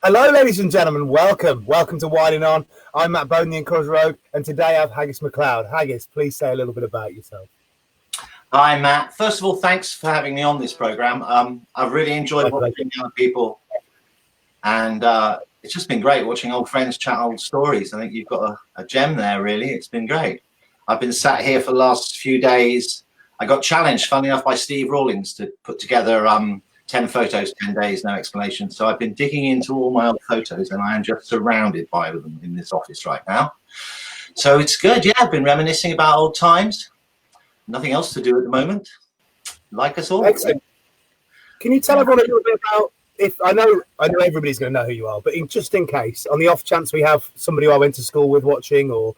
Hello, ladies and gentlemen. Welcome to Whining On. I'm Matt Bone, the Encourager Rogue, and today I have Haggis McLeod. Haggis, please say a little bit about yourself. Hi, Matt. First of all, thanks for having me on this program. I've really enjoyed watching young people, and it's just been great watching old friends chat old stories. I think you've got a gem there, really. It's been great. I've been sat here for the last few days. I got challenged, funny enough, by Steve Rawlings to put together 10 photos, 10 days, no explanation. So I've been digging into all my old photos, and I am just surrounded by them in this office right now. So it's good. Yeah, I've been reminiscing about old times. Nothing else to do at the moment. Like us all. Excellent. Can you tell everyone a little bit about, if I know everybody's going to know who you are, but just in case, on the off chance we have somebody who I went to school with watching, or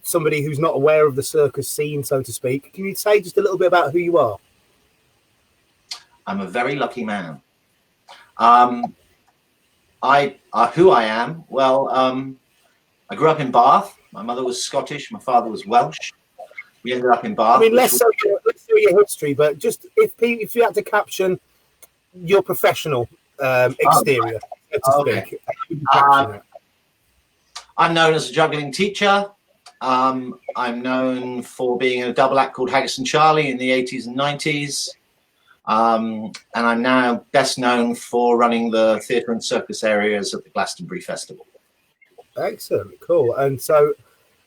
somebody who's not aware of the circus scene, so to speak, can you say just a little bit about who you are? I'm a very lucky man. Who I am? Well, I grew up in Bath. My mother was Scottish. My father was Welsh. We ended up in Bath. I mean, let's know your history, but just if you had to caption your professional exterior, so to speak, I'm known as a juggling teacher. I'm known for being in a double act called Haggis and Charlie in the 80s and 90s. And I'm now best known for running the theatre and circus areas at the Glastonbury Festival. Excellent, cool. And so,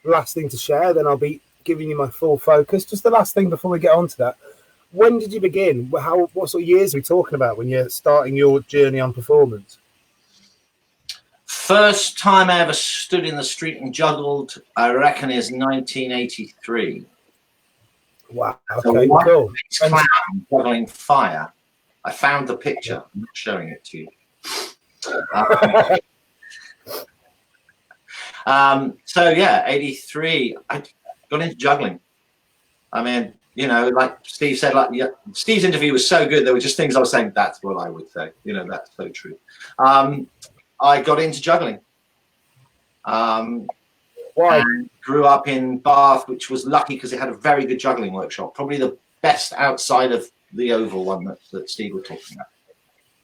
last thing to share, then I'll be giving you my full focus. Just the last thing before we get on to that. When did you begin? What sort of years are we talking about when you're starting your journey on performance? First time I ever stood in the street and juggled, I reckon, is 1983. Wow. Okay, cool. Clown juggling fire. I found the picture. I'm not showing it to you. So yeah, 83. I got into juggling. I mean, like Steve said, Steve's interview was so good. There were just things I was saying. That's what I would say. That's so true. I got into juggling. Why? Grew up in Bath, which was lucky because it had a very good juggling workshop. Probably the best outside of the Oval one that Steve was talking about.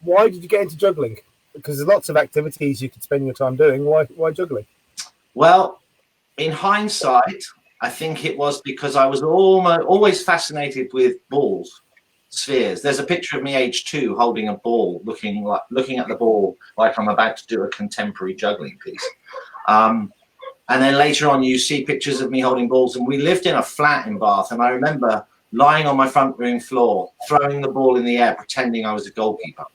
Why did you get into juggling? Because there's lots of activities you could spend your time doing. Why juggling? Well, in hindsight, I think it was because I was always fascinated with balls, spheres. There's a picture of me age 2 holding a ball, looking at the ball like I'm about to do a contemporary juggling piece. And then later on, you see pictures of me holding balls. And we lived in a flat in Bath. And I remember lying on my front room floor, throwing the ball in the air, pretending I was a goalkeeper.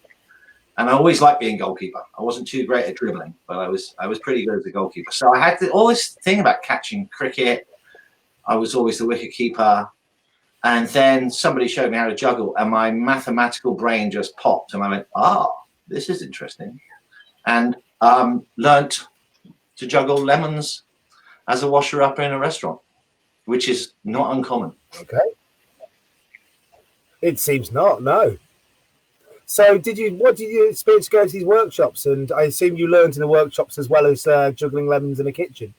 And I always liked being goalkeeper. I wasn't too great at dribbling, but I was pretty good as a goalkeeper. So I had all this thing about catching cricket. I was always the wicket keeper. And then somebody showed me how to juggle, and my mathematical brain just popped. And I went, this is interesting. And learnt to juggle lemons as a washer-upper in a restaurant, which is not uncommon. Okay. It seems not, no. So what did you experience going to these workshops? And I assume you learned in the workshops as well as juggling lemons in a kitchen.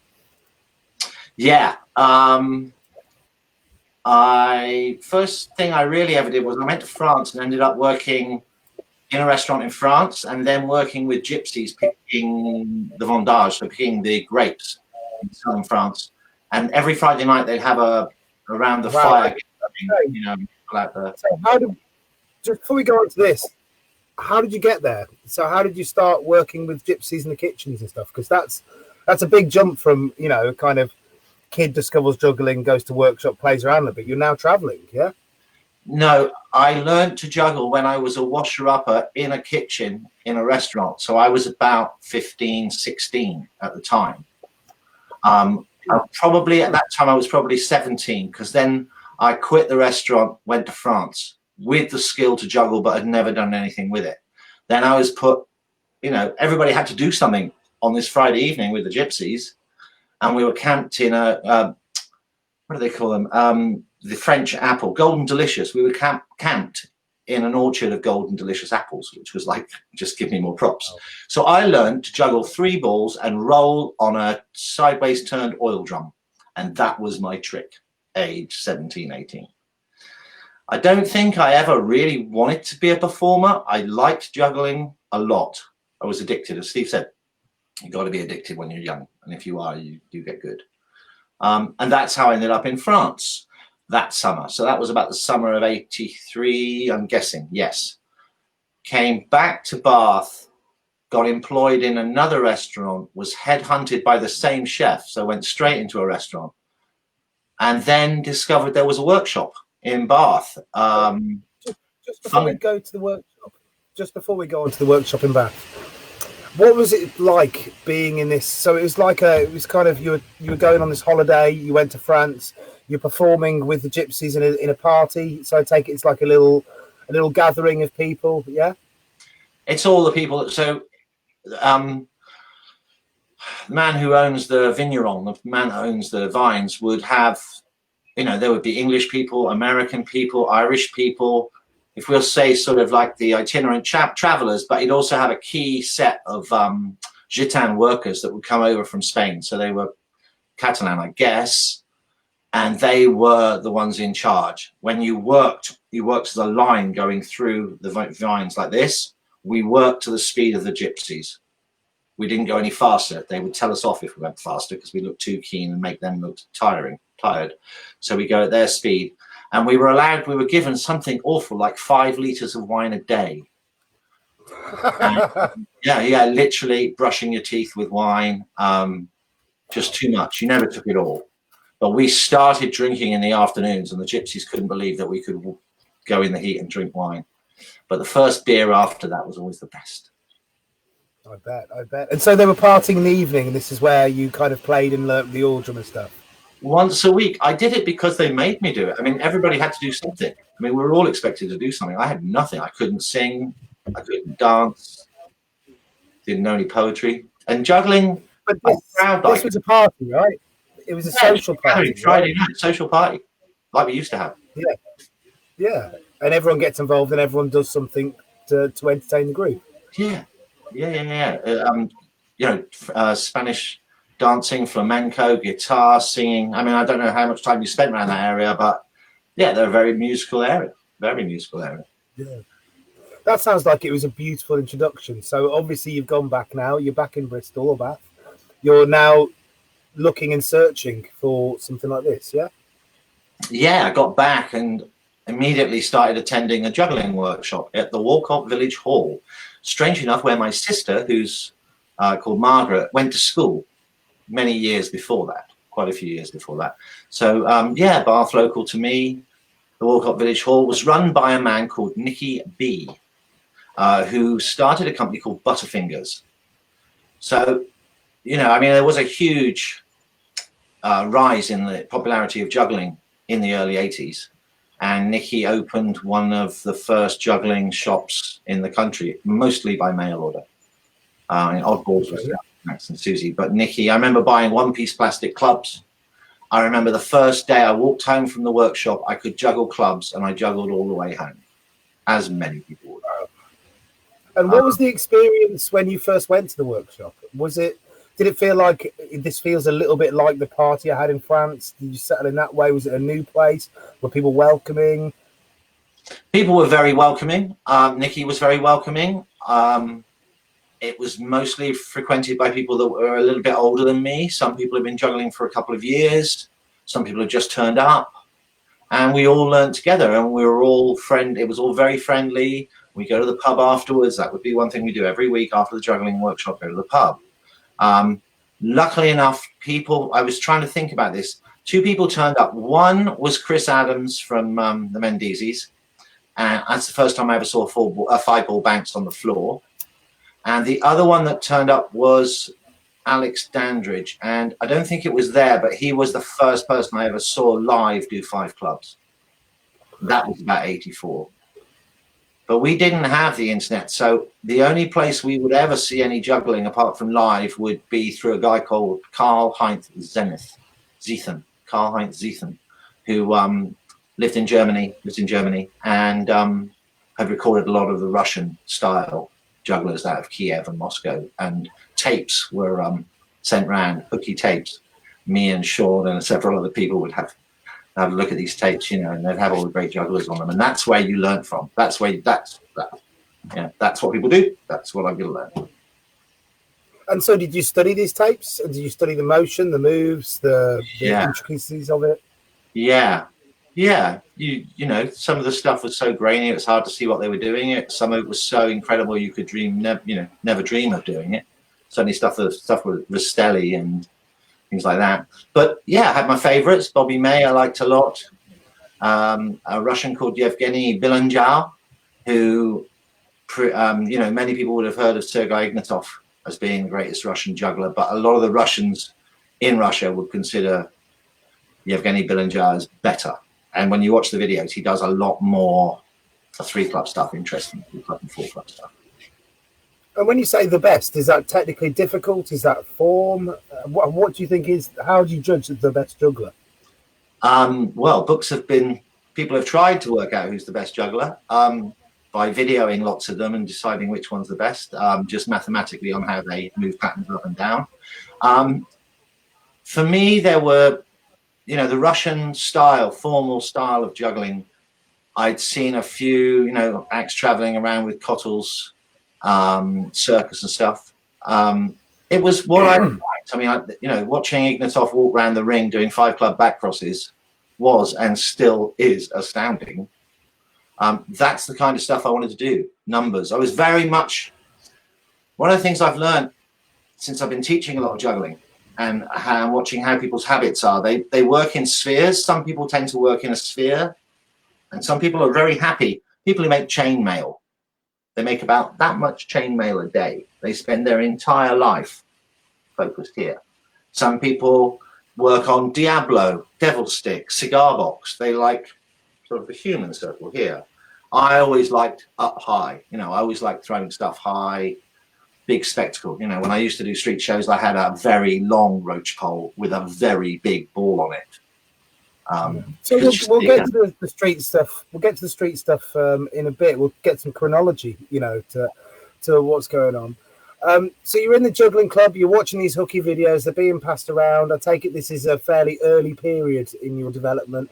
Yeah. First thing I really ever did was I went to France and ended up working in a restaurant in France, and then working with gypsies picking the vendange, so picking the grapes in southern France. And every Friday night they'd have around the fire, like the. So just before we go on to this, how did you get there? So how did you start working with gypsies in the kitchens and stuff? Because that's a big jump from kind of kid discovers juggling, goes to workshop, plays around a bit. You're now traveling, yeah? No, I learned to juggle when I was a washer-upper in a kitchen in a restaurant. So I was about 15, 16 at the time. Probably at that time I was probably 17, because then I quit the restaurant, went to France with the skill to juggle, but had never done anything with it. Then I was put, everybody had to do something on this Friday evening with the gypsies, and we were camped in what do they call them? The French apple, Golden Delicious. We were camped in an orchard of Golden Delicious apples, which was like, just give me more props. Oh. So I learned to juggle 3 balls and roll on a sideways turned oil drum. And that was my trick, age 17, 18. I don't think I ever really wanted to be a performer. I liked juggling a lot. I was addicted. As Steve said, you got to be addicted when you're young, and if you are, you do get good. And that's how I ended up in France that summer. So that was about the summer of '83, I'm guessing. Yes. Came back to Bath, got employed in another restaurant, was headhunted by the same chef, so went straight into a restaurant, and then discovered there was a workshop in Bath. Just before we go to the workshop, just before we go on to the workshop in Bath, what was it like being in this? So it was like it was kind of you were going on this holiday. You went to France. You're performing with the gypsies in a party. So I take it it's like a little gathering of people. Yeah, it's all the people. So the man who owns the vigneron, the man that owns the vines, would have, there would be English people, American people, Irish people. If we'll say sort of like the itinerant travelers, but he'd also have a key set of Gitan workers that would come over from Spain. So they were Catalan, I guess, and they were the ones in charge. When you worked as a line going through the vines like this. We worked to the speed of the gypsies. We didn't go any faster. They would tell us off if we went faster because we looked too keen and make them look tired. So we go at their speed. And we were given something awful like 5 liters of wine a day. Yeah, literally brushing your teeth with wine. Just too much. You never took it all. But we started drinking in the afternoons, and the gypsies couldn't believe that we could go in the heat and drink wine. But the first beer after that was always the best. I bet. And so they were partying in the evening, and this is where you kind of played and learnt the organ and stuff. Once a week. I did it because they made me do it. I mean, everybody had to do something. I mean, we were all expected to do something. I had nothing. I couldn't sing. I couldn't dance. Didn't know any poetry. And juggling, but this was a party, right? It was a social party. Friday night, social party, like we used to have. Yeah. And everyone gets involved and everyone does something to entertain the group. Yeah. Spanish dancing, flamenco, guitar, singing. I mean, I don't know how much time you spent around that area, but yeah, they're a very musical area. Yeah. That sounds like it was a beautiful introduction. So obviously you've gone back now. You're back in Bristol or Bath. You're now looking and searching for something like this, yeah? Yeah, I got back and immediately started attending a juggling workshop at the Walcott Village Hall. Strange enough, where my sister, who's called Margaret, went to school many years before that, quite a few years before that. So, Bath local to me. The Walcott Village Hall was run by a man called Nicky B, who started a company called Butterfingers. So, there was a huge rise in the popularity of juggling in the early 80s. And Nicky opened one of the first juggling shops in the country, mostly by mail order. Oddballs was Max and Susie. But Nicky, I remember buying one-piece plastic clubs. I remember the first day I walked home from the workshop, I could juggle clubs, and I juggled all the way home, as many people would. And what was the experience when you first went to the workshop? Did it feel like this feels a little bit like the party I had in France? Did you settle in that way? Was it a new place? Were people welcoming? People were very welcoming. Nicky was very welcoming. It was mostly frequented by people that were a little bit older than me. Some people have been juggling for a couple of years. Some people have just turned up. And we all learned together, and we were all It was all very friendly. We go to the pub afterwards. That would be one thing we do every week after the juggling workshop, go to the pub. Luckily enough, I was trying to think about this. 2 people turned up. One was Chris Adams from the Mendizes. And that's the first time I ever saw a 5-ball bounce on the floor. And the other one that turned up was Alex Dandridge. And I don't think it was there, but he was the first person I ever saw live do 5 clubs. That was about 84. But we didn't have the internet, so the only place we would ever see any juggling apart from live would be through a guy called Karl-Heinz Ziethen, who lives in Germany, and had recorded a lot of the Russian style jugglers out of Kiev and Moscow, and tapes were sent round, hooky tapes. Me and Sean and several other people would have a look at these tapes, and they'd have all the great jugglers on them, and that's where you learn from. That's what people do. That's what I'm going to learn. And so did you study these tapes? Did you study the motion, the moves, the intricacies of it? Yeah. You know, some of the stuff was so grainy, it's hard to see what they were doing. Some of it was so incredible you could never dream of doing it. Certainly stuff with Rastelli and things like that. But yeah, I had my favorites. Bobby May I liked a lot. A Russian called Yevgeny Bilanjar, who many people would have heard of Sergei Ignatov as being the greatest Russian juggler, but a lot of the Russians in Russia would consider Yevgeny Bilanjar as better. And when you watch the videos, he does a lot more 3-club stuff, interesting 3-club and 4-club stuff. And when you say the best, is that technically difficult? Is that form? What do you think is? How do you judge the best juggler? Well, people have tried to work out who's the best juggler by videoing lots of them and deciding which one's the best, just mathematically on how they move patterns up and down. For me, there were, the Russian style, formal style of juggling. I'd seen a few, acts traveling around with Kotel's circus and stuff. It was what I liked. I mean, watching Ignatov walk around the ring doing 5-club back crosses was and still is astounding. That's the kind of stuff I wanted to do. Numbers. I was very much one of the things I've learned since I've been teaching a lot of juggling and watching how people's habits are. They work in spheres. Some people tend to work in a sphere, and some people are very happy. People who make chainmail, they make about that much chainmail a day. They spend their entire life focused here. Some people work on Diablo, Devil Stick, Cigar Box. They like sort of the human circle here. I always liked up high. I always liked throwing stuff high, big spectacle. When I used to do street shows, I had a very long roach pole with a very big ball on it. So we'll get to the street stuff. We'll get to the street stuff in a bit. We'll get some chronology, to what's going on. So you're in the juggling club. You're watching these hooky videos. They're being passed around. I take it this is a fairly early period in your development,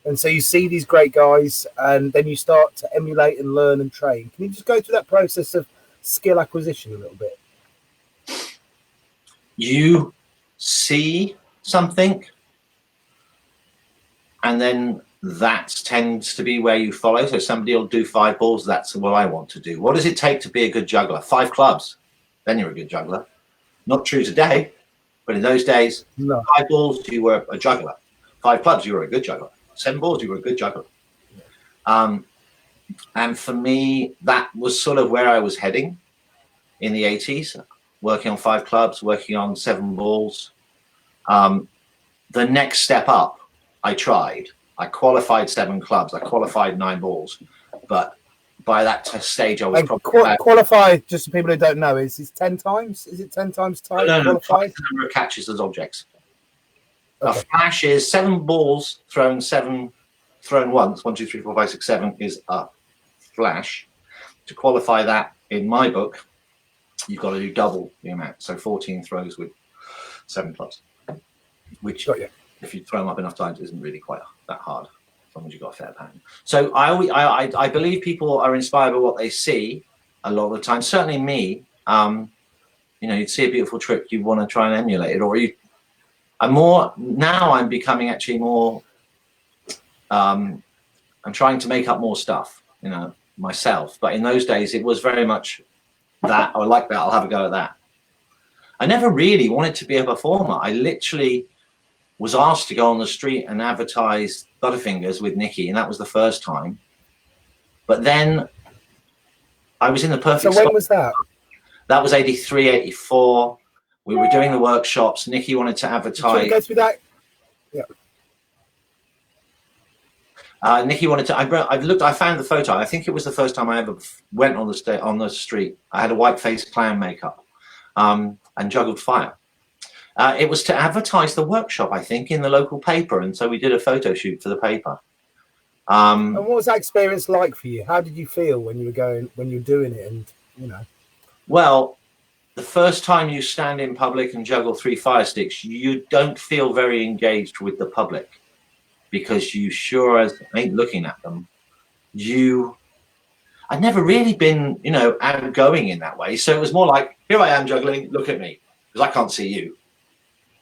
and so you see these great guys, and then you start to emulate and learn and train. Can you just go through that process of skill acquisition a little bit? You see something, and then that tends to be where you follow. So somebody will do 5 balls. That's what I want to do. What does it take to be a good juggler? 5 clubs. Then you're a good juggler. Not true today, but in those days, no. 5 balls, you were a juggler. 5 clubs, you were a good juggler. 7 balls, you were a good juggler. And for me, that was sort of where I was heading in the 80s, working on 5 clubs, working on 7 balls. The next step up, I tried. I qualified 7 clubs. I qualified 9 balls. But by that stage, I was probably qualified. Just for people who don't know, is 10 times? Is it 10 times time? No, qualified? The number of catches as objects. Okay. A flash is 7 balls thrown once. 1, 2, 3, 4, 5, 6, 7 is a flash. To qualify that in my book, you've got to do double the amount. So 14 throws with 7 clubs, which if you throw them up enough times, isn't really quite that hard. As long as you've got a fair pattern. So I believe people are inspired by what they see a lot of the time. Certainly me, you'd see a beautiful trick, you want to try and emulate it, or I'm becoming actually more, I'm trying to make up more stuff, myself. But in those days, it was very much that, I like that, I'll have a go at that. I never really wanted to be a performer. I literally was asked to go on the street and advertise Butterfingers with Nicky, and that was the first time. But then I was in the perfect spot. So when was that? That was 83, 84. We were doing the workshops. Nicky wanted to advertise. Go through that? Yeah. Nicky wanted to. I found the photo. I think it was the first time I ever went on the street. I had a white face clown makeup and juggled fire. It was to advertise the workshop, I think, in the local paper, and so we did a photo shoot for the paper. And what was that experience like for you? How did you feel when you were doing it? And well, the first time you stand in public and juggle 3 fire sticks, you don't feel very engaged with the public, because you sure as ain't looking at them. I'd never really been, outgoing in that way. So it was more like, here I am juggling, look at me. because I can't see you.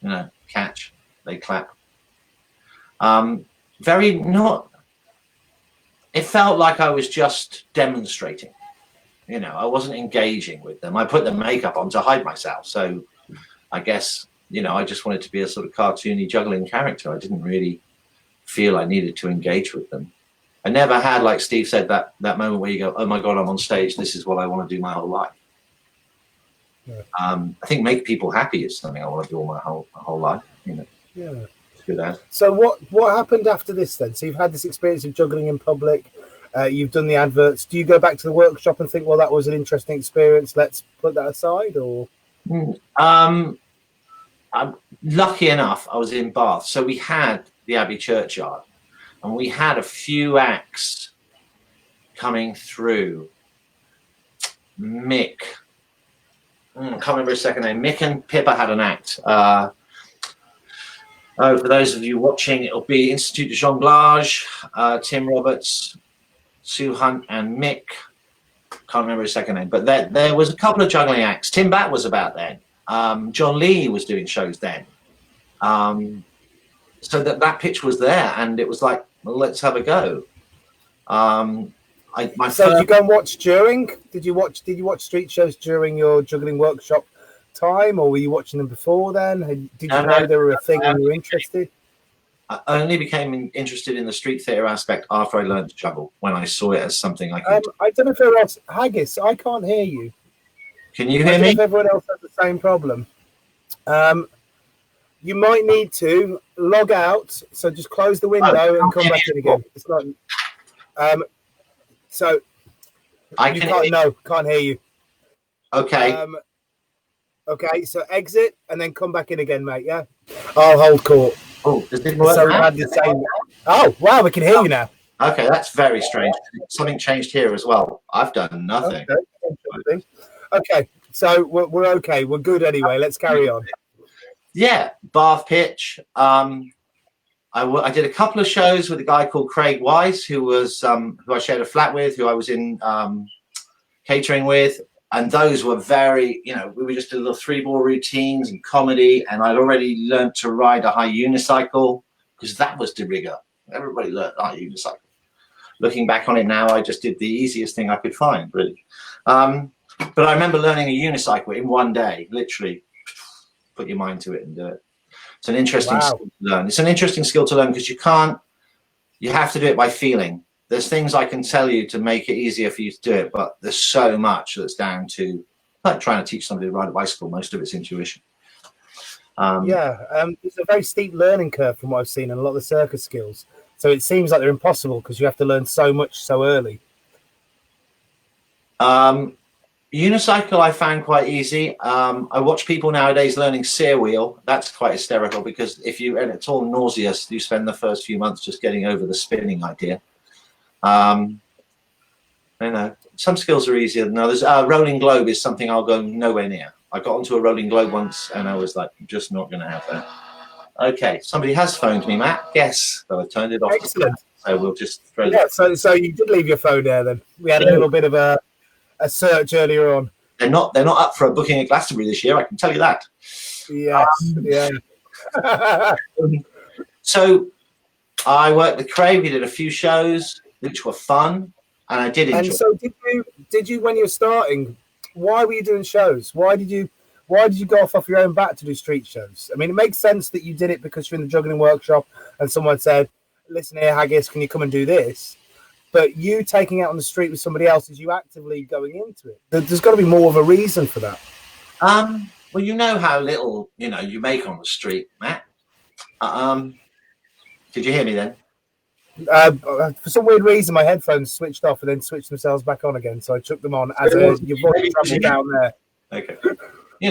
You know, catch, they clap. Very not. It felt like I was just demonstrating. You know, I wasn't engaging with them. I put the makeup on to hide myself. So I guess, you know, I just wanted to be a sort of cartoony juggling character. I didn't really feel I needed to engage with them. I never had, like Steve said, that moment where you go, oh my God, I'm on stage. This is what I want to do my whole life. Yeah. I think make people happy is something I want to do all my whole life. You know. Yeah. It's good as. So what happened after this then? So you've had this experience of juggling in public. You've done the adverts. Do you go back to the workshop and think, well, that was an interesting experience, let's put that aside? Or I'm lucky enough, I was in Bath, so we had the Abbey Churchyard, and we had a few acts coming through. Mick, I can't remember his second name. Mick and Pippa had an act. For those of you watching, it'll be Institut de Jonglage, Tim Roberts, Sue Hunt, and Mick. Can't remember his second name, but there was a couple of juggling acts. Tim Batt was about then. John Lee was doing shows then. So that pitch was there, and it was like, well, let's have a go. Did you go and watch during? Did you watch street shows during your juggling workshop time, or were you watching them before then? Did you know they were a thing and you were interested? I only became interested in the street theatre aspect after I learned to juggle, when I saw it as something I could. I don't know if everyone else, Haggis, I can't hear you. Can you hear me? If everyone else has the same problem. You might need to log out, so just close the window and come back in again. It's not. So I can't hear you. Okay. Okay, so exit and then come back in again, mate. Yeah, I'll hold court. Oh, does it work? So we had the same. Oh, wow, we can hear you now. Okay, that's very strange. Something changed here as well. I've done nothing. Okay, so we're okay. We're good anyway. Let's carry on. Yeah, Bath pitch. I did a couple of shows with a guy called Craig Weiss, who I shared a flat with, who I was in catering with. And those were very, you know, we were just doing little 3-ball routines and comedy. And I'd already learned to ride a high unicycle, because that was de rigueur. Everybody learned high unicycle. Looking back on it now, I just did the easiest thing I could find, really. But I remember learning a unicycle in one day, literally. Put your mind to it and do it. It's an interesting skill to learn. It's an interesting skill to learn because you have to do it by feeling. There's things I can tell you to make it easier for you to do it, but there's so much that's down to, like trying to teach somebody to ride a bicycle. Most of it's intuition. It's a very steep learning curve from what I've seen in a lot of the circus skills. So it seems like they're impossible because you have to learn so much so early. Unicycle I found quite easy. I watch people nowadays learning steer wheel. That's quite hysterical because and it's all nauseous. You spend the first few months just getting over the spinning idea. You know, some skills are easier than others. Rolling globe is something I'll go nowhere near. I got onto a rolling globe once and I was like, I'm just not going to have that. Okay, somebody has phoned me, Matt. Yes, but I turned it off. Excellent. So we'll just throw so you did leave your phone there then. We had a little bit of a search earlier on. They're not up for a booking at Glastonbury this year, I can tell you that. Yes, yeah. So I worked with Craig. We did a few shows which were fun, and I did enjoy. And so did you when you were starting, why were you doing shows? Why did you go off your own bat to do street shows? I mean, it makes sense that you did it because you're in the juggling workshop and someone said, listen here, Haggis, can you come and do this? But you taking it on the street with somebody else is you actively going into it. There's got to be more of a reason for that. Well, you know how little, you make on the street, Matt. Did you hear me then? For some weird reason, my headphones switched off and then switched themselves back on again. So I took them on as your voice traveled down there. Okay. You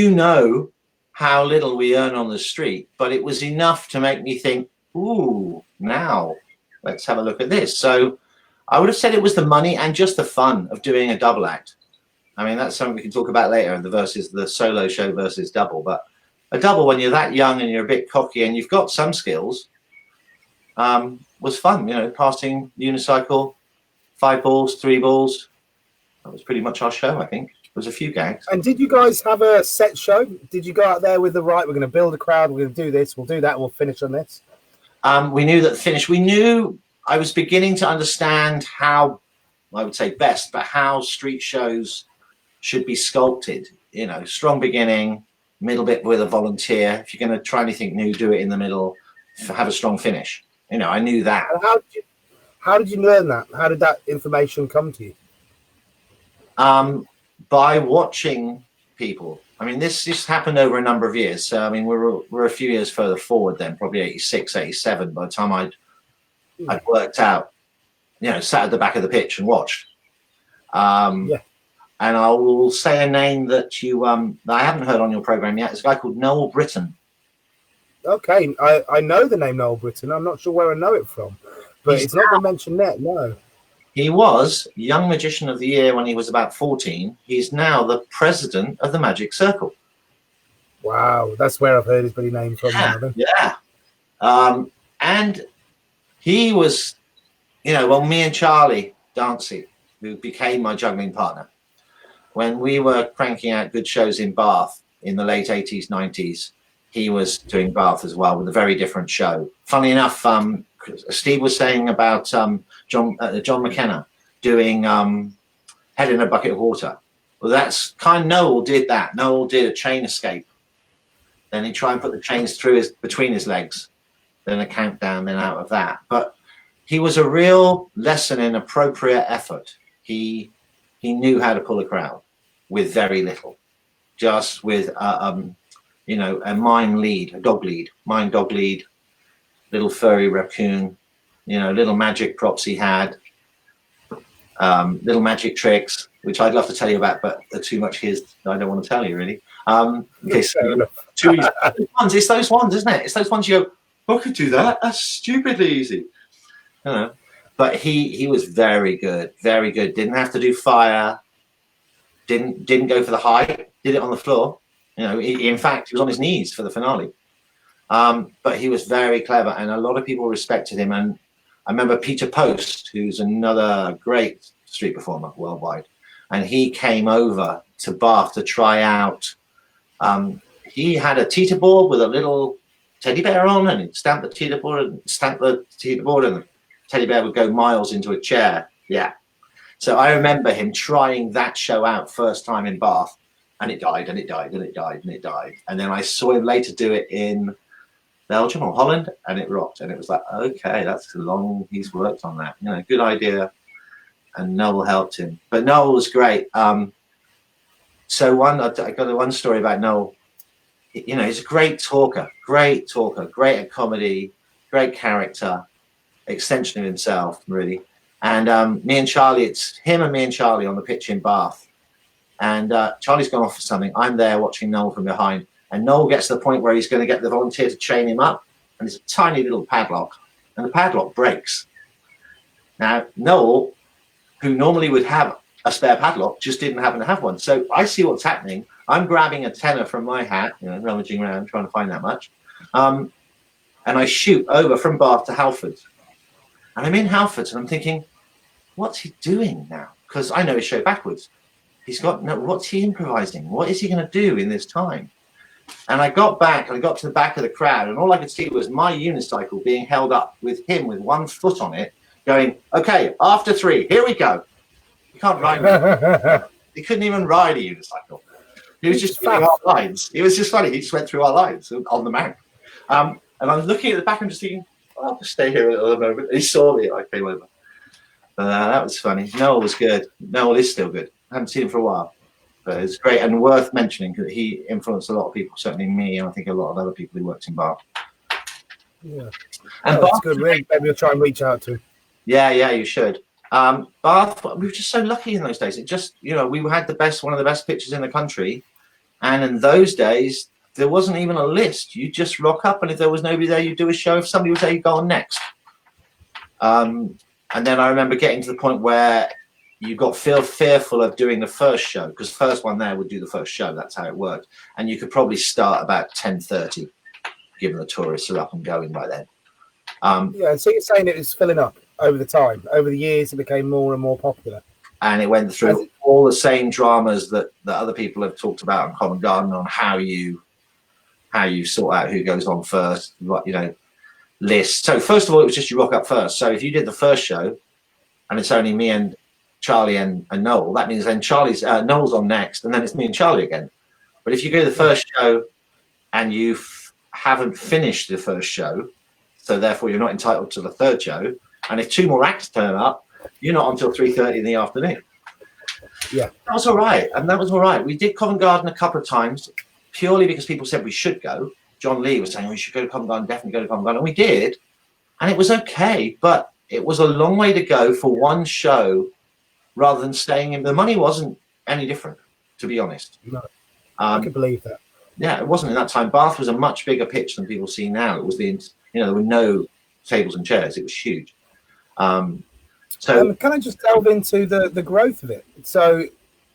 know how little we earn on the street, but it was enough to make me think, ooh, now let's have a look at this. So I would have said it was the money and just the fun of doing a double act. I mean, that's something we can talk about later, the solo show versus double. But a double, when you're that young and you're a bit cocky and you've got some skills, was fun. Passing unicycle, 5 balls, 3 balls. That was pretty much our show, I think. was a few gags. And did you guys have a set show? Did you go out there with the right? We're going to build a crowd. We're going to do this. We'll do that. And we'll finish on this. We knew that the finish. We knew I was beginning to understand how, I would say best, but how street shows should be sculpted. You know, strong beginning, middle bit with a volunteer. If you're going to try anything new, do it in the middle. Have a strong finish. You know, I knew that. And how did you learn that? How did that information come to you? By watching people. I mean, this happened over a number of years. So, I mean, we're a few years further forward then, probably 86, 87, by the time I'd worked out, you know, sat at the back of the pitch and watched. And I will say a name that that I haven't heard on your program yet. It's a guy called Noel Britton. Okay, I know the name Noel Britton. I'm not sure where I know it from, but it's not been mentioned yet, no. He was Young Magician of the Year when he was about 14. He's now the president of the Magic Circle. Wow, that's where I've heard his bloody name from. Yeah. And he was, you know, well, me and Charlie Dancy, who became my juggling partner, when we were cranking out good shows in Bath in the late 80s, 90s, he was doing Bath as well with a very different show. Funny enough, Steve was saying about John McKenna doing Head in a Bucket of Water. Well, that's kind of Noel did that. Noel did a chain escape. Then he tried and put the chains between his legs. Then a countdown, then out of that. But he was a real lesson in appropriate effort. He knew how to pull a crowd with very little, just with you know, a dog lead, little furry raccoon, you know, little magic props he had, little magic tricks, which I'd love to tell you about, but they're too much his. I don't want to tell you really. Okay, so it's those ones, isn't it? It's those ones you go, I could do that. That's stupidly easy. You know, but he was very good, very good. Didn't have to do fire. Didn't go for the height. Did it on the floor. You know, in fact, he was on his knees for the finale. But he was very clever, and a lot of people respected him. And I remember Peter Post, who's another great street performer worldwide, and he came over to Bath to try out. He had a teeter board with a little teddy bear on, and he'd stamp the teeter board, and the teddy bear would go miles into a chair. Yeah. So I remember him trying that show out first time in Bath, and it died, and it died, and it died, and it died. And then I saw him later do it in Belgium or Holland, and it rocked. And it was like, okay, that's long he's worked on that. You know, good idea. And Noel helped him. But Noel was great. So I got one story about Noel. You know, he's a great talker, great at comedy, great character, extension of himself, really. And me and Charlie, it's him and me and Charlie on the pitch in Bath. And Charlie's gone off for something. I'm there watching Noel from behind. And Noel gets to the point where he's going to get the volunteer to chain him up. And it's a tiny little padlock. And the padlock breaks. Now, Noel, who normally would have a spare padlock, just didn't happen to have one. So I see what's happening. I'm grabbing a tenner from my hat, you know, rummaging around, trying to find that much. And I shoot over from Bath to Halford. And I'm in Halford, and I'm thinking, what's he doing now? Because I know his show backwards. What's he improvising? What is he going to do in this time? And I got back, and I got to the back of the crowd, and all I could see was my unicycle being held up with him with one foot on it, going, okay, after 3, here we go. You can't ride. He couldn't even ride a unicycle. He was just doing our lines. It was just funny. He just went through our lines on the mount. And I was looking at the back and just thinking, I'll just stay here a little moment. And he saw me. I came over. That was funny. Noel was good. Noel is still good. I haven't seen him for a while. But it's great and worth mentioning because he influenced a lot of people, certainly me, and I think a lot of other people who worked in Bath. Yeah. And that's good. Maybe we'll try and reach out to him. Yeah, you should. Bath, we were just so lucky in those days. It just, you know, we had one of the best pitches in the country. And in those days, there wasn't even a list. You just rock up, and if there was nobody there, you do a show. If somebody was there, you go on next. And then I remember getting to the point where you got fearful of doing the first show, because first one there would do the first show. That's how it worked. And you could probably start about 10:30, given the tourists are up and going by then. Yeah, so you're saying it was filling up over the time. Over the years, it became more and more popular. And it went through all the same dramas that other people have talked about in Covent Garden on how you sort out who goes on first, what, you know, list. So first of all, it was just you rock up first. So if you did the first show and it's only me and Charlie and Noel, that means then Noel's on next, and then it's me and Charlie again. But if you go to the first show and you haven't finished the first show, so therefore you're not entitled to the third show, and if 2 more acts turn up, you're not until 3:30 in the afternoon. Yeah, that was all right, and that was all right. We did Covent Garden a couple of times purely because people said we should go. John Lee was saying we should go to Covent Garden, definitely go to Covent Garden, and we did, and it was okay, but it was a long way to go for one show rather than staying in. The money wasn't any different, to be honest. No, I can believe that. Yeah, it wasn't in that time. Bath was a much bigger pitch than people see now. It was there were no tables and chairs. It was huge. So can I just delve into the growth of it? So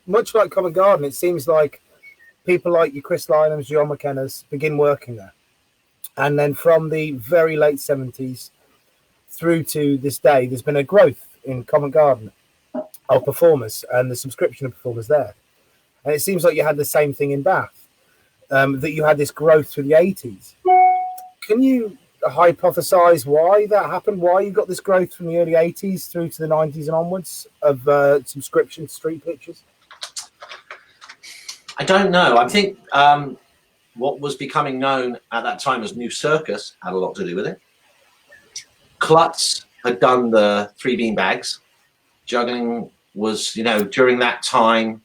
much like Covent Garden, it seems like people like your Chris Lynams, John McKenna's begin working there. And then from the very late 70s through to this day, there's been a growth in Covent Garden of performers and the subscription of performers there. And it seems like you had the same thing in Bath, that you had this growth through the 80s. Can you hypothesize why that happened? Why you got this growth from the early 80s through to the 90s and onwards of subscription street pitches? I don't know. I think what was becoming known at that time as New Circus had a lot to do with it. Klutz had done the 3 bean bags. Juggling was, during that time,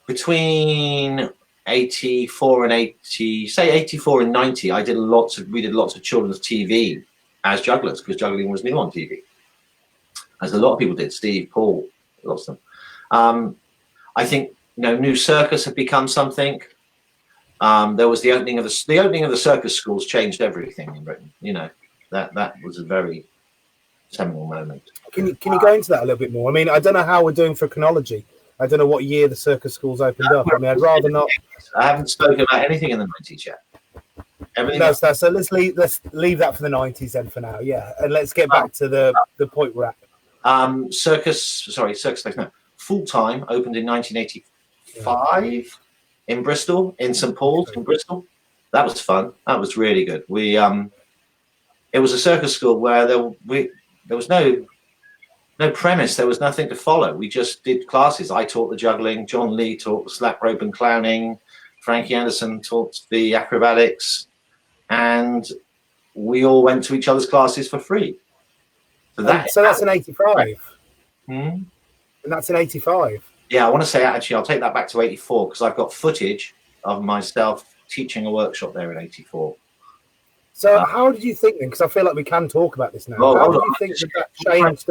between 84 and 84 and 90, we did lots of children's TV as jugglers, because juggling was new on TV, as a lot of people did. Steve, Paul, lots of them. I think New Circus had become something. There was the opening of the circus schools changed everything in Britain. That was a very seminal moment. Can you go into that a little bit more? I mean, I don't know how we're doing for chronology. I don't know what year the circus schools opened up. I mean, I'd rather not. I haven't spoken about anything in the 90s yet. Everything. No, so let's leave that for the 90s then for now. Yeah, and let's get back to the point we're at. Circus Place. No, Full Time opened in 1985 in Bristol, in St Paul's in Bristol. That was fun. That was really good. It was a circus school where there was no premise. There was nothing to follow. We just did classes. I taught the juggling. John Lee taught the slap rope and clowning. Frankie Anderson taught the acrobatics, and we all went to each other's classes for free. So that's an 85. And that's an 85. Yeah, I want to say, actually, I'll take that back to 84, because I've got footage of myself teaching a workship there in 84. So how did you think then? Because I feel like we can talk about this now. How do you think that changed?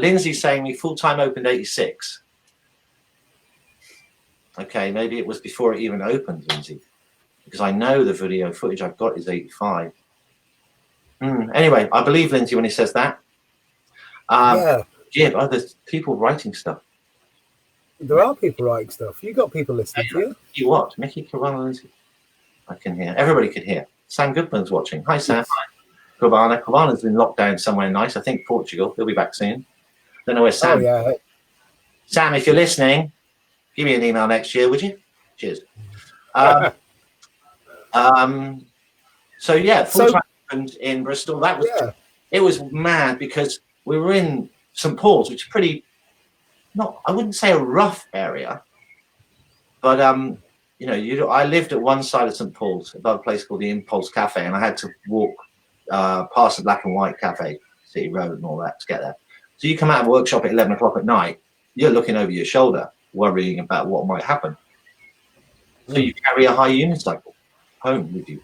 Lindsay's saying we full-time opened 86. Okay, maybe it was before it even opened, Lindsay, because I know the video footage I've got is 85. Anyway, I believe Lindsay when he says that. There's people writing stuff. There are people writing stuff. You got people listening to you. You what? Mickey, Cabana, Lindsay? I can hear. Everybody can hear. Sam Goodman's watching. Hi, Sam. Yes. Cabana. Cabana's been locked down somewhere nice. I think Portugal. He'll be back soon. Don't know where Sam. Oh, yeah. Sam, if you're listening, give me an email next year, would you? Cheers. So yeah, full time opened in Bristol. That was it was mad, because we were in St Paul's, which is pretty, I wouldn't say a rough area, but I lived at one side of St Paul's, above a place called the Impulse Cafe, and I had to walk past the Black and White Cafe, City Road, and all that to get there. So you come out of a workshop at 11 o'clock at night, you're looking over your shoulder, worrying about what might happen. So you carry a high unicycle home with you,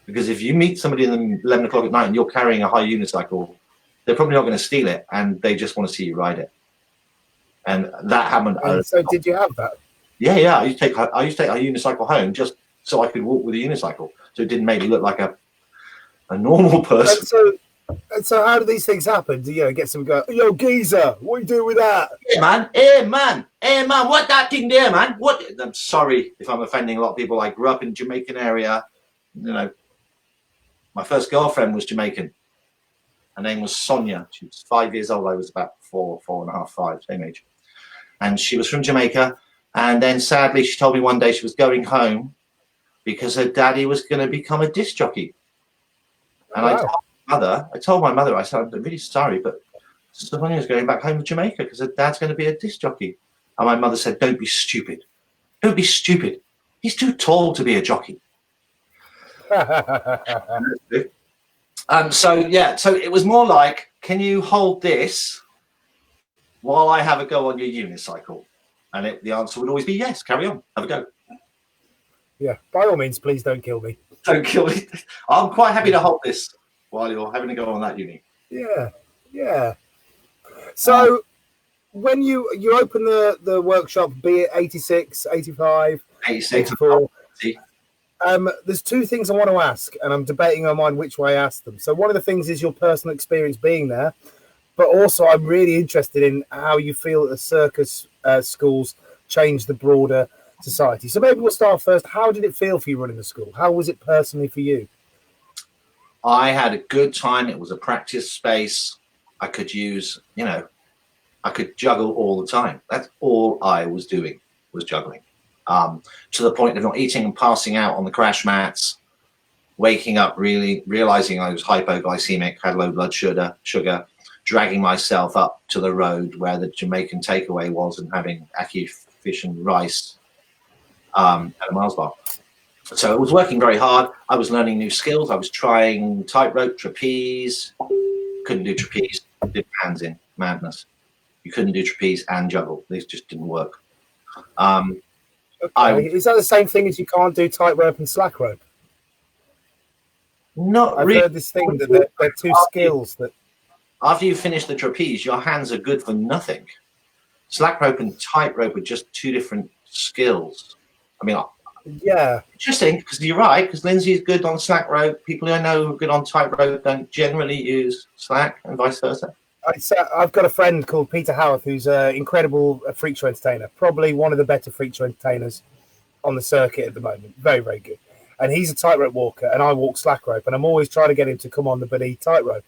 because if you meet somebody in 11 o'clock at night and you're carrying a high unicycle, they're probably not going to steal it, and they just want to see you ride it. And that happened. So did you have that? Yeah. I used to take a unicycle home just so I could walk with a unicycle, so it didn't make me look like a normal person. And so how do these things happen? Do you get some go, yo, geezer, what are you doing with that? Hey man, what that thing there, man? What? I'm sorry if I'm offending a lot of people. I grew up in the Jamaican area. My first girlfriend was Jamaican, Her name was Sonia. She was 5 years old. I was about 4.5, 5, same age. And she was from Jamaica. And then sadly, she told me one day she was going home because her daddy was going to become a disc jockey. And wow. I told my mother, I said, I'm really sorry, but Sonia's going back home to Jamaica because her dad's going to be a disc jockey. And my mother said, don't be stupid. Don't be stupid. He's too tall to be a jockey. So it was more like, can you hold this while I have a go on your unicycle? And the answer would always be yes, carry on, have a go. Yeah, by all means, please don't kill me. Don't kill me. I'm quite happy to hold this while you're having a go on that uni. Yeah. So when you open the workshop, be it 86, 85, 84, there's two things I want to ask, and I'm debating in my mind which way I ask them. So one of the things is your personal experience being there, but also I'm really interested in how you feel that the circus schools change the broader society. So maybe we'll start first. How did it feel for you running the school? How was it personally for you? I had a good time. It was a practice space. I could use, I could juggle all the time. That's all I was doing, was juggling. To the point of not eating and passing out on the crash mats, waking up really realizing I was hypoglycemic, had low blood sugar, dragging myself up to the road where the Jamaican takeaway was and having ackee fish and rice at a Mars bar. So it was working very hard. I was learning new skills. I was trying tightrope, trapeze. Couldn't do trapeze. Did hands in. Madness. You couldn't do trapeze and juggle. These just didn't work. Is that the same thing as you can't do tightrope and slack rope? Not I've really. heard this thing that they're two skills that... After you finish the trapeze, your hands are good for nothing. Slack rope and tightrope are just two different skills. I mean, yeah, interesting, because you're right, because Lindsay is good on slack rope. People who I know who are good on tightrope don't generally use slack, and vice versa. I've got a friend called Peter Howarth who's an incredible freak show entertainer, probably one of the better freak show entertainers on the circuit at the moment. Very, very good. And he's a tightrope walker, and I walk slack rope, and I'm always trying to get him to come on the buddy tightrope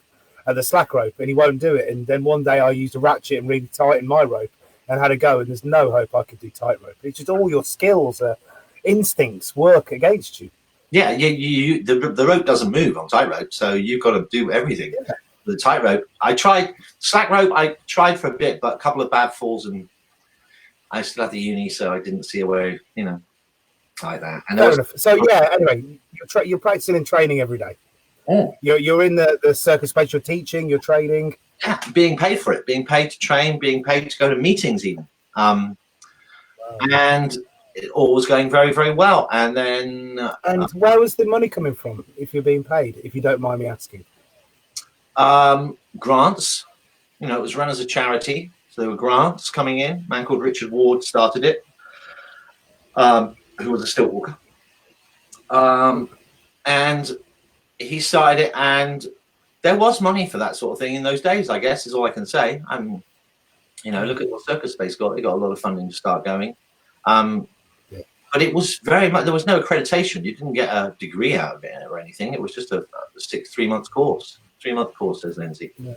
and the slack rope, and he won't do it. And then one day I used a ratchet and really tightened my rope and had a go, and there's no hope I could do tightrope. It's just all your skills, instincts work against you. Yeah, the rope doesn't move on tightrope, so you've got to do everything. Yeah. The tightrope, I tried slack rope. I tried for a bit, but a couple of bad falls, and I still had the uni, so I didn't see a way, like that. And fair enough. So yeah, anyway, you're practicing and training every day. Oh. You're in the circus space. You're teaching. You're training. Yeah, being paid for it, being paid to train, being paid to go to meetings, even. Wow. And it all was going very, very well. And then, where was the money coming from? If you're being paid, if you don't mind me asking. Grants. It was run as a charity, so there were grants coming in. A man called Richard Ward started it, who was a stilt walker, and he started it, and there was money for that sort of thing in those days, I guess, is all I can say. Look at what Circus Space got. They got a lot of funding to start going. But it was very much, there was no accreditation. You didn't get a degree out of it or anything. It was just a 3-month course. 3-month course, says Lindsay. Yeah.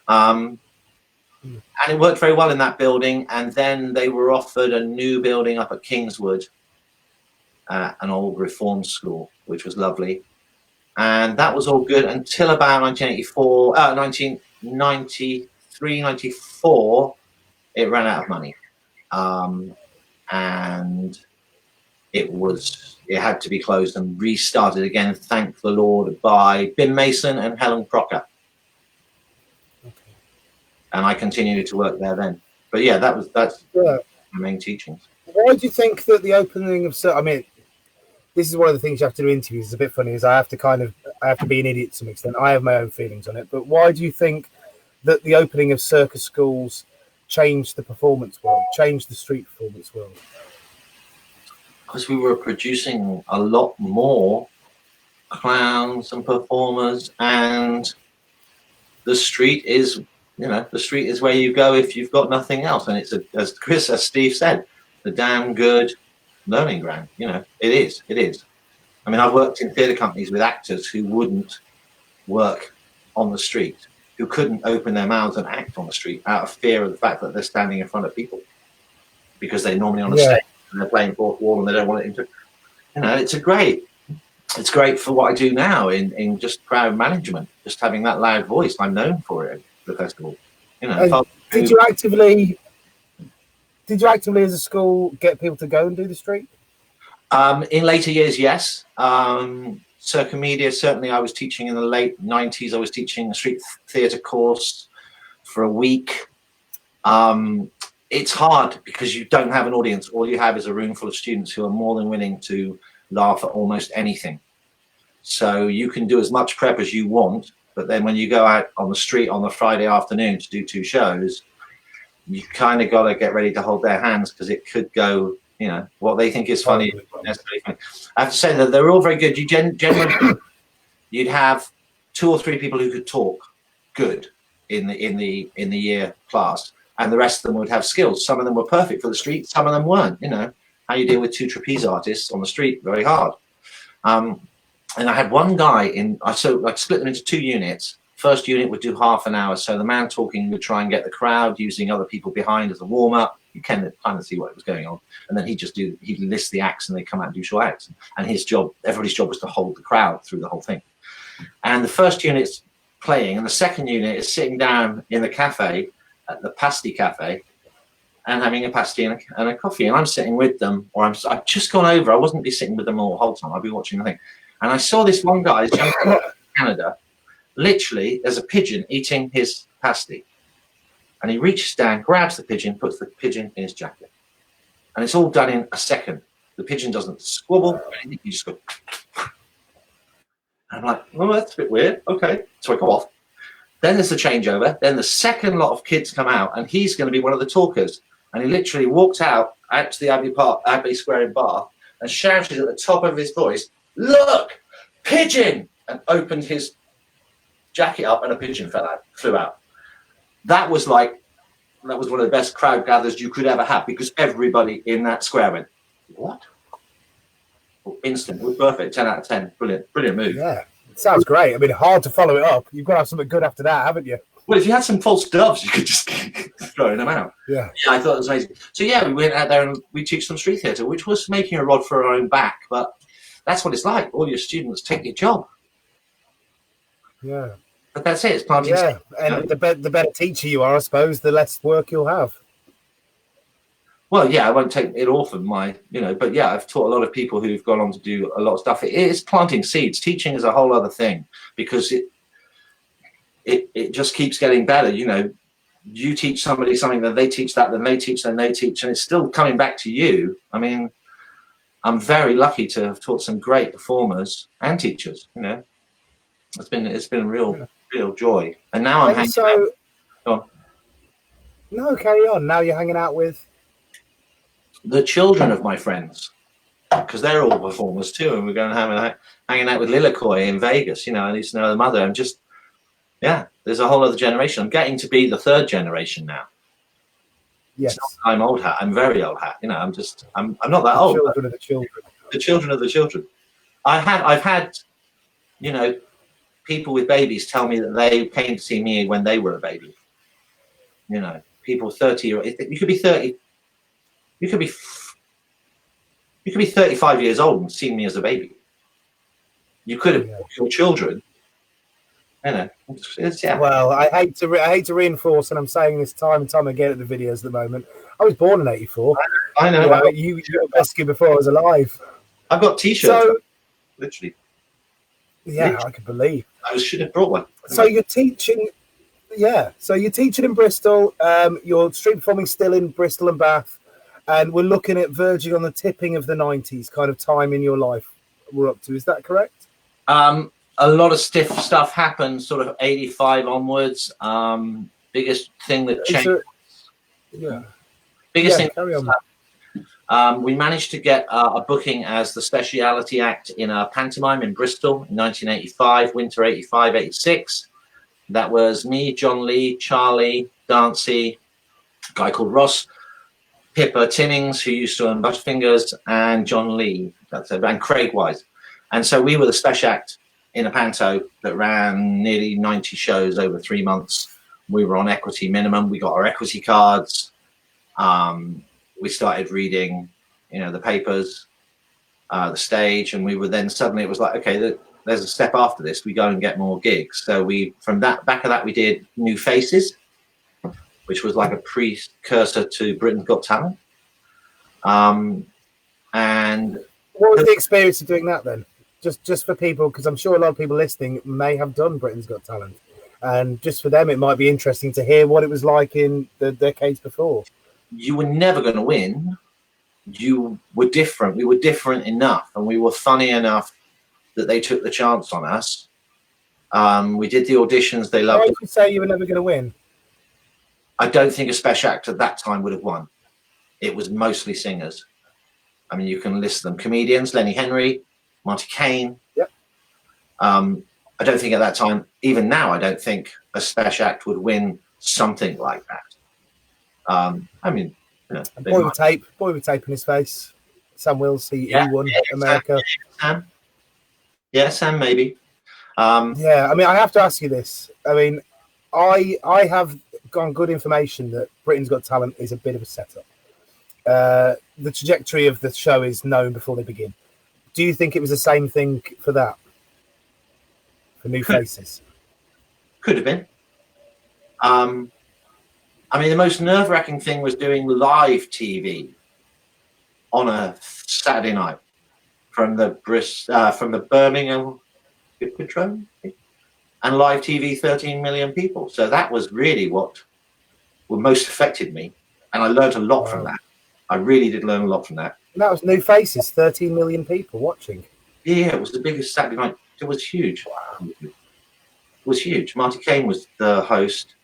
And it worked very well in that building. And then they were offered a new building up at Kingswood, an old reform school, which was lovely. And that was all good until about 1993, 94, it ran out of money. And it had to be closed and restarted again, thank the Lord, by Bim Mason and Helen Crocker. Okay. And I continued to work there then. But yeah, that's my main teachings. Why do you think that the opening of, this is one of the things you have to do in interviews. It's a bit funny, is I have to be an idiot to some extent. I have my own feelings on it. But why do you think that the opening of circus schools changed the performance world, changed the street performance world? Because we were producing a lot more clowns and performers, and the street is, the street is where you go if you've got nothing else. And it's, as Steve said, the damn good learning ground. It is. I mean, I've worked in theatre companies with actors who wouldn't work on the street, who couldn't open their mouths and act on the street out of fear of the fact that they're standing in front of people, because they're normally on a stage and they're playing fourth wall and they don't want it to, it's great for what I do now in just crowd management, just having that loud voice. I'm known for it at the festival. Did you actively as a school get people to go and do the street? In later years, yes. Circa Media, certainly I was teaching in the late 90s. I was teaching a street theatre course for a week. It's hard because you don't have an audience. All you have is a room full of students who are more than willing to laugh at almost anything. So you can do as much prep as you want, but then when you go out on the street on the Friday afternoon to do 2 shows, you kind of got to get ready to hold their hands, because it could go, what they think is funny is not necessarily funny. I have to say that they're all very good. You generally you'd have 2 or 3 people who could talk good in the year class, and the rest of them would have skills. Some of them were perfect for the street, some of them weren't. How you deal with 2 trapeze artists on the street, very hard. And I had one guy I split them into 2 units. First unit would do half an hour, so the man talking would try and get the crowd using other people behind as a warm up. You can kind of see what was going on, and then he'd list the acts, and they come out and do short acts. And everybody's job was to hold the crowd through the whole thing. And the first unit's playing, and the second unit is sitting down in the cafe at the pasty cafe and having a pasty and a coffee. And I'm sitting with them, or I've just gone over. I wasn't be sitting with them all the whole time. I'd be watching the thing. And I saw this one guy, this young guy from Canada, literally, there's a pigeon eating his pasty. And he reaches down, grabs the pigeon, puts the pigeon in his jacket. And it's all done in a second. The pigeon doesn't squabble or anything. You just go. And I'm like, oh, that's a bit weird. Okay. So I go off. Then there's the changeover. Then the second lot of kids come out, and he's going to be one of the talkers. And he literally walked out to the Abbey Square in Bath and shouted at the top of his voice, "Look, pigeon!" and opened his jacket up, and a pigeon flew out. That was one of the best crowd gathers you could ever have, because everybody in that square went, "What?" Instant, it was perfect, 10 out of 10, brilliant move. Yeah, it sounds great. I mean, hard to follow it up. You've got to have something good after that, haven't you? Well, if you had some false doves, you could just keep throwing them out. Yeah, I thought it was amazing. So yeah, we went out there and we teach some street theatre, which was making a rod for our own back, but that's what it's like. All your students take your job. Yeah. But that's it. It's planting. Yeah, and the better teacher you are, I suppose, the less work you'll have. Well, yeah, I won't take it off of my, but yeah, I've taught a lot of people who've gone on to do a lot of stuff. It is planting seeds. Teaching is a whole other thing, because it just keeps getting better. You teach somebody something, then they teach that, then they teach, then they teach, and it's still coming back to you. I mean, I'm very lucky to have taught some great performers and teachers. It's been a real joy. And now I'm hanging out. Go on. No, carry on. Now you're hanging out with the children of my friends, because they're all performers too, and we're going to hanging out with Lilikoi in Vegas. I used to know the mother, and just there's a whole other generation. I'm getting to be the 3rd generation now. Yes, I'm old hat. I'm very old hat. I'm not that old. Children of the children. The children of the children. I've had people with babies tell me that they came to see me when they were a baby. People 30 years. You could be 30. You could be 35 years old and see me as a baby. You could have your children. Well, I hate to reinforce, and I'm saying this time and time again at the videos at the moment. I was born in '84. I know. You were busking before I was alive. I've got T-shirts. So, literally. Yeah, literally. I can believe. I should have brought one. So you're teaching. Yeah. So you're teaching in Bristol. You're street performing still in Bristol and Bath, and we're looking at verging on the tipping of the '90s kind of time in your life. We're up to. Is that correct? A lot of stiff stuff happened sort of 85 onwards. Biggest thing that changed. Biggest thing. Carry on. We managed to get a booking as the speciality act in a pantomime in Bristol in 1985, winter 85, 86. That was me, John Lee, Charlie, Dancy, a guy called Ross, Pippa Tinnings, who used to earn Butterfingers, and John Lee, and Craig Wise. And so we were the special act in a panto that ran nearly 90 shows over 3 months. We were on equity minimum. We got our equity cards. We started reading, the papers, the stage, and we were then suddenly, it was like, okay, there's a step after this. We go and get more gigs. So from that back of that, we did New Faces, which was like a precursor to Britain's Got Talent. And what was the experience of doing that then? Just for people, because I'm sure a lot of people listening may have done Britain's Got Talent, and just for them, it might be interesting to hear what it was like in the decades before. You were never going to win. You were different. We were different enough, and we were funny enough that they took the chance on us. We did the auditions. They loved it. Why did you say you were never going to win? I don't think a special act at that time would have won. It was mostly singers. I mean, you can list them. Comedians, Lenny Henry, Monty Kane. Yep. I don't think at that time, even now, I don't think a special act would win something like that. I mean, boy with tape in his face. Sam Wills, he won America. Sam. Yeah, Sam maybe. Yeah, I mean, I have to ask you this. I mean, I have got good information that Britain's Got Talent is a bit of a setup. The trajectory of the show is known before they begin. Do you think it was the same thing for that? For New Faces? Could have been. I mean, the most nerve-wracking thing was doing live TV on a Saturday night from the Birmingham Hippodrome, and live TV, 13 million people. So that was really what most affected me, and I learned a lot from that. I really did learn a lot from that. And that was New Faces, 13 million people watching. Yeah, it was the biggest Saturday night. It was huge. Wow. It was huge. Marty Kane was the host.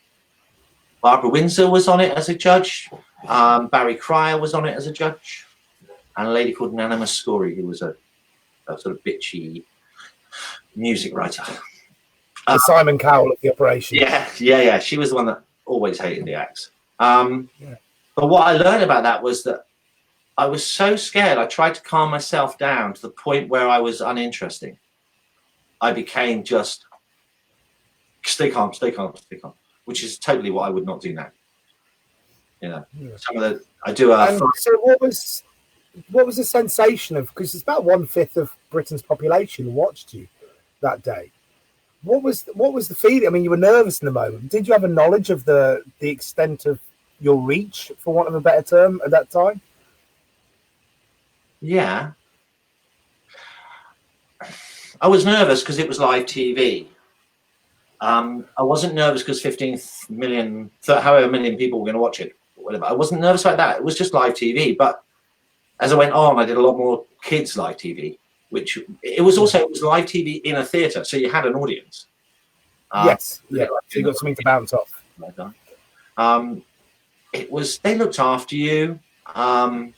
Barbara Windsor was on it as a judge. Barry Cryer was on it as a judge. And a lady called Nana Muscori, who was a sort of bitchy music writer. Simon Cowell of the operation. Yeah. She was the one that always hated the acts. But what I learned about that was that I was so scared. I tried to calm myself down to the point where I was uninteresting. I became just stay calm, which is totally what I would not do now. Some of the I do. So what was the sensation of? Because it's about 1/5 of Britain's population watched you that day. What was the feeling? I mean, you were nervous in the moment. Did you have a knowledge of the extent of your reach, for want of a better term, at that time? Yeah. I was nervous because it was live TV. I wasn't nervous because 15 million, however many people were going to watch it. Whatever. I wasn't nervous like that. It was just live TV. But as I went on, I did a lot more kids live TV, which it was live TV in a theatre, so you had an audience. Yes, yeah. So you got something to bounce off. They looked after you. I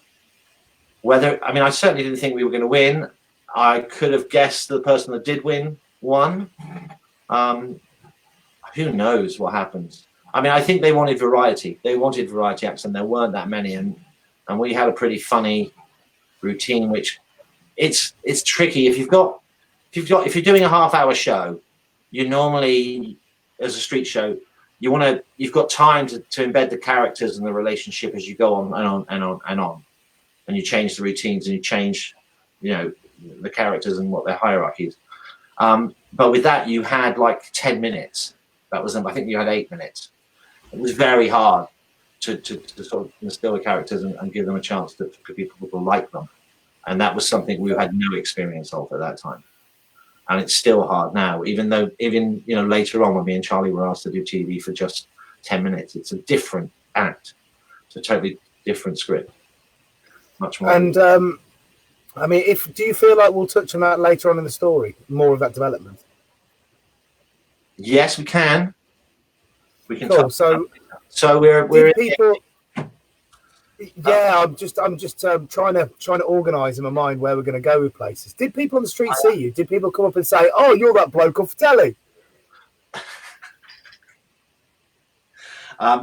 certainly didn't think we were going to win. I could have guessed the person that did win won. Who knows what happens? I mean, I think they wanted variety. They wanted variety acts, and there weren't that many. And we had a pretty funny routine, which it's tricky. If you're doing a half-hour show, you normally, as a street show, you've got time to embed the characters and the relationship as you go on and on and on and on. And you change the routines and you change, the characters and what their hierarchy is. But with that, you had like 10 minutes. That was, I think you had 8 minutes. It was very hard to sort of instill the characters and give them a chance for people to like them. And that was something we had no experience of at that time. And it's still hard now, even later on when me and Charlie were asked to do TV for just 10 minutes. It's a different act. It's a totally different script. Much more. And I mean, do you feel like we'll touch on that later on in the story, more of that development? Yes, we can. We can. Cool. So we're people. Yeah, I'm just trying to organise in my mind where we're going to go with places. Did people on the street see you? Did people come up and say, "Oh, you're that bloke off telly"?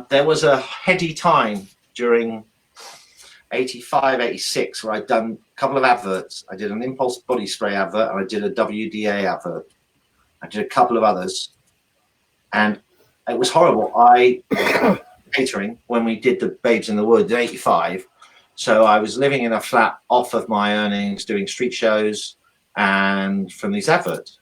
There was a heady time during 85, 86 where I'd done a couple of adverts. I did an Impulse body spray advert and I did a WDA advert. I did a couple of others, and it was horrible. I catering when we did the Babes in the Woods in '85. So I was living in a flat off of my earnings, doing street shows and from these adverts.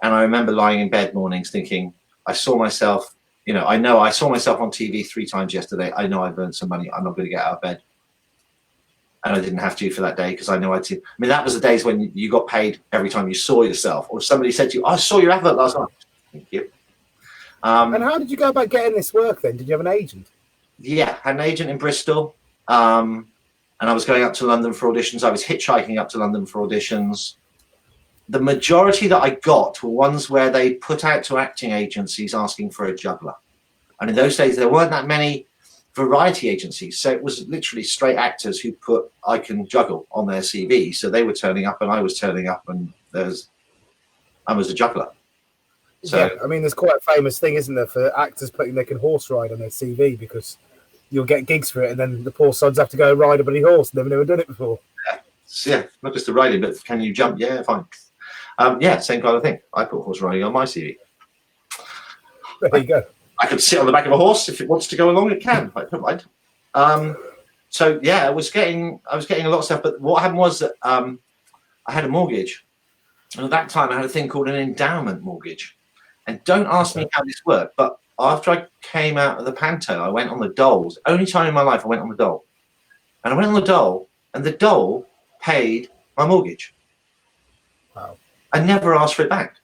And I remember lying in bed mornings thinking, I saw myself, I saw myself on TV 3 times yesterday. I know I've earned some money. I'm not going to get out of bed. And I didn't have to for that day because I know I'd seen. I mean, that was the days when you got paid every time you saw yourself, or somebody said to you, I saw your advert last night. Thank you. And how did you go about getting this work then? Did you have an agent? Yeah, I had an agent in Bristol. And I was going up to London for auditions. I was hitchhiking up to London for auditions. The majority that I got were ones where they put out to acting agencies asking for a juggler. And in those days, there weren't that many variety agencies. So it was literally straight actors who put I can juggle on their CV. So they were turning up and I was turning up and I was a juggler. So yeah, I mean, there's quite a famous thing, isn't there, for actors putting they can horse ride on their CV because you'll get gigs for it and then the poor sods have to go ride a bloody horse and they've never done it before. Yeah, not just the riding, but can you jump? Yeah, fine. Yeah, same kind of thing. I put horse riding on my CV. There you go. I could sit on the back of a horse if it wants to go along. It can. I don't mind. So yeah, I was getting a lot of stuff. But what happened was that I had a mortgage, and at that time I had a thing called an endowment mortgage. And don't ask me how this worked, but after I came out of the panto, I went on the doles. Only time in my life I went on the dole, and I went on the dole, and the dole paid my mortgage. Wow! I never asked for it back.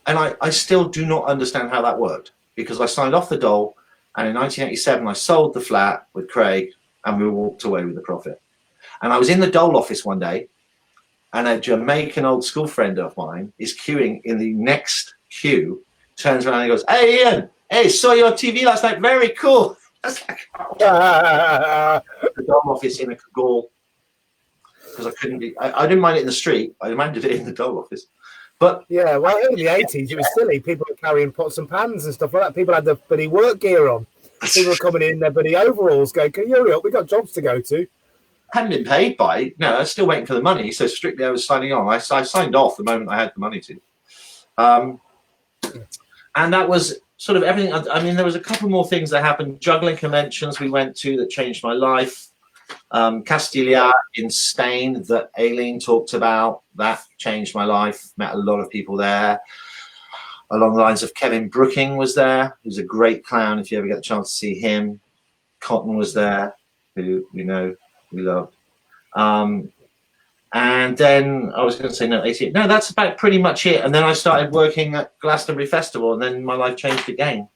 And I still do not understand how that worked because I signed off the dole, and in 1987 I sold the flat with Craig and we walked away with the profit. And I was in the dole office one day and a Jamaican old school friend of mine is queuing in the next queue, turns around and goes, "Hey Ian, hey, saw you on TV last night, very cool." I was like, oh. The dole office in a Kaggle because I couldn't be, I didn't mind it in the street, I minded it in the dole office. But yeah, well, in the 80s, it was silly. People were carrying pots and pans and stuff like that. People had the bloody work gear on. People were coming in their bloody overalls going, "Can you hurry up? We've got jobs to go to." I hadn't been paid by it. No, I was still waiting for the money. So strictly I was signing on. I signed off the moment I had the money to. And that was sort of everything. I mean, there was a couple more things that happened. Juggling conventions we went to that changed my life. Castilla in Spain that Aileen talked about, that changed my life. Met a lot of people there. Along the lines of Kevin Brooking was there, who's a great clown if you ever get the chance to see him. Cotton was there, who we loved. And then I was going to say, no, 88. No, that's about pretty much it. And then I started working at Glastonbury Festival, and then my life changed again,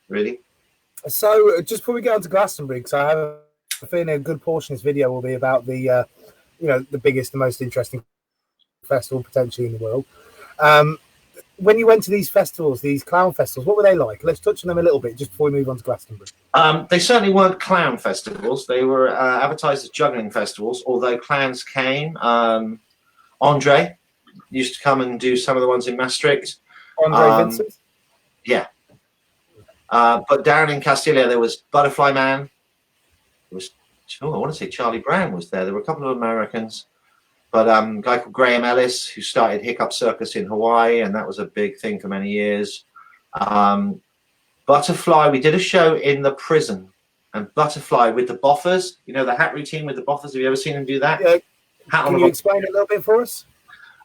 really. So just before we get on to Glastonbury, because I have a feeling a good portion of this video will be about the, the biggest, the most interesting festival potentially in the world. When you went to these festivals, these clown festivals, what were they like? Let's touch on them a little bit just before we move on to Glastonbury. They certainly weren't clown festivals. They were advertised as juggling festivals, although clowns came. Andre used to come and do some of the ones in Maastricht. Andre Vincent? Yeah. But down in Castilla, there was Butterfly Man. There was, I want to say Charlie Brown was there. There were a couple of Americans. But a guy called Graham Ellis, who started Hiccup Circus in Hawaii, and that was a big thing for many years. Butterfly, we did a show in the prison, and Butterfly with the boffers, the hat routine with the boffers. Have you ever seen him do that? Yeah. Can you explain it a little bit for us?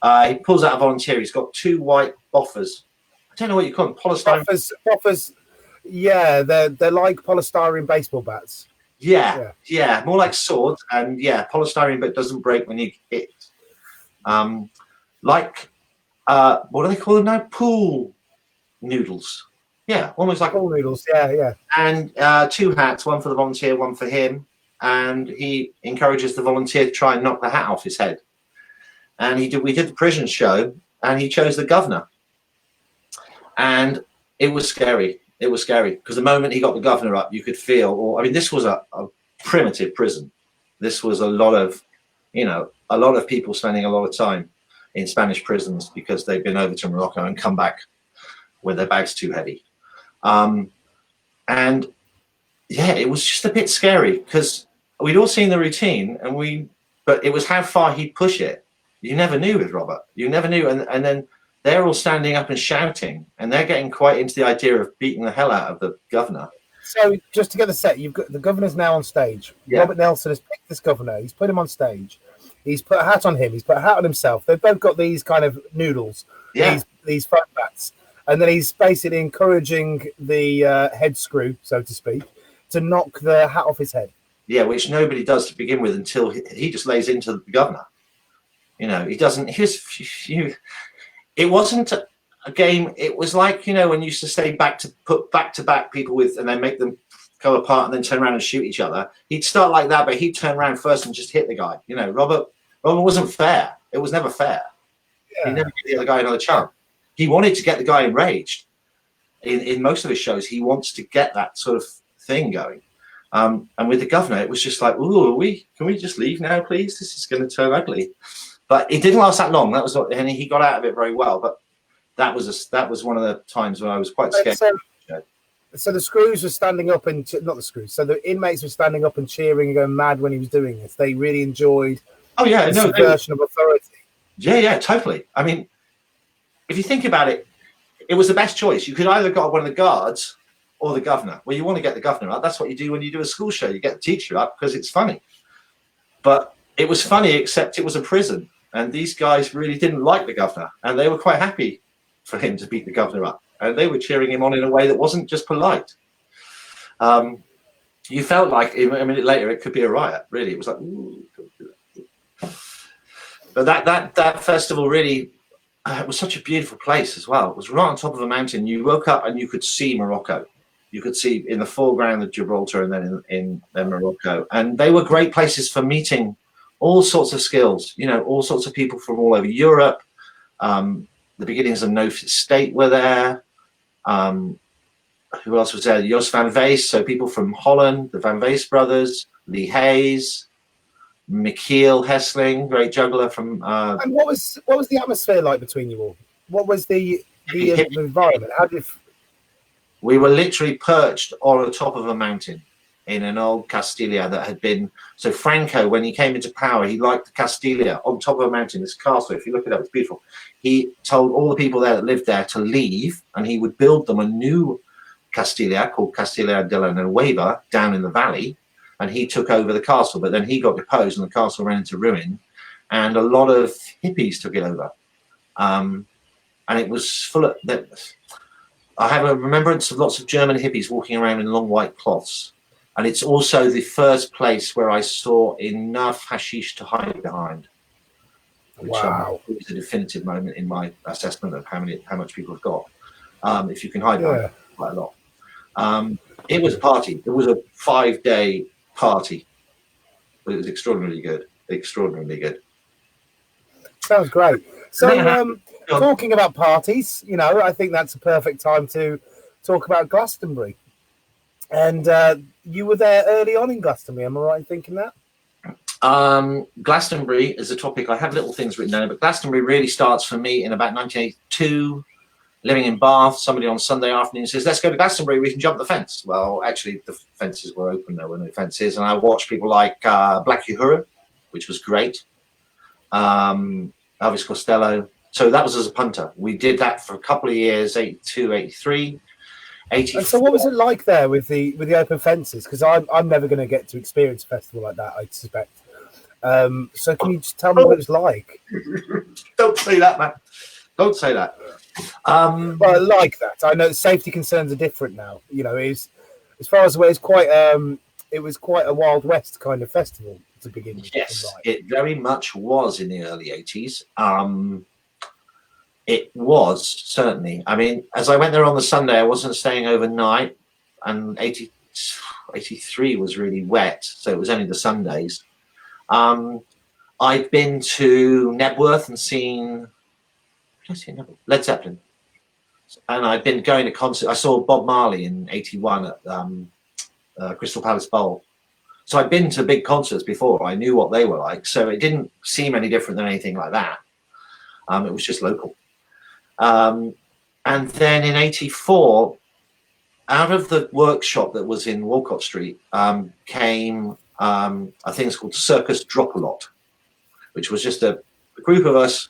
He pulls out a volunteer. He's got 2 white boffers. I don't know what you call them. Polystyrene. Boffers. Yeah, they're like polystyrene baseball bats. Yeah, more like swords, and polystyrene, but it doesn't break when you hit. Like what do they call them now? Pool noodles. Yeah, almost like pool noodles. Yeah. And 2 hats, one for the volunteer, one for him, and he encourages the volunteer to try and knock the hat off his head. And we did the prison show, and he chose the governor, and it was scary. It was scary because the moment he got the governor up, you could feel. This was a primitive prison. This was a lot of people spending a lot of time in Spanish prisons because they've been over to Morocco and come back with their bags too heavy. And it was just a bit scary because we'd all seen the routine, but it was how far he'd push it. You never knew with Robert. You never knew, and then they're all standing up and shouting, and they're getting quite into the idea of beating the hell out of the governor. So just to get the set, you've got the governor's now on stage. Yeah. Robert Nelson has picked this governor. He's put him on stage. He's put a hat on him. He's put a hat on himself. They've both got these kind of noodles, these foam bats. And then he's basically encouraging the head screw, so to speak, to knock the hat off his head. Yeah, which nobody does to begin with until he just lays into the governor. You know, he doesn't. It wasn't a game. It was like, you know, when you used to say put back to back people with, and then make them go apart and then turn around and shoot each other. He'd start like that, but he'd turn around first and just hit the guy. You know, Robert wasn't fair. It was never fair. Yeah. He never gave the other guy another chance. He wanted to get the guy enraged. In most of his shows, he wants to get that sort of thing going. And with the governor, it was just like, ooh, can we just leave now, please? This is going to turn ugly. But it didn't last that long. That was, and he got out of it very well. But that was one of the times when I was quite scared. So the screws were standing up and not the screws. So the inmates were standing up and cheering and going mad when he was doing this. They really enjoyed. Oh yeah, the subversion of authority. Yeah, totally. I mean, if you think about it, it was the best choice. You could either got one of the guards or the governor. Well, you want to get the governor up. That's what you do when you do a school show. You get the teacher up because it's funny. But it was funny, except it was a prison. And these guys really didn't like the governor. And they were quite happy for him to beat the governor up. And they were cheering him on in a way that wasn't just polite. You felt like a minute later it could be a riot, really. It was like, ooh. But that festival really, it was such a beautiful place as well. It was right on top of a mountain. You woke up and you could see Morocco. You could see in the foreground of Gibraltar and then in Morocco. And they were great places for meeting all sorts of skills, you know, all sorts of people from all over Europe. The beginnings of No Fit State were there. Who else was there? Jos van Wees, so people from Holland, the Van Wees brothers, Lee Hayes, Michiel Hesseling, great juggler from. And what was the atmosphere like between you all? What was the environment? How did? We were literally perched on the top of a mountain in an old Castilla that had been. So Franco, when he came into power, he liked the Castilla on top of a mountain, this castle. If you look it up, it's beautiful. He told all the people there that lived there to leave, and he would build them a new Castilla called Castilla de la Nueva down in the valley, and he took over the castle. But then he got deposed, and the castle ran into ruin, and a lot of hippies took it over, and it was full of. I have a remembrance of lots of German hippies walking around in long white cloths, and it's also the first place where I saw enough hashish to hide behind. Wow, it was a definitive moment in my assessment of how much people have got. If you can hide behind quite a lot. It was a party. It was a 5-day party. It was extraordinarily good. Extraordinarily good. Sounds great. So, talking about parties, you know, I think that's a perfect time to talk about Glastonbury. And you were there early on in Glastonbury, am I right in thinking that? Glastonbury is a topic. I have little things written down, but Glastonbury really starts for me in about 1982. Living in Bath, somebody on Sunday afternoon says, let's go to Glastonbury, we can jump the fence. Well, actually, the fences were open, there were no fences. And I watched people like Black Uhura, which was great. Elvis Costello. So that was as a punter. We did that for a couple of years, 82, 83, 84. And so what was it like there with the open fences? Because I'm never going to get to experience a festival like that, I suspect. So can you just tell me what it was like? Don't say that, man. Don't say that. Well, I like that. I know safety concerns are different now. You know, as far as it was quite a Wild West kind of festival to begin with. Yes, it very much was in the early 80s. It was, certainly. I mean, as I went there on the Sunday, I wasn't staying overnight, and 83 was really wet, so it was only the Sundays. I'd been to Nebworth and seen Led Zeppelin, and I'd been going to concerts. I saw Bob Marley in 81 at Crystal Palace Bowl. So I'd been to big concerts before. I knew what they were like, so it didn't seem any different than anything like that. It was just local. And then in 84, out of the workshop that was in Walcott Street, came a thing called Circus Drop-A-Lot, which was just a group of us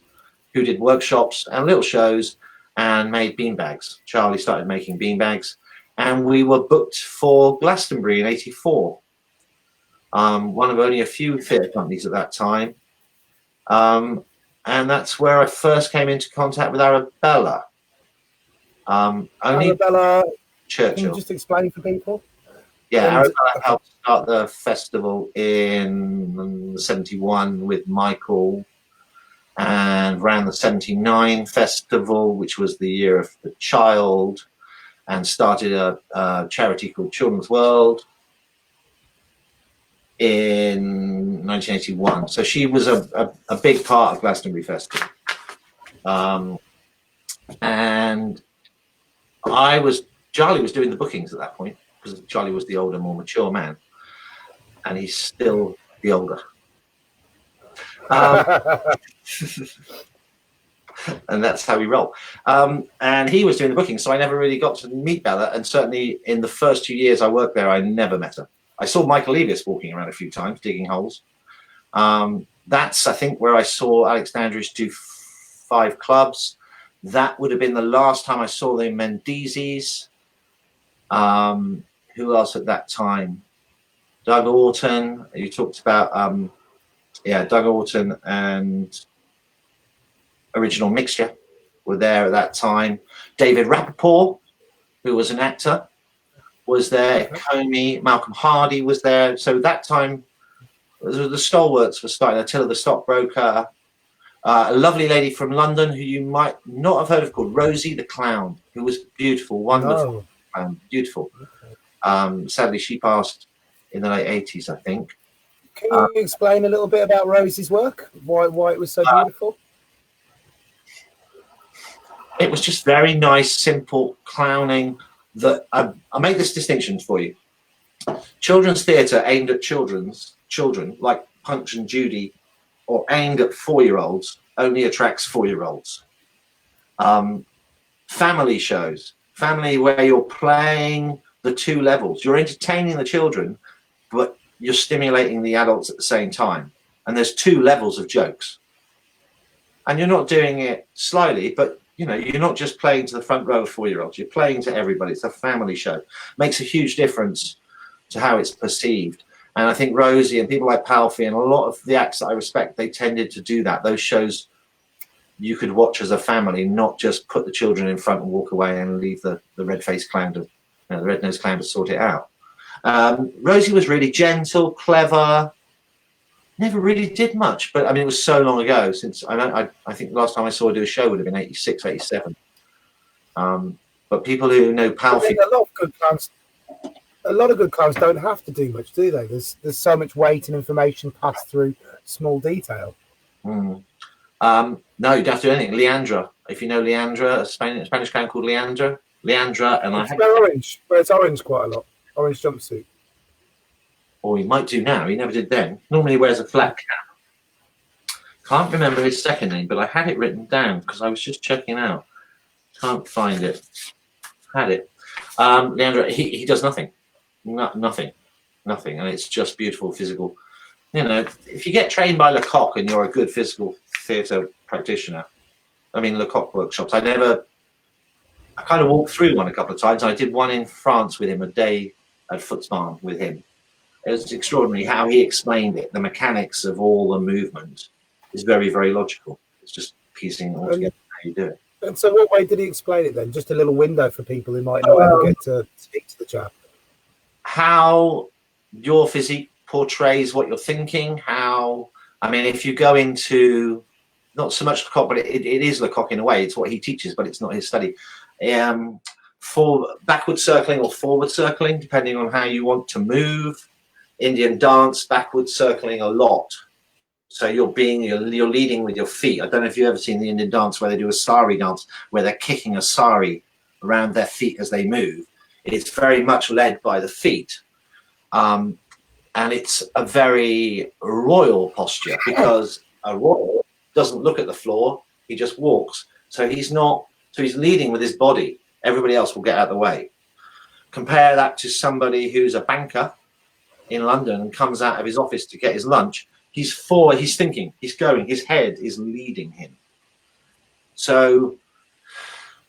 who did workshops and little shows and made beanbags. Charlie started making beanbags, and we were booked for Glastonbury in '84. One of only a few theatre companies at that time. And that's where I first came into contact with Arabella. Arabella, Churchill. can you just explain for people? Yeah, Arabella helped start the festival in '71 with Michael, and ran the '79 festival, which was the year of the child, and started a charity called Children's World in 1981. So she was a big part of Glastonbury Festival. And Charlie was doing the bookings at that point, because Charlie was the older, more mature man, and he's still the older. And that's how we roll. And he was doing the booking, so I never really got to meet Bella, and certainly in the first 2 years I worked there, I never met her. I saw Michael Levis walking around a few times, digging holes. That's, I think, where I saw Alexandrians do 5 clubs. That would have been the last time I saw the Mendizis. Who else at that time? Doug Orton. You talked about, Doug Orton and Original Mixture were there at that time. David Rappaport, who was an actor, was there. Comey, Malcolm Hardy was there. So that time, the stalwarts were starting. Attila the Stockbroker, a lovely lady from London who you might not have heard of, called Rosie the Clown, who was beautiful, wonderful, beautiful. Sadly, she passed in the late '80s, I think. Can you explain a little bit about Rosie's work? Why it was so beautiful? It was just very nice, simple clowning. That I make this distinction for you. Children's theatre aimed at children, like Punch and Judy, or aimed at 4-year-olds, only attracts 4-year-olds. Family shows, where you're playing the 2 levels. You're entertaining the children, but you're stimulating the adults at the same time. And there's 2 levels of jokes. And you're not doing it slyly, but you're not just playing to the front row of 4-year-olds. You're playing to everybody. It's a family show. Makes a huge difference to how it's perceived. And I think Rosie and people like Palfy and a lot of the acts that I respect, they tended to do that. Those shows you could watch as a family, not just put the children in front and walk away and leave the red-faced clown the red-nosed clown to sort it out. Rosie was really gentle, clever. Never really did much, but I mean, it was so long ago since I think the last time I saw her do a show would have been '86, '87. But people who know Palfy, a lot of good clowns don't have to do much, do they? There's so much weight and information passed through small detail. No, you don't have to do anything. Leandra, if you know Leandra, a Spanish clown called Leandra, and it's orange quite a lot. Orange jumpsuit. Or he might do now. He never did then. Normally he wears a flat cap. Can't remember his second name, but I had it written down because I was just checking out. Can't find it. Had it. Leandro, he does nothing. Nothing. And it's just beautiful physical. If you get trained by Lecoq and you're a good physical theatre practitioner, I mean, Lecoq workshops, I kind of walked through one a couple of times. I did one in France with him, a day at Footsbarn with him. It was extraordinary how he explained it. The mechanics of all the movement is very, very logical. It's just piecing all together how you do it. And so what way did he explain it then? Just a little window for people who might not ever get to speak to the chap. How your physique portrays what you're thinking. If you go into, not so much Lecoq, but it is Lecoq in a way. It's what he teaches, but it's not his study. For backward circling or forward circling, depending on how you want to move. Indian dance, backward circling a lot. So you're leading with your feet. I don't know if you've ever seen the Indian dance where they do a sari dance, where they're kicking a sari around their feet as they move. It's very much led by the feet. And it's a very royal posture because a royal doesn't look at the floor. He just walks. So he's leading with his body. Everybody else will get out of the way. Compare that to somebody who's a banker in London and comes out of his office to get his lunch. He's thinking, he's going, his head is leading him. So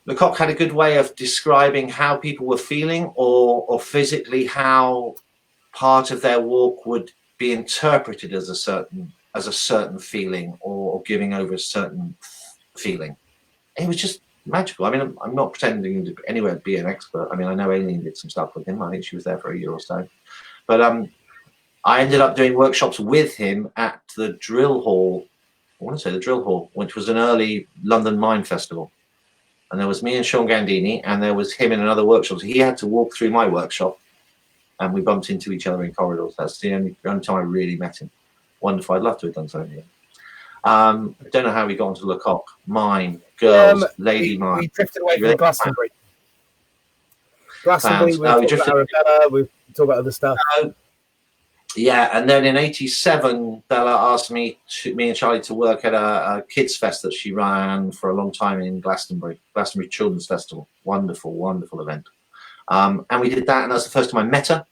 Lecoq had a good way of describing how people were feeling, or physically how part of their walk would be interpreted as a certain feeling, or giving over a certain feeling. It was just magical. I mean, I'm not pretending to anywhere be an expert. I mean, I know Aileen did some stuff with him. I think she was there for a year or so. But I ended up doing workshops with him at the Drill Hall. I want to say the Drill Hall, which was an early London mine festival. And there was me and Sean Gandini, and there was him in another workshop. So he had to walk through my workshop, and we bumped into each other in corridors. That's the only time I really met him. Wonderful. I'd love to have done something here. I don't know how we got onto Lecoq. Mine, girls, lady mine. We drifted away from Glastonbury. Glastonbury, we talked about Arabella, we talked about other stuff. Yeah, and then in '87, Bella asked me and Charlie to work at a kids fest that she ran for a long time in Glastonbury Children's Festival. Wonderful, wonderful event. And we did that, and that was the first time I met her.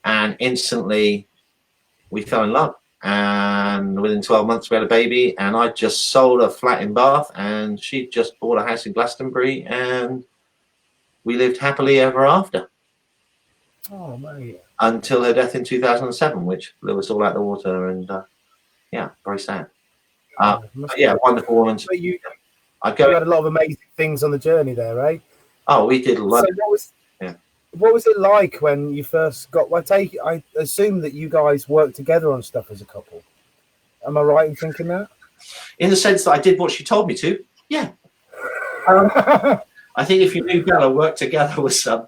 And instantly, we fell in love. And within 12 months, we had a baby. And I just sold a flat in Bath, and she just bought a house in Glastonbury, and we lived happily ever after. Oh, mate. Until her death in 2007, which blew us all out the water, and yeah, very sad. Yeah, wonderful woman. So you had a lot of amazing things on the journey there, right? Oh, we did a lot. So what was it like when you first got? I assume that you guys worked together on stuff as a couple. Am I right in thinking that? In the sense that I did what she told me to. Yeah. I think if you knew Bella worked together with some.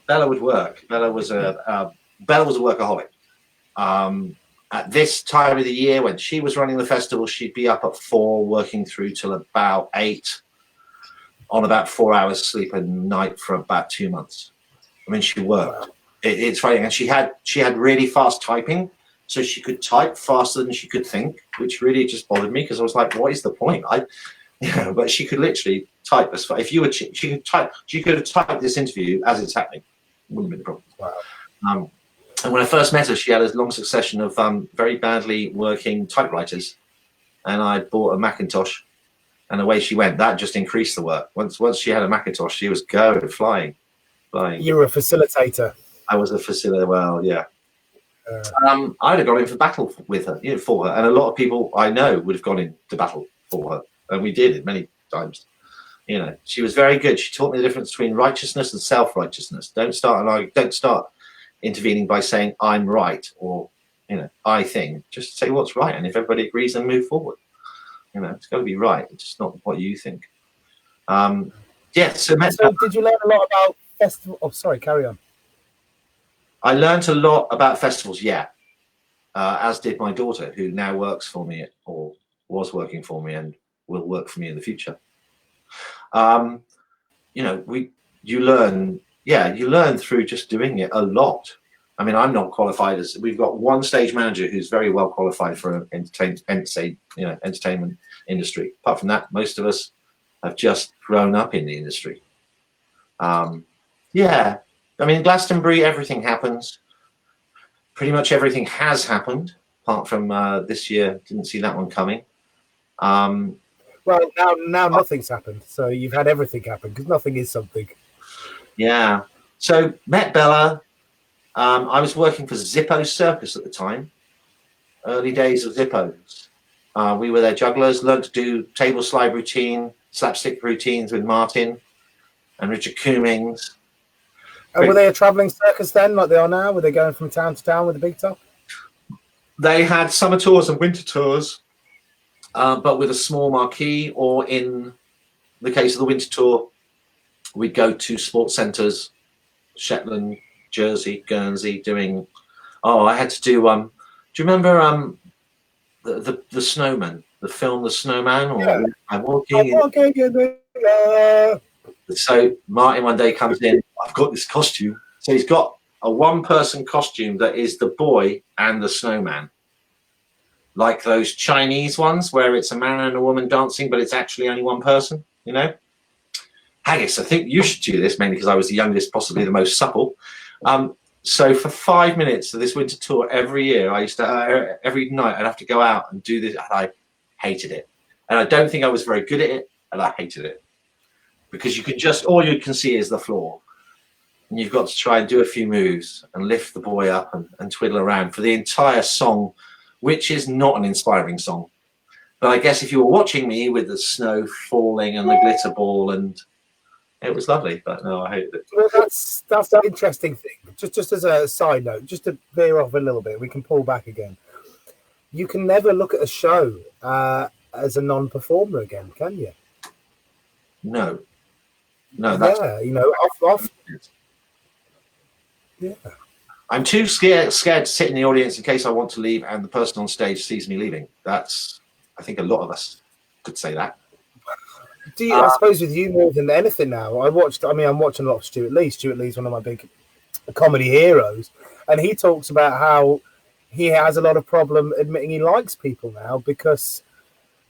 Bella would work. Bella was a workaholic. At this time of the year, when she was running the festival, she'd be up at 4, working through till about 8, on about 4 hours sleep a night for about 2 months. I mean, she worked. Wow. It's funny, and she had really fast typing, so she could type faster than she could think, which really just bothered me, because I was like, what is the point? But she could literally type as far. If you were, she could have typed this interview as it's happening. Wouldn't have been a problem. Wow. And when I first met her, she had a long succession of very badly working typewriters, and I bought a Macintosh, and away she went. That just increased the work. Once she had a Macintosh, she was flying. You were a facilitator. I was a facilitator. Well, yeah. I'd have gone into battle with her, for her, and a lot of people I know would have gone into battle for her, and we did it many times. She was very good. She taught me the difference between righteousness and self-righteousness. Don't start intervening by saying I'm right, or I think. Just say what's right, and if everybody agrees, then move forward. It's got to be right. It's just not what you think. So did you learn a lot about festival? Oh, sorry, carry on. I learned a lot about festivals. Yeah, as did my daughter, who now works for me, or was working for me, and will work for me in the future. You learn through just doing it a lot. I mean, I'm not qualified we've got one stage manager who's very well qualified for entertainment industry. Apart from that, most of us have just grown up in the industry. I mean, Glastonbury, everything happens. Pretty much everything has happened, apart from this year. Didn't see that one coming. Well, now nothing's happened. So you've had everything happen, because nothing is something. Yeah. So met Bella. I was working for Zippo Circus at the time. Early days of Zippos. We were their jugglers. Learned to do table slide routine, slapstick routines with Martin and Richard Cummings. And were they a travelling circus then, like they are now? Were they going from town to town with a big top? They had summer tours and winter tours. But with a small marquee, or in the case of the winter tour, we'd go to sports centres, Shetland, Jersey, Guernsey, doing. Oh, I had to do. Do you remember the Snowman, the film The Snowman? Or yeah. I'm walking in the... So Martin one day comes in. I've got this costume. So he's got a one-person costume that is the boy and the snowman. Like those Chinese ones where it's a man and a woman dancing, but it's actually only one person, Haggis, I think you should do this, mainly because I was the youngest, possibly the most supple. So for 5 minutes of this winter tour every year, I used to, every night I'd have to go out and do this, and I hated it. And I don't think I was very good at it, and I hated it. Because all you can see is the floor. And you've got to try and do a few moves and lift the boy up and twiddle around for the entire song, which is not an inspiring song. But I guess if you were watching me with the snow falling and the glitter ball, and it was lovely, but no, I hated it. Well, that's an interesting thing. Just as a side note, just to veer off a little bit, we can pull back again. You can never look at a show as a non-performer again, can you? No, that's off. Yeah. I'm too scared to sit in the audience in case I want to leave and the person on stage sees me leaving. I think a lot of us could say that. I suppose with you more than anything now, I'm watching a lot of Stuart Lee. Stuart Lee's one of my big comedy heroes. And he talks about how he has a lot of problem admitting he likes people now because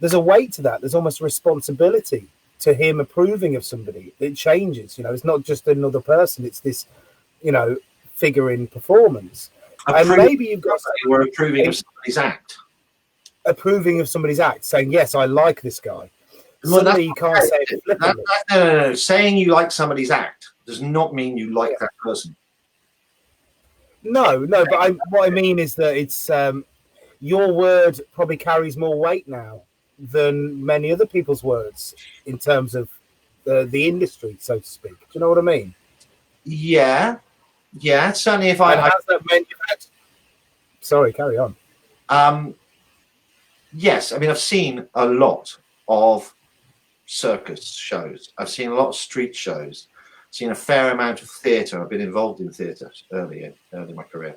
there's a weight to that. There's almost a responsibility to him approving of somebody. It changes, it's not just another person. It's this, figure in performance. And maybe you've got we're approving of somebody's act. Approving of somebody's act, saying, yes, I like this guy. Suddenly you can't say it flippantly. No. Saying you like somebody's act does not mean you like that person. No, but what I mean is that it's your word probably carries more weight now than many other people's words in terms of the industry, so to speak. Do you know what I mean? Yeah. Certainly, if Sorry, carry on. Yes, I mean I've seen a lot of circus shows. I've seen a lot of street shows. I've seen a fair amount of theatre. I've been involved in theatre early in my career.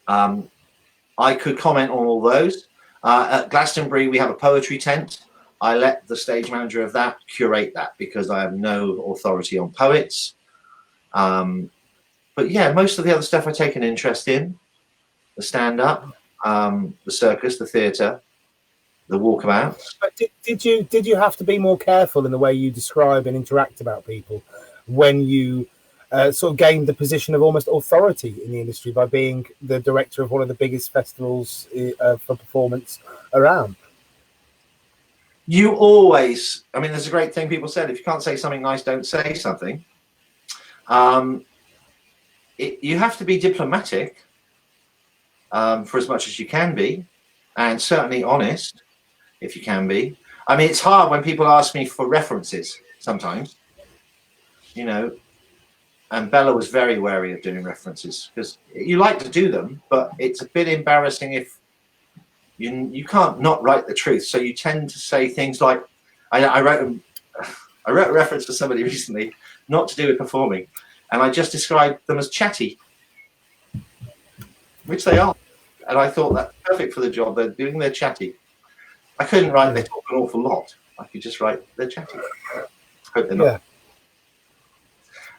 I could comment on all those. At Glastonbury, we have a poetry tent. I let the stage manager of that curate that because I have no authority on poets. But yeah, most of the other stuff I take an interest in. The stand-up, the circus, the theatre, the walkabouts. But did you have to be more careful in the way you describe and interact about people when you sort of gained the position of almost authority in the industry by being the director of one of the biggest festivals for performance around? You always, there's a great thing people said, if you can't say something nice, don't say something. You have to be diplomatic for as much as you can be, and certainly honest if you can be. It's hard when people ask me for references sometimes, and Bella was very wary of doing references because you like to do them, but it's a bit embarrassing if you can't not write the truth. So you tend to say things like, I wrote a reference for somebody recently, not to do with performing, and I just described them as chatty, which they are. And I thought that's perfect for the job. They're doing their chatty. I couldn't write they talk an awful lot. I could just write they're chatty. Hope they're not.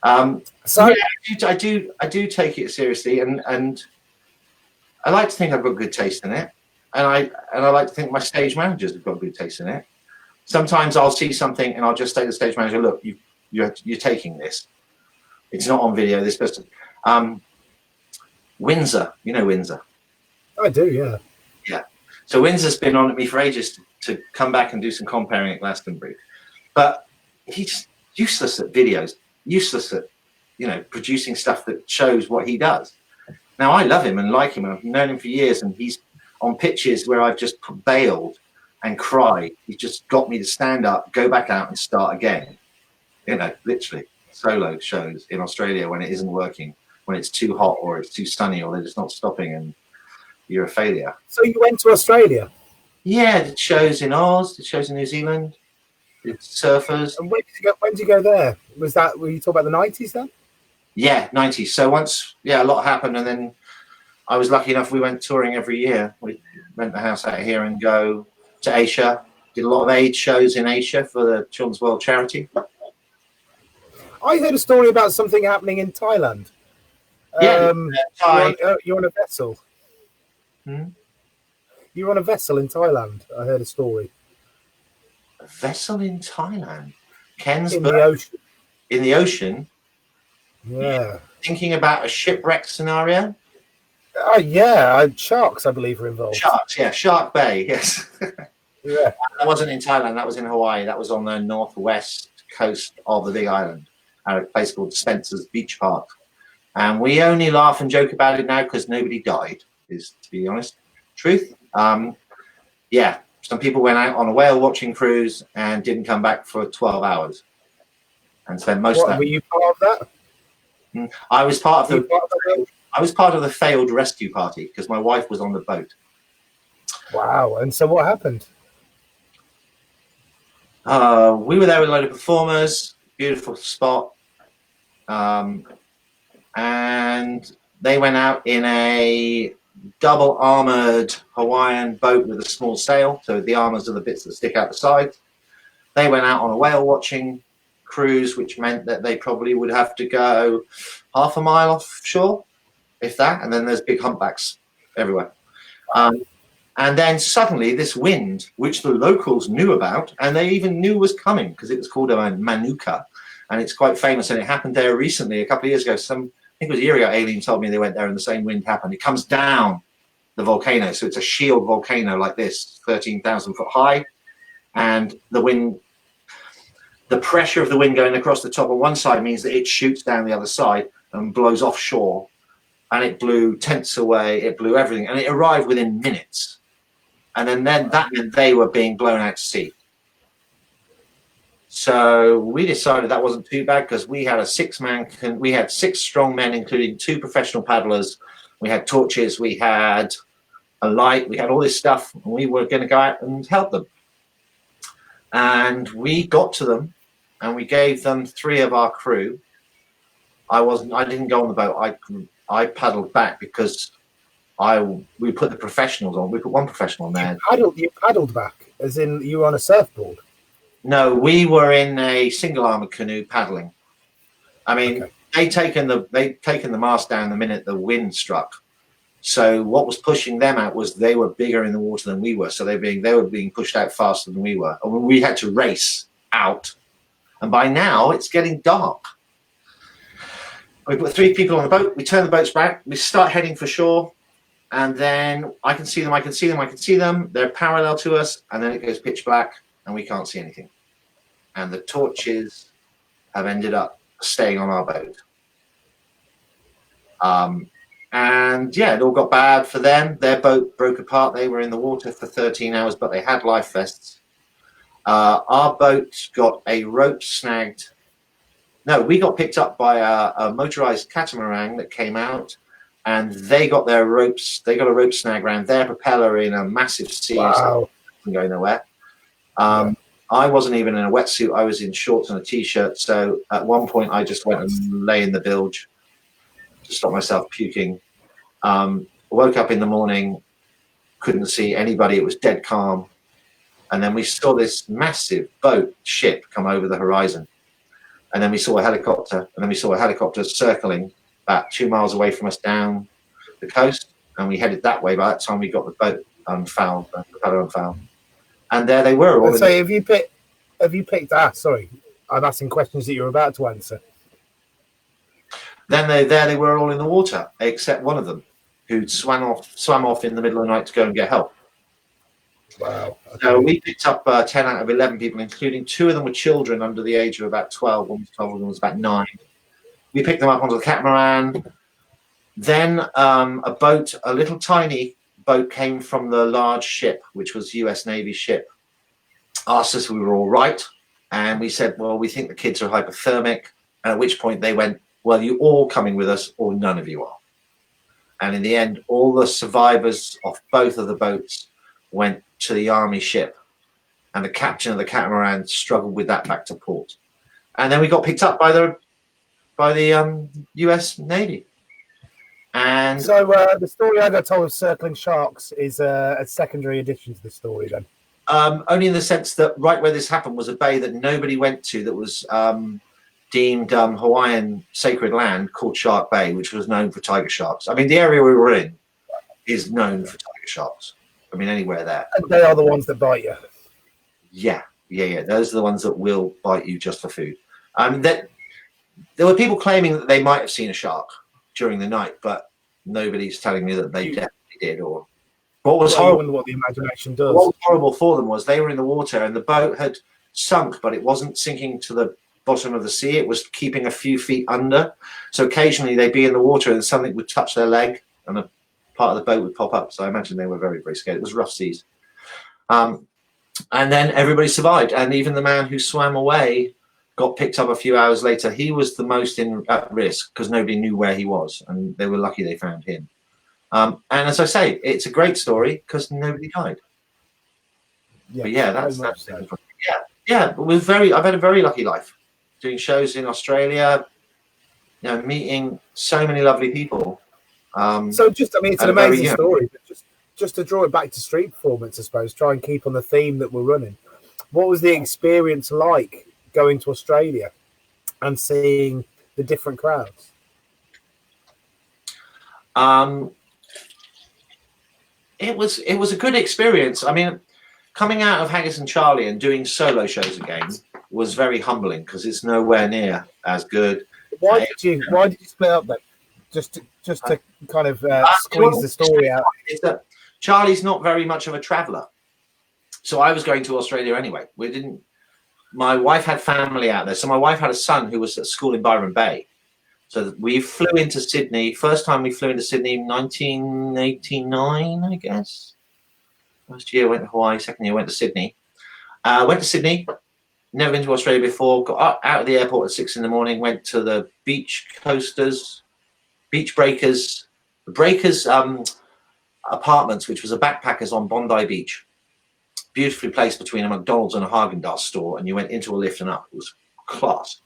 I do take it seriously, and I like to think I've got good taste in it, and I like to think my stage managers have got good taste in it. Sometimes I'll see something and I'll just say to the stage manager, "Look, you're taking this. It's not on video. This person." Windsor, Windsor. I do, yeah. Yeah. So Windsor's been on at me for ages to come back and do some comparing at Glastonbury, but he's useless at videos, useless at producing stuff that shows what he does. Now I love him and like him, and I've known him for years, and he's on pitches where I've just bailed and cried. He's just got me to stand up, go back out, and start again. Literally solo shows in Australia when it isn't working, when it's too hot or it's too sunny or they're just not stopping, and you're a failure. So you went to Australia? Yeah, did shows in Oz, did shows in New Zealand, did surfers. And when did you go there? Were you talking about the 90s then? Yeah, 90s. So once, a lot happened, and then I was lucky enough we went touring every year. We rent the house out here and go to Asia. Did a lot of AIDS shows in Asia for the Children's World Charity. I heard a story about something happening in Thailand. Yeah, you're on a vessel. You're on a vessel in Thailand. I heard a story. A vessel in Thailand? Kensburg? In the ocean. In the ocean? Yeah. Thinking about a shipwreck scenario? Oh, yeah. Sharks, I believe, are involved. Sharks, yeah. Shark Bay, yes. Yeah. That wasn't in Thailand. That was in Hawaii. That was on the northwest coast of the Big Island, at a place called Spencer's Beach Park. And we only laugh and joke about it now because nobody died, is, to be honest, truth. Yeah, some people went out on a whale watching cruise and didn't come back for 12 hours and spent most of that. Were you part of that? I was part of the. I was part of the failed rescue party because my wife was on the boat. Wow! And so what happened? We were there with a load of performers. Beautiful spot. And they went out in a double armored Hawaiian boat with a small sail. So the armors are the bits that stick out the sides. They went out on a whale watching cruise, which meant that they probably would have to go half a mile offshore, if that. And then there's big humpbacks everywhere. And then suddenly this wind, which the locals knew about, and they even knew was coming because it was called a manuka. And it's quite famous. And it happened there recently, a couple of years ago. I think it was a year ago, Aileen told me they went there and the same wind happened. It comes down the volcano. So it's a shield volcano like this, 13,000 foot high. And the wind, the pressure of the wind going across the top of one side means that it shoots down the other side and blows offshore. And it blew tents away. It blew everything. And it arrived within minutes. And then that meant they were being blown out to sea. So we decided that wasn't too bad because we had we had 6 strong men, including 2 professional paddlers. We had torches, we had a light, we had all this stuff, and we were going to go out and help them. And we got to them, and we gave them 3 of our crew. I didn't go on the boat. I paddled back because we put the professionals on. We put 1 professional on there. You paddled back, as in you were on a surfboard? No, we were in a single armored canoe paddling. I mean, they'd taken the mast down the minute the wind struck. So what was pushing them out was they were bigger in the water than we were. So they were being pushed out faster than we were. And we had to race out. And by now it's getting dark. We put 3 people on the boat. We turn the boats back. We start heading for shore. And then I can see them. They're parallel to us. And then it goes pitch black and we can't see anything. And the torches have ended up staying on our boat. And yeah, it all got bad for them. Their boat broke apart. They were in the water for 13 hours, but they had life vests. Our boat got a rope snagged. No, we got picked up by a motorized catamaran that came out, and they got their ropes. They got a rope snag around their propeller in a massive sea. Wow. So going nowhere. I wasn't even in a wetsuit. I was in shorts and a t-shirt. So at one point, I just went and lay in the bilge to stop myself puking. Woke up in the morning, couldn't see anybody. It was dead calm. And then we saw this massive ship come over the horizon. And then we saw a helicopter. And then we saw a helicopter circling about 2 miles away from us down the coast. And we headed that way. By that time, we got the boat unfouled, the propeller unfouled. And there they were. So have you picked sorry, I'm asking questions that you're about to answer. Then they were all in the water, except one of them, who swam off in the middle of the night to go and get help. Wow. Okay. So we picked up 10 out of 11 people, including 2 of them were children under the age of about 12. One was 12, one was about 9. We picked them up onto the catamaran. Then a little tiny boat came from the large ship, which was US Navy ship, asked us if we were all right. And we said, well, we think the kids are hypothermic. At which point they went, well, you all coming with us or none of you are. And in the end, all the survivors of both of the boats went to the army ship. And the captain of the catamaran struggled with that back to port. And then we got picked up by the US Navy. And so the story I got told of circling sharks is a secondary addition to the story then? Only in the sense that right where this happened was a bay that nobody went to that was deemed Hawaiian sacred land called Shark Bay, which was known for tiger sharks. I mean, the area we were in is known for tiger sharks. I mean, anywhere there. And they are the ones that bite you. Yeah. Those are the ones that will bite you just for food. There were people claiming that they might have seen a shark during the night, but nobody's telling me that they definitely did. Or What was I horrible, wonder what the imagination does. what was horrible for them was they were in the water and the boat had sunk, but it wasn't sinking to the bottom of the sea. It was keeping a few feet under. So occasionally they'd be in the water and something would touch their leg and a part of the boat would pop up. So I imagine they were very, very scared. It was rough seas. And then everybody survived. And even the man who swam away got picked up a few hours later. He was the most at risk because nobody knew where he was. And they were lucky they found him. And as I say, it's a great story because nobody died. Yeah, but yeah, that's so. yeah. I've had a very lucky life, doing shows in Australia, meeting so many lovely people. So it's an amazing story. But just to draw it back to street performance, I suppose, try and keep on the theme that we're running. What was the experience like going to Australia and seeing the different crowds? It was a good experience. I mean, coming out of Haggis and Charlie and doing solo shows again was very humbling because it's nowhere near as good. Why did you split up then? Just to kind of squeeze the story out. Is that Charlie's not very much of a traveller, so I was going to Australia anyway. My wife had family out there, so my wife had a son who was at school in Byron Bay. So we flew into Sydney. First time we flew into Sydney in 1989, I guess. First year went to Hawaii. Second year went to Sydney. Went to Sydney. Never been to Australia before. Got out of the airport at 6 a.m. Went to the beach coasters, beach breakers, the breakers apartments, which was a backpackers on Bondi Beach. Beautifully placed between a McDonald's and a Haagen-Dazs store, and you went into a lift and up. It was class.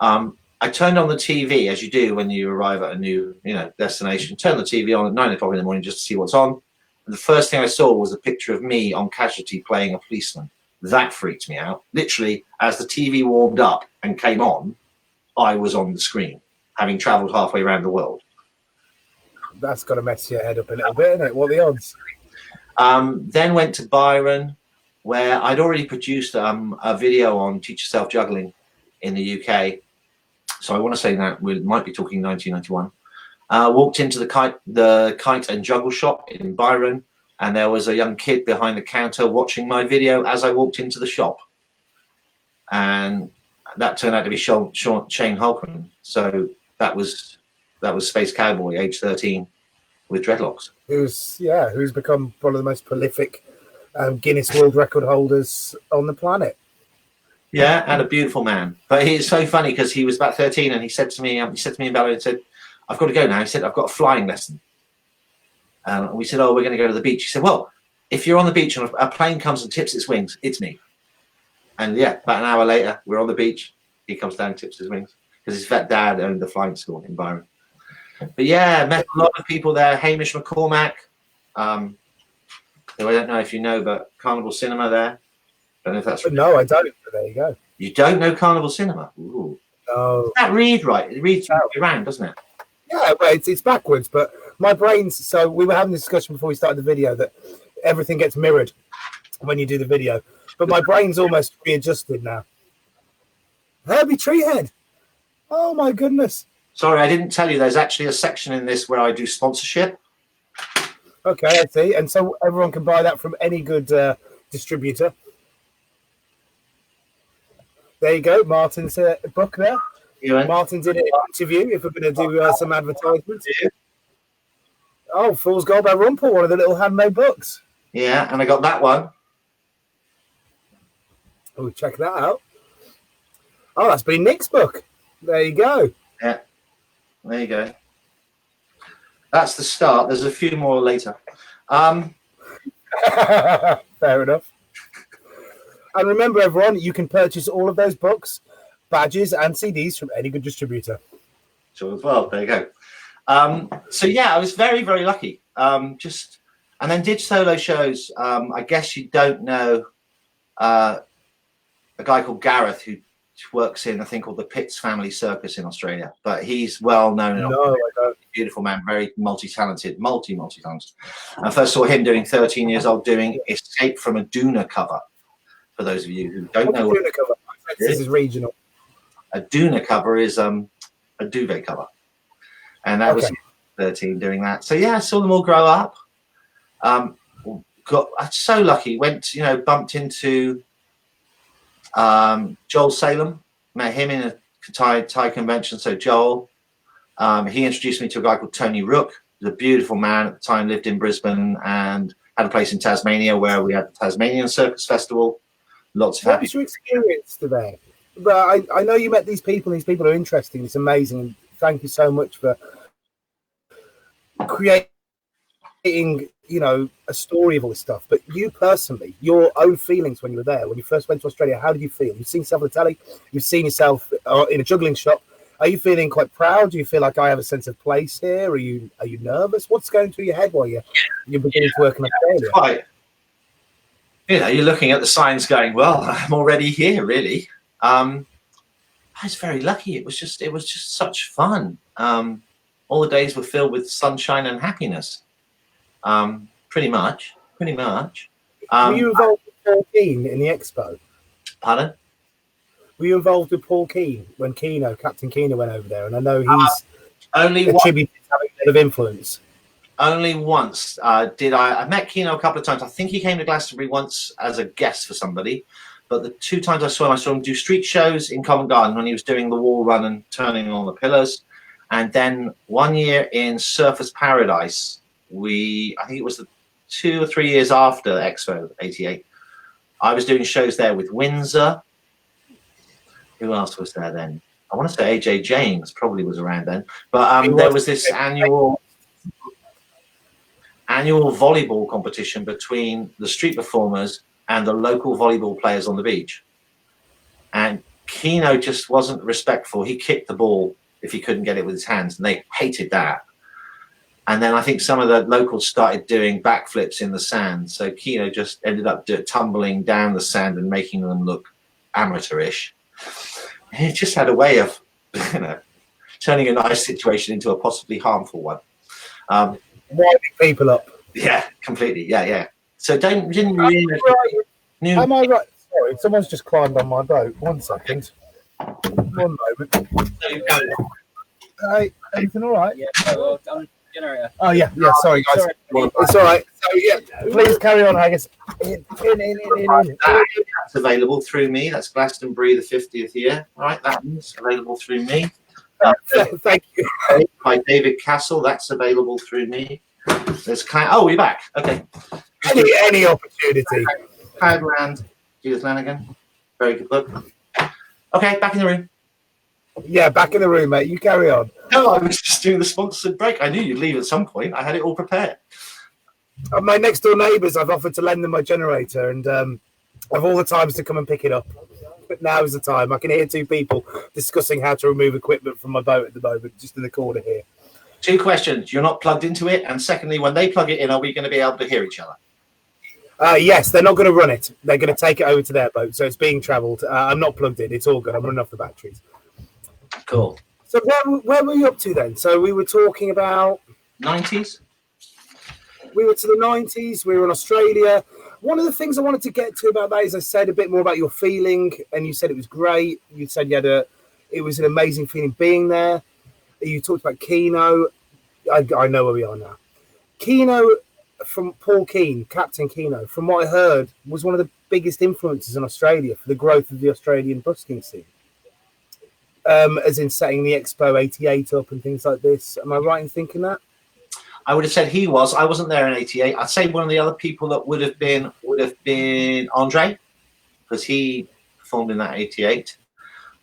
I turned on the TV, as you do when you arrive at a new, destination. Turn the TV on at 9 o'clock in the morning just to see what's on. And the first thing I saw was a picture of me on Casualty playing a policeman. That freaked me out. Literally, as the TV warmed up and came on, I was on the screen, having travelled halfway around the world. That's got to mess your head up a little bit, isn't it? What are the odds? Then went to Byron, where I'd already produced a video on Teach Yourself Juggling in the UK. So I want to say that we might be talking 1991. Walked into the kite and juggle shop in Byron, and there was a young kid behind the counter watching my video as I walked into the shop. And that turned out to be Shane Holcomb. So that was Space Cowboy, age 13, with dreadlocks. Who's become one of the most prolific Guinness World Record holders on the planet. Yeah, and a beautiful man. But it's so funny because he was about 13 and he said to me in Ballard, and said, I've got to go now. He said, I've got a flying lesson. And we said, we're going to go to the beach. He said, well, if you're on the beach and a plane comes and tips its wings, it's me. And yeah, about an hour later, we're on the beach. He comes down and tips his wings because his fat dad owned the flying school in Byron. But yeah, met a lot of people there. Hamish McCormack, who I don't know if you know, but Carnival Cinema there. Don't know if that's no, I don't. But there you go. You don't know Carnival Cinema? Ooh. No. That read right. It reads around, doesn't it? Yeah, well, it's backwards. But my brain's so we were having this discussion before we started the video that everything gets mirrored when you do the video. But my brain's almost readjusted now. Herbie Treehead. Oh my goodness. Sorry, I didn't tell you. There's actually a section in this where I do sponsorship. Okay, I see. And so everyone can buy that from any good distributor. There you go, Martin's book there. Martin's in an interview if we're going to do some advertisements. Yeah. Oh, Fool's Gold by Rumpel, one of the little handmade books. Yeah, and I got that one. Oh, check that out. Oh, that's been Nick's book. There you go. Yeah, there you go. That's the start. There's a few more later. Fair enough. And remember, everyone, you can purchase all of those books, badges, and CDs from any good distributor. Sure as well. There you go. So yeah, I was very, very lucky. And then did solo shows. I guess you don't know a guy called Gareth who works in a thing called the Pitts Family Circus in Australia, but he's well known. No, I don't. Beautiful man, very multi-talented. I first saw him doing 13 years old doing Escape from a Doona cover. For those of you who don't know, Doona cover? This is regional. A Doona cover is a duvet cover, and that was 13 doing that. So yeah, I saw them all grow up. Got so lucky. Went, bumped into Joel Salem. Met him in a Thai convention. So Joel, he introduced me to a guy called Tony Rook. He was a beautiful man at the time, lived in Brisbane and had a place in Tasmania where we had the Tasmanian Circus Festival. Lots of What was your experience there? But I know you met these people. These people are interesting. It's amazing. Thank you so much for creating, a story of all this stuff. But you personally, your own feelings when you were there, when you first went to Australia, how did you feel? You've seen yourself on the telly. You've seen yourself in a juggling shop. Are you feeling quite proud? Do you feel like I have a sense of place here? Are you nervous? What's going through your head while you're beginning to work in Australia? Quite. You're looking at the signs going, well, I'm already here, really. I was very lucky. It was just such fun. All the days were filled with sunshine and happiness. Pretty much. Were you involved with Paul Keane in the expo? Pardon? Were you involved with Paul Keane when Captain Keno went over there? And I know he's only attributed to having a bit of influence. Only once did I met Keno a couple of times. I think he came to Glastonbury once as a guest for somebody. But the 2 times I saw him do street shows in Covent Garden when he was doing the wall run and turning on the pillars. And then 1 year in Surfers Paradise, I think it was the 2 or 3 years after Expo 88, I was doing shows there with Windsor. Who else was there then? I want to say AJ James probably was around then. But there was this annual volleyball competition between the street performers and the local volleyball players on the beach. And Keno just wasn't respectful. He kicked the ball if he couldn't get it with his hands, and they hated that. And then I think some of the locals started doing backflips in the sand. So Keno just ended up tumbling down the sand and making them look amateurish. He just had a way of, turning a nice situation into a possibly harmful one. Winding people up. Yeah, completely. Yeah. So didn't really. Am I right? Sorry, someone's just climbed on my boat. 1 second. 1 moment. Hey, everything all right? Yeah, well done, generator. Oh yeah. Sorry, guys. It's all right. So yeah, please carry on, Haggis. That's available through me. That's Glastonbury, the 50th year. All right, that's available through me. Thank you. By David Castle, that's available through me. There's you're back. Okay. Any opportunity. Cloudland, Judith Lanigan. Very good book. Okay, back in the room. Yeah, back in the room, mate. You carry on. No, I was just doing the sponsored break. I knew you'd leave at some point. I had it all prepared. My next door neighbours, I've offered to lend them my generator, and I've all the times to come and pick it up. But now is the time. I can hear 2 people discussing how to remove equipment from my boat at the moment, just in the corner here. 2 questions. You're not plugged into it. And secondly, when they plug it in, are we going to be able to hear each other? Yes, they're not going to run it. They're going to take it over to their boat. So it's being travelled. I'm not plugged in. It's all good. I'm running off the batteries. Cool. So where were you up to then? So we were talking about 90s. We were to the 90s. We were in Australia. One of the things I wanted to get to about that is I said a bit more about your feeling, and you said it was great. You said it was an amazing feeling being there. You talked about Keno. I know where we are now. Keno, from Paul Keane, Captain Keno, from what I heard, was one of the biggest influences in Australia for the growth of the Australian busking scene. As in setting the Expo 88 up and things like this. Am I right in thinking that? I would have said he was. I wasn't there in 88. I'd say one of the other people that would have been Andre, because he performed in that 88.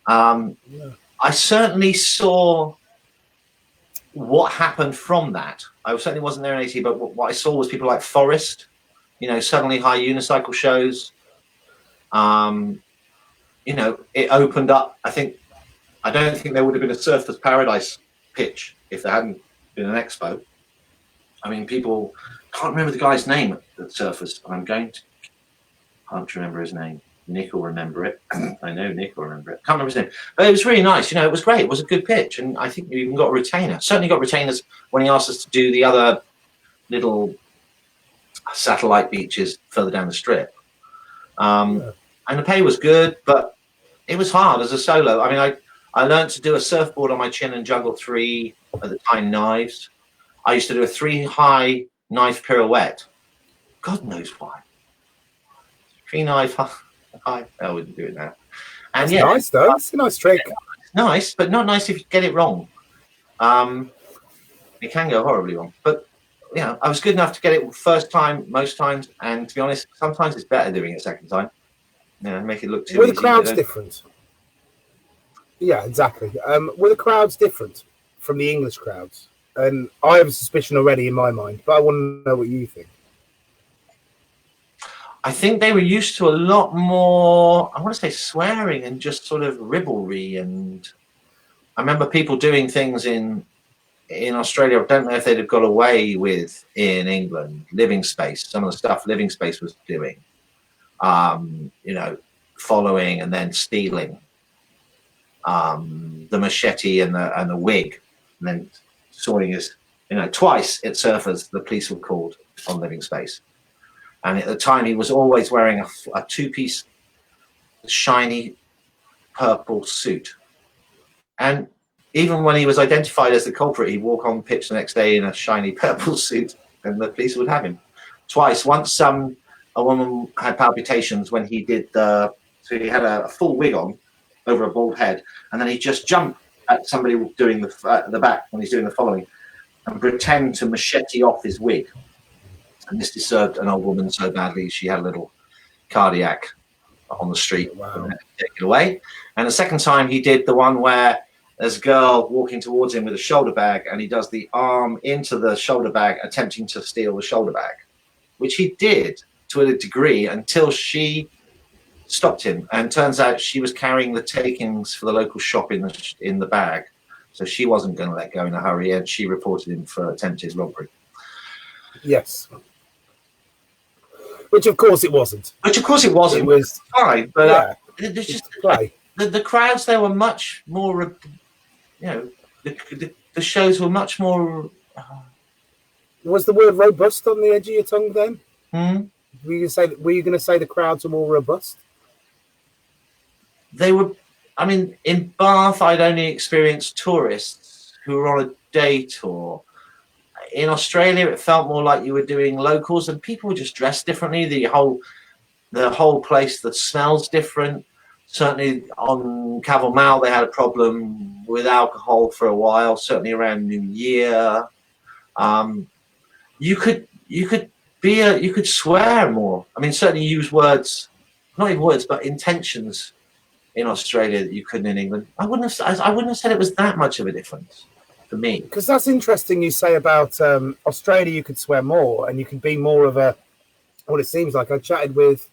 I certainly saw what happened from that. I certainly wasn't there in 88, but what I saw was people like Forrest, suddenly high unicycle shows. It opened up. I don't think there would have been a Surfers Paradise pitch if there hadn't been an expo. I mean, people can't remember the guy's name at Surfers. Can't remember his name. Nick will remember it. I know Nick will remember it. Can't remember his name. But it was really nice. It was great. It was a good pitch. And I think we even got a retainer. Certainly got retainers when he asked us to do the other little satellite beaches further down the strip. And the pay was good, but it was hard as a solo. I mean, I learned to do a surfboard on my chin and juggle 3, at the time, knives. I used to do a 3 high knife pirouette God knows why. 395. I wouldn't do it now. And That's nice, though. It's a nice trick. Nice, but not nice if you get it wrong. It can go horribly wrong. But, you know, I was good enough to get it first time, most times. And to be honest, sometimes it's better doing it second time. You know, make it look too Were easy. the crowds different? Yeah, exactly. Were the crowds different from the English crowds? And I have a suspicion already in my mind, but I want to know what you think. I think they were used to a lot more, I want to say swearing and just sort of ribaldry. And I remember people doing things in Australia, I don't know if they'd have got away with in England. Living Space, some of the stuff Living Space was doing, you know, following and then stealing the machete and the wig, and then sawing his, you know, twice at Surfers, the police were called on Living Space. And at the time, he was always wearing a two-piece shiny purple suit. And even when he was identified as the culprit, he'd walk on pitch the next day in a shiny purple suit, and the police would have him. Twice. Once a woman had palpitations when he did so he had a full wig on over a bald head, and then he just jumped at somebody doing the back when he's doing the following and pretend to machete off his wig. And this disturbed an old woman so badly she had a little cardiac on the street. Wow. And taken away. And the second time he did the one where there's a girl walking towards him with a shoulder bag, and he does the arm into the shoulder bag, attempting to steal the shoulder bag, which he did to a degree until she stopped him. And turns out she was carrying the takings for the local shop in the bag, so she wasn't going to let go in a hurry, and she reported him for attempted robbery. Yes. Which of course it wasn't. It was fine, but there's just play. The crowds there were much more, you know, the shows were much more. Was the word robust on the edge of your tongue then? Hmm? Were you going to say the crowds were more robust? They were. I mean, in Bath, I'd only experienced tourists who were on a day tour. In Australia, it felt more like you were doing locals, and people were just dressed differently. The whole place, the smells different. Certainly on Caval Mall, they had a problem with alcohol for a while. Certainly around New Year, you could swear more. I mean, certainly use words, not even words, but intentions in Australia that you couldn't in England. I wouldn't have said it was that much of a difference. For me, because that's interesting you say about Australia, you could swear more and you could be more of a, what it seems like. I chatted with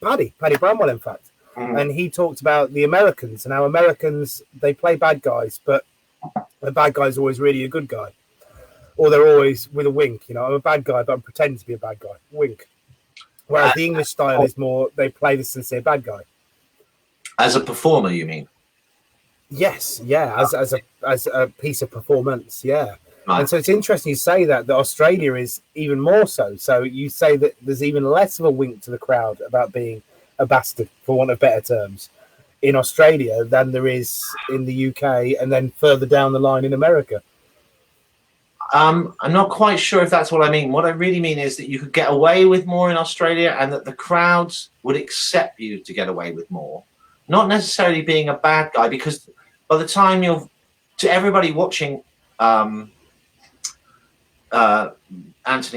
Paddy Bramwell, in fact, and he talked about the Americans and how Americans, they play bad guys, but the bad guy's always really a good guy, or they're always with a wink, you know, I'm a bad guy but I'm pretending to be a bad guy, wink. Whereas the English style is more, they play the sincere bad guy. As a performer, you mean? Yes, yeah, as a piece of performance, yeah. Right. And so it's interesting you say that Australia is even more so. So you say that there's even less of a wink to the crowd about being a bastard, for want of better terms, in Australia than there is in the UK and then further down the line in America. I'm not quite sure if that's what I mean. What I really mean is that you could get away with more in Australia, and that the crowds would accept you to get away with more. Not necessarily being a bad guy, because by the time to everybody watching Anthony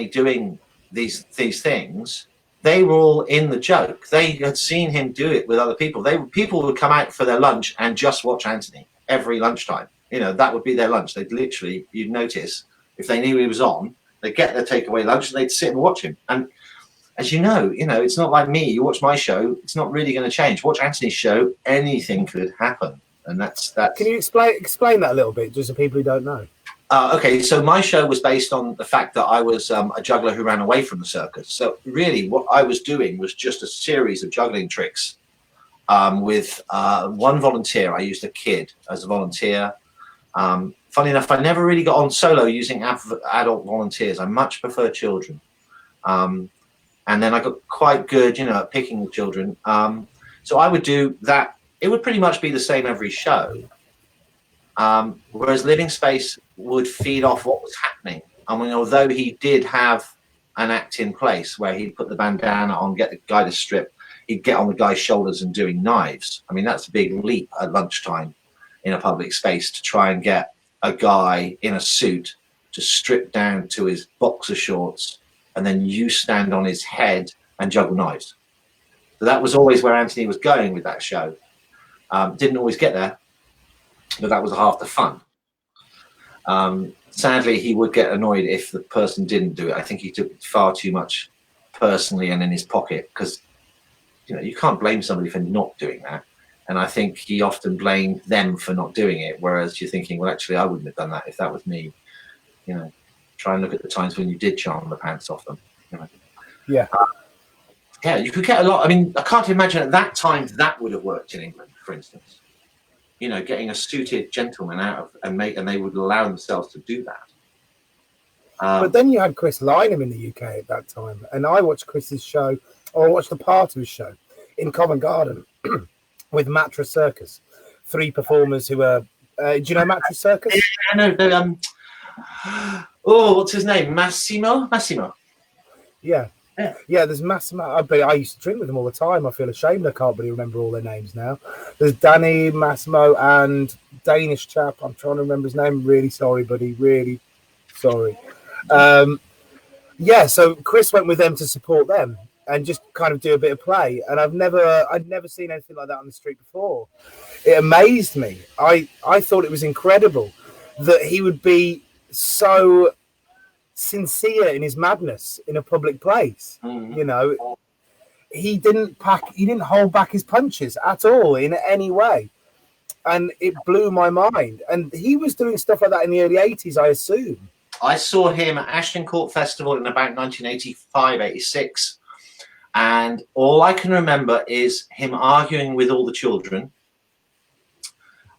doing these things, they were all in the joke. They had seen him do it with other people. People would come out for their lunch and just watch Anthony every lunchtime. You know, that would be their lunch. They'd literally, you'd notice, if they knew he was on, they'd get their takeaway lunch and they'd sit and watch him. And as you know, it's not like me. You watch my show, it's not really going to change. Watch Anthony's show, anything could happen. And that's. Can you explain that a little bit, just for people who don't know? Okay, so my show was based on the fact that I was a juggler who ran away from the circus. So really, what I was doing was just a series of juggling tricks with one volunteer. I used a kid as a volunteer. Funny enough, I never really got on solo using adult volunteers. I much prefer children. And then I got quite good, at picking the children. So I would do that. It would pretty much be the same every show. Whereas Living Space would feed off what was happening. I mean, although he did have an act in place where he'd put the bandana on, get the guy to strip, he'd get on the guy's shoulders and doing knives. I mean, that's a big leap at lunchtime in a public space to try and get a guy in a suit to strip down to his boxer shorts, and then you stand on his head and juggle knives. So that was always where Anthony was going with that show. Didn't always get there, but that was half the fun. Sadly, he would get annoyed if the person didn't do it. I think he took far too much personally and in his pocket, because you can't blame somebody for not doing that. And I think he often blamed them for not doing it, whereas you're thinking, well, actually, I wouldn't have done that if that was me. Try and look at the times when you did charm the pants off them. Yeah. Yeah, you could get a lot. I mean, I can't imagine at that time that would have worked in England, for instance. Getting a suited gentleman out of and they would allow themselves to do that. But then you had Chris Lynham in the UK at that time, and I watched Chris's show, or I watched a part of his show in Covent Garden with Mattress Circus. 3 performers who were. Do you know Mattress Circus? I know. What's his name? Massimo. Yeah. There's Massimo. I used to drink with them all the time. I feel ashamed I can't really remember all their names now. There's Danny, Massimo, and Danish chap. I'm trying to remember his name. Really sorry, buddy. Really sorry. So Chris went with them to support them and just kind of do a bit of play. And I'd never seen anything like that on the street before. It amazed me. I thought it was incredible that he would be so sincere in his madness in a public place. He didn't hold back his punches at all in any way, and it blew my mind. And he was doing stuff like that in the early 80s, I assume. I saw him at Ashton Court Festival in about 1985-86, and all I can remember is him arguing with all the children.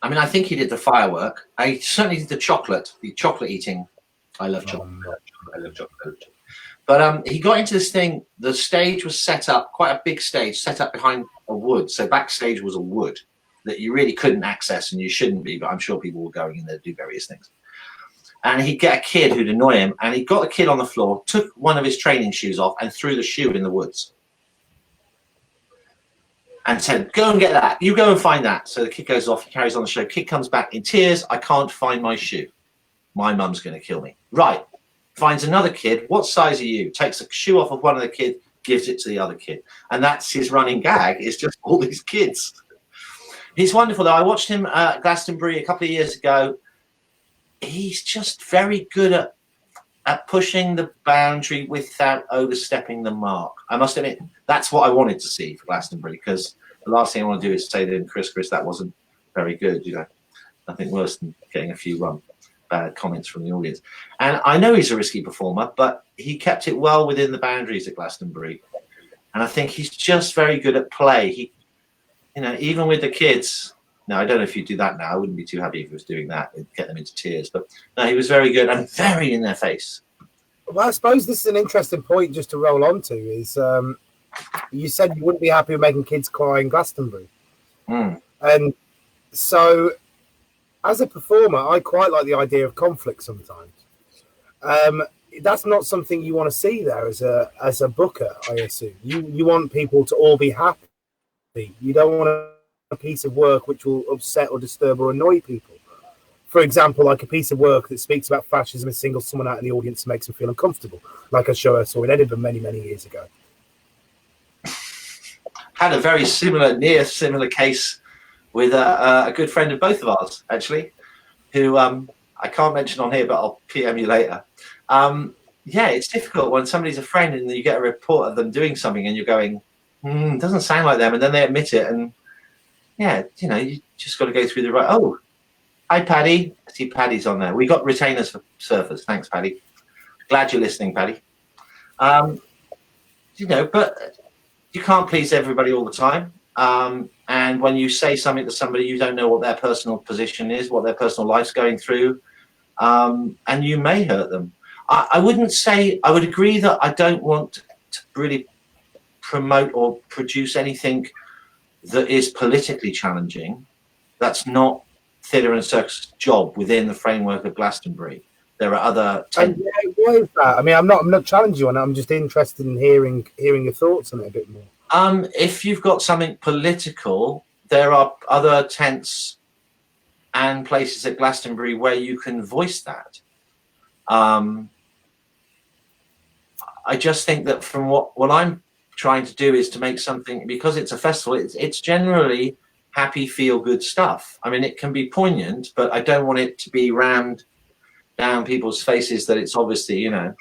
I mean, I think he did the firework. I certainly did the chocolate eating. I love chocolate. I love chocolate. But he got into this thing. The stage was set up, quite a big stage, set up behind a wood. So backstage was a wood that you really couldn't access, and you shouldn't be, but I'm sure people were going in there to do various things. And he'd get a kid who'd annoy him, and he got the kid on the floor, took one of his training shoes off, and threw the shoe in the woods. And said, go and get that. You go and find that. So the kid goes off, he carries on the show. Kid comes back in tears. I can't find my shoe. My mum's going to kill me. Right. Finds another kid. What size are you? Takes a shoe off of one of the kids, gives it to the other kid. And that's his running gag, is just all these kids. He's wonderful, though. I watched him at Glastonbury a couple of years ago. He's just very good at pushing the boundary without overstepping the mark. I must admit, that's what I wanted to see for Glastonbury, because the last thing I want to do is say to him, Chris, that wasn't very good. Nothing worse than getting a few bad comments from the audience. And I know he's a risky performer, but he kept it well within the boundaries at Glastonbury. And I think he's just very good at play. He, even with the kids. Now, I don't know if you do that now. I wouldn't be too happy if he was doing that. It'd get them into tears. But no, he was very good and very in their face. Well, I suppose this is an interesting point just to roll on to is you said you wouldn't be happy with making kids cry in Glastonbury. And so as a performer, I quite like the idea of conflict sometimes. That's not something you want to see there as a booker, I assume. You want people to all be happy. You don't want a piece of work which will upset or disturb or annoy people. For example, like a piece of work that speaks about fascism and singles someone out in the audience and makes them feel uncomfortable, like a show I saw in Edinburgh many, many years ago. Had a very near similar case with a good friend of both of ours, actually, who I can't mention on here, but I'll PM you later. It's difficult when somebody's a friend and you get a report of them doing something and you're going, it doesn't sound like them, and then they admit it, and you just got to go through the right. Oh, hi, Paddy. I see Paddy's on there. We got retainers for surfers. Thanks, Paddy. Glad you're listening, Paddy. But you can't please everybody all the time. And when you say something to somebody, you don't know what their personal position is, what their personal life's going through, and you may hurt them. I would agree that I don't want to really promote or produce anything that is politically challenging. That's not theatre and circus job within the framework of Glastonbury. There are other. And it Why is that? I mean, I'm not challenging you on it. I'm just interested in hearing your thoughts on it a bit more. If you've got something political, there are other tents and places at Glastonbury where you can voice that. I just think that from what I'm trying to do is to make something, because it's a festival, it's generally happy, feel good stuff. I mean, it can be poignant, but I don't want it to be rammed down people's faces that it's obviously, you know,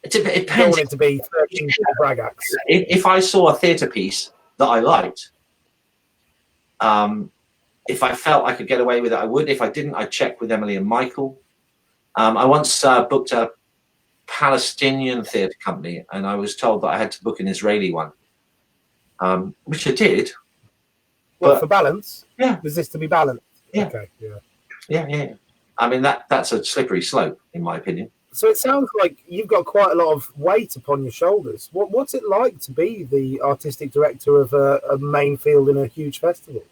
it depends. You don't want it to be 13 brag acts. If I saw a theatre piece that I liked, if I felt I could get away with it, I would. If I didn't, I'd check with Emily and Michael. I once booked a Palestinian theatre company, and I was told that I had to book an Israeli one, which I did. Well, for balance? Yeah. Was this to be balanced? Yeah. Okay, yeah. Yeah. I mean, that's a slippery slope, in my opinion. So it sounds like you've got quite a lot of weight upon your shoulders. What's it like to be the artistic director of a main field in a huge festival?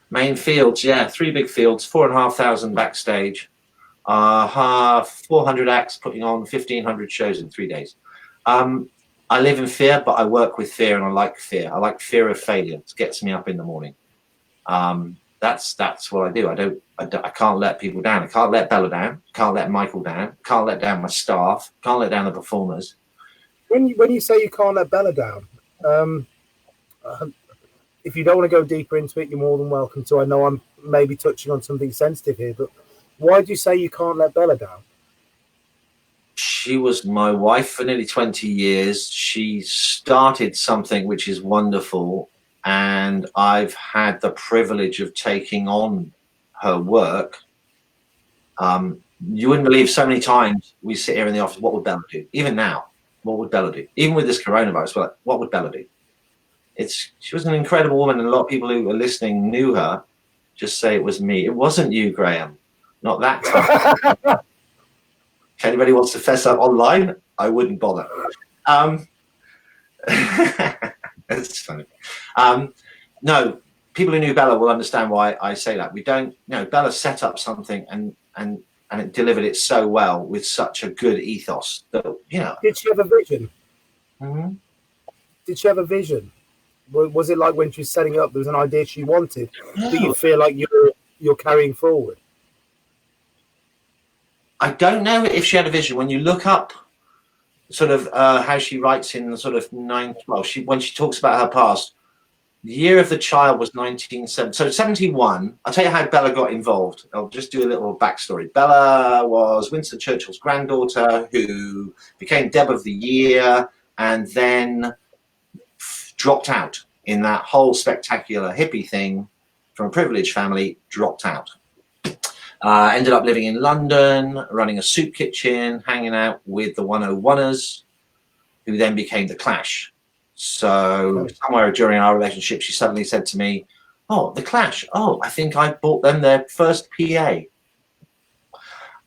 Main fields, yeah, 3 big fields, 4,500 backstage, 400 acts putting on 1,500 shows in 3 days. I live in fear, but I work with fear, and I like fear. I like fear of failure. It gets me up in the morning. That's what I do. I can't let people down. I can't let Bella down. Can't let Michael down. Can't let down my staff. Can't let down the performers. When you say you can't let Bella down, if you don't want to go deeper into it, you're more than welcome to. I know I'm maybe touching on something sensitive here, but why do you say you can't let Bella down? She was my wife for nearly 20 years. She started something which is wonderful, and I've had the privilege of taking on her work. You wouldn't believe so many times we sit here in the office, what would Bella do? Even now, what would Bella do? Even with this coronavirus, we're like, what would Bella do? She was an incredible woman, and a lot of people who are listening knew her. Just say it was me. It wasn't you, Graham. Not that time. If anybody wants to fess up online, I wouldn't bother. It's funny. No, people who knew Bella will understand why I say that. We don't, Bella set up something and it delivered it so well with such a good ethos that, Did she have a vision? Mm-hmm. Did she have a vision? Was it like when she was setting up, there was an idea she wanted that you feel like you're carrying forward? I don't know if she had a vision. When you look up sort of how she writes in the sort of when she talks about her past, the year of the child was 1970. So 71. I'll tell you how Bella got involved. I'll just do a little backstory. Bella was Winston Churchill's granddaughter who became Deb of the Year and then dropped out in that whole spectacular hippie thing from a privileged family, dropped out. Ended up living in London, running a soup kitchen, hanging out with the 101ers, who then became the Clash. So somewhere during our relationship, she suddenly said to me, "Oh, the Clash. Oh, I think I bought them their first PA."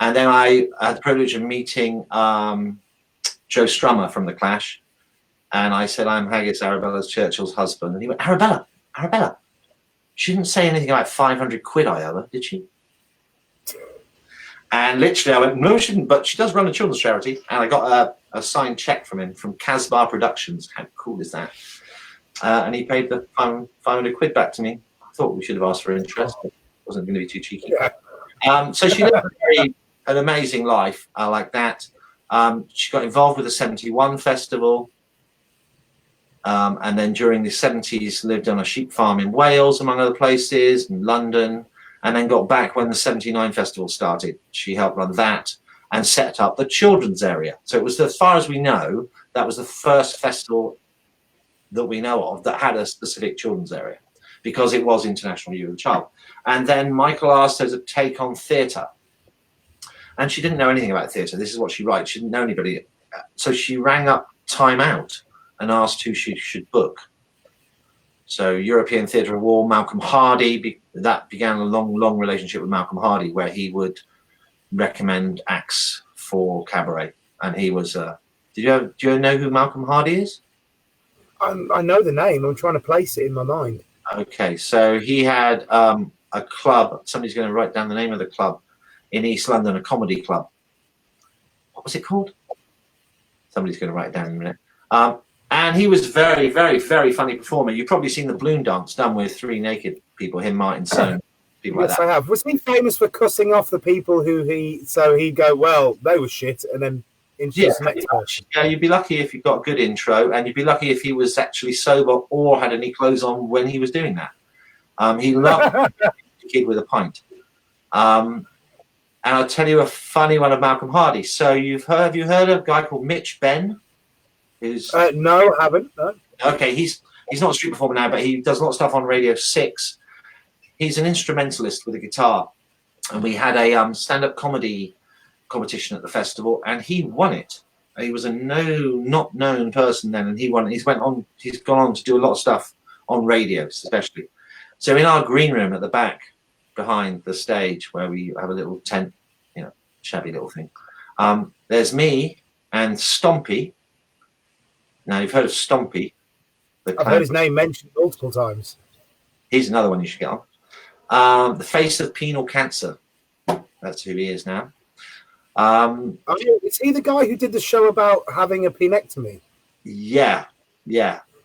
And then I had the privilege of meeting Joe Strummer from the Clash. And I said, "I'm Haggis Churchill's husband." And he went, Arabella, she didn't say anything about 500 quid I owe her, did she? And literally I went, "No, she didn't, but she does run a children's charity." And I got a signed check from him, from Casbah Productions. How cool is that? And he paid the 500 quid back to me. I thought we should have asked for interest, but wasn't going to be too cheeky. Yeah. So she lived an amazing life like that. She got involved with the 71 festival. And then during the 70s lived on a sheep farm in Wales, among other places, in London. And then got back when the 79 festival started. She helped run that and set up the children's area. So it was, as far as we know, that was the first festival that we know of that had a specific children's area, because it was International Year of the Child. And then Michael asked her to take on theatre. And she didn't know anything about theatre. This is what she writes. She didn't know anybody. So she rang up Time Out and asked who she should book. So European Theatre of War, Malcolm Hardy, that began a long relationship with Malcolm Hardy, where he would recommend acts for cabaret. And he was, do you know who Malcolm Hardy is? I know the name. I'm trying to place it in my mind. Okay, so he had a club. Somebody's going to write down the name of the club in East London, a comedy club. what was it called? Somebody's going to write it down in a minute. And he was very, very, very funny performer. You've probably seen the balloon dance done with 3 naked people, him, Martin, Stone, people like Yes, that. I have. Was he famous for cussing off the people so he'd go, well, they were shit, and then introduce the next person? Yeah, you'd be lucky if you got a good intro, and you'd be lucky if he was actually sober or had any clothes on when he was doing that. He loved a kid with a pint. And I'll tell you a funny one of Malcolm Hardy. So have you heard of a guy called Mitch Benn? No, I haven't. No. Okay, he's not a street performer now, but he does a lot of stuff on Radio 6. He's an instrumentalist with a guitar, and we had a stand-up comedy competition at the festival, and he won it. He was a not known person then, and he won it. He's gone on to do a lot of stuff on radio, especially. So in our green room at the back, behind the stage, where we have a little tent, shabby little thing, there's me and Stompy. Now, you've heard of Stompy. I've heard his name mentioned multiple times. He's another one you should get on. The face of penile cancer. That's who he is now. Is he the guy who did the show about having a penectomy? Yeah.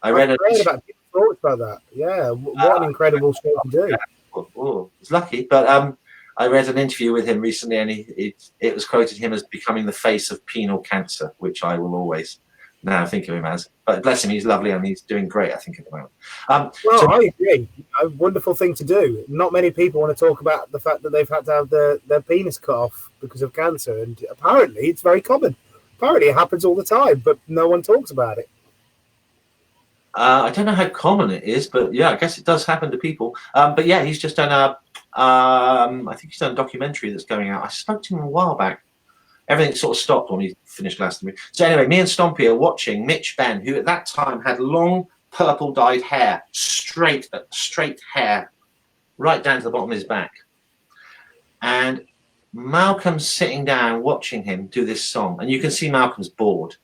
I read about thoughts about that. Yeah, what an incredible show to do. Oh, he's lucky. But I read an interview with him recently, and it was quoted him as becoming the face of penile cancer, which I will always now think of him as. But bless him, he's lovely and he's doing great, I think, at the moment. I agree. A wonderful thing to do. Not many people want to talk about the fact that they've had to have their penis cut off because of cancer, and apparently it's very common. Apparently it happens all the time, but no one talks about it. I don't know how common it is, but yeah, I guess it does happen to people. But yeah, he's just done I think he's done a documentary that's going out. I spoke to him a while back. Everything sort of stopped when he finished Glastonbury. So anyway, me and Stompy are watching Mitch Benn, who at that time had long purple dyed hair, straight hair, right down to the bottom of his back. And Malcolm's sitting down watching him do this song, and you can see Malcolm's bored.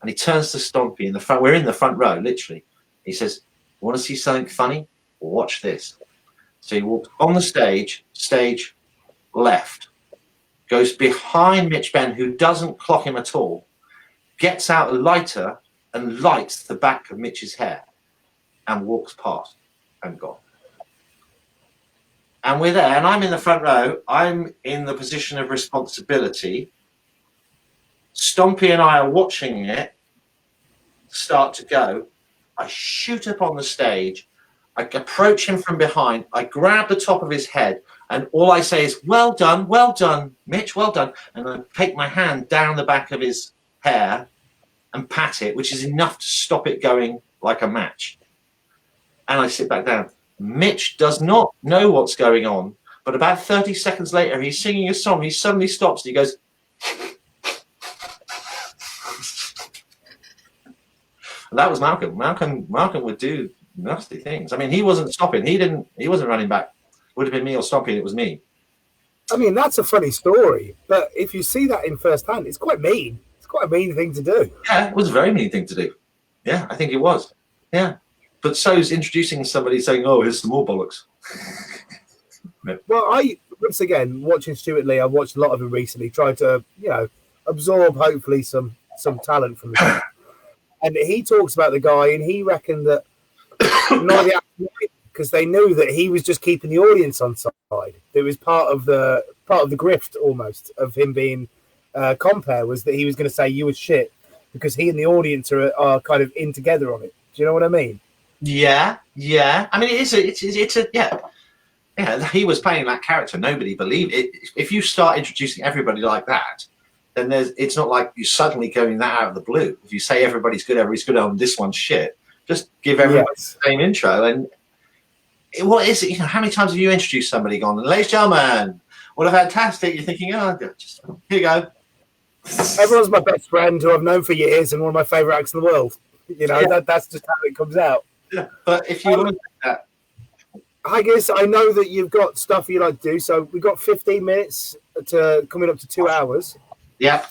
And he turns to Stompy in the front. We're in the front row, literally. He says, "Want to see something funny? Watch this." So he walks on the stage left, goes behind Mitch Benn, who doesn't clock him at all, gets out a lighter and lights the back of Mitch's hair and walks past and gone. And we're there, and I'm in the front row. I'm in the position of responsibility. Stompy and I are watching it start to go. I shoot up on the stage. I approach him from behind. I grab the top of his head, and all I say is, well done, Mitch, well done. And I take my hand down the back of his hair and pat it, which is enough to stop it going like a match. And I sit back down. Mitch does not know what's going on, but about 30 seconds later, he's singing a song. He suddenly stops and he goes, and that was Malcolm. Malcolm would do nasty things. I mean, he wasn't stopping. He wasn't running back. Would have been me or stopping. It was me. I mean, that's a funny story, but if you see that in first hand, it's quite mean. It's quite a mean thing to do. Yeah, it was a very mean thing to do. Yeah, I think it was. Yeah. But so's introducing somebody saying, "Oh, here's some more bollocks." Well, once again, watching Stuart Lee, I've watched a lot of him recently, trying to, absorb hopefully some talent from the show. And he talks about the guy, and he reckoned that none of the actors, because they knew that he was just keeping the audience on side. It was part of the grift almost of him being compere, was that he was going to say you were shit because he and the audience are kind of in together on it. Do you know what I mean? Yeah. I mean, it's a yeah. He was playing that character. Nobody believed it. If you start introducing everybody like that, then it's not like you're suddenly going that out of the blue. If you say everybody's good on this one's shit, just give everybody the same intro. And what is it? How many times have you introduced somebody gone, ladies and gentlemen, what a fantastic, you're thinking, oh, just here you go. Everyone's my best friend who I've known for years and one of my favourite acts in the world. That's just how it comes out. Yeah, but if you look at that, Haggis, I know that you've got stuff you like to do, so we've got 15 minutes to coming up to 2 hours. Yeah.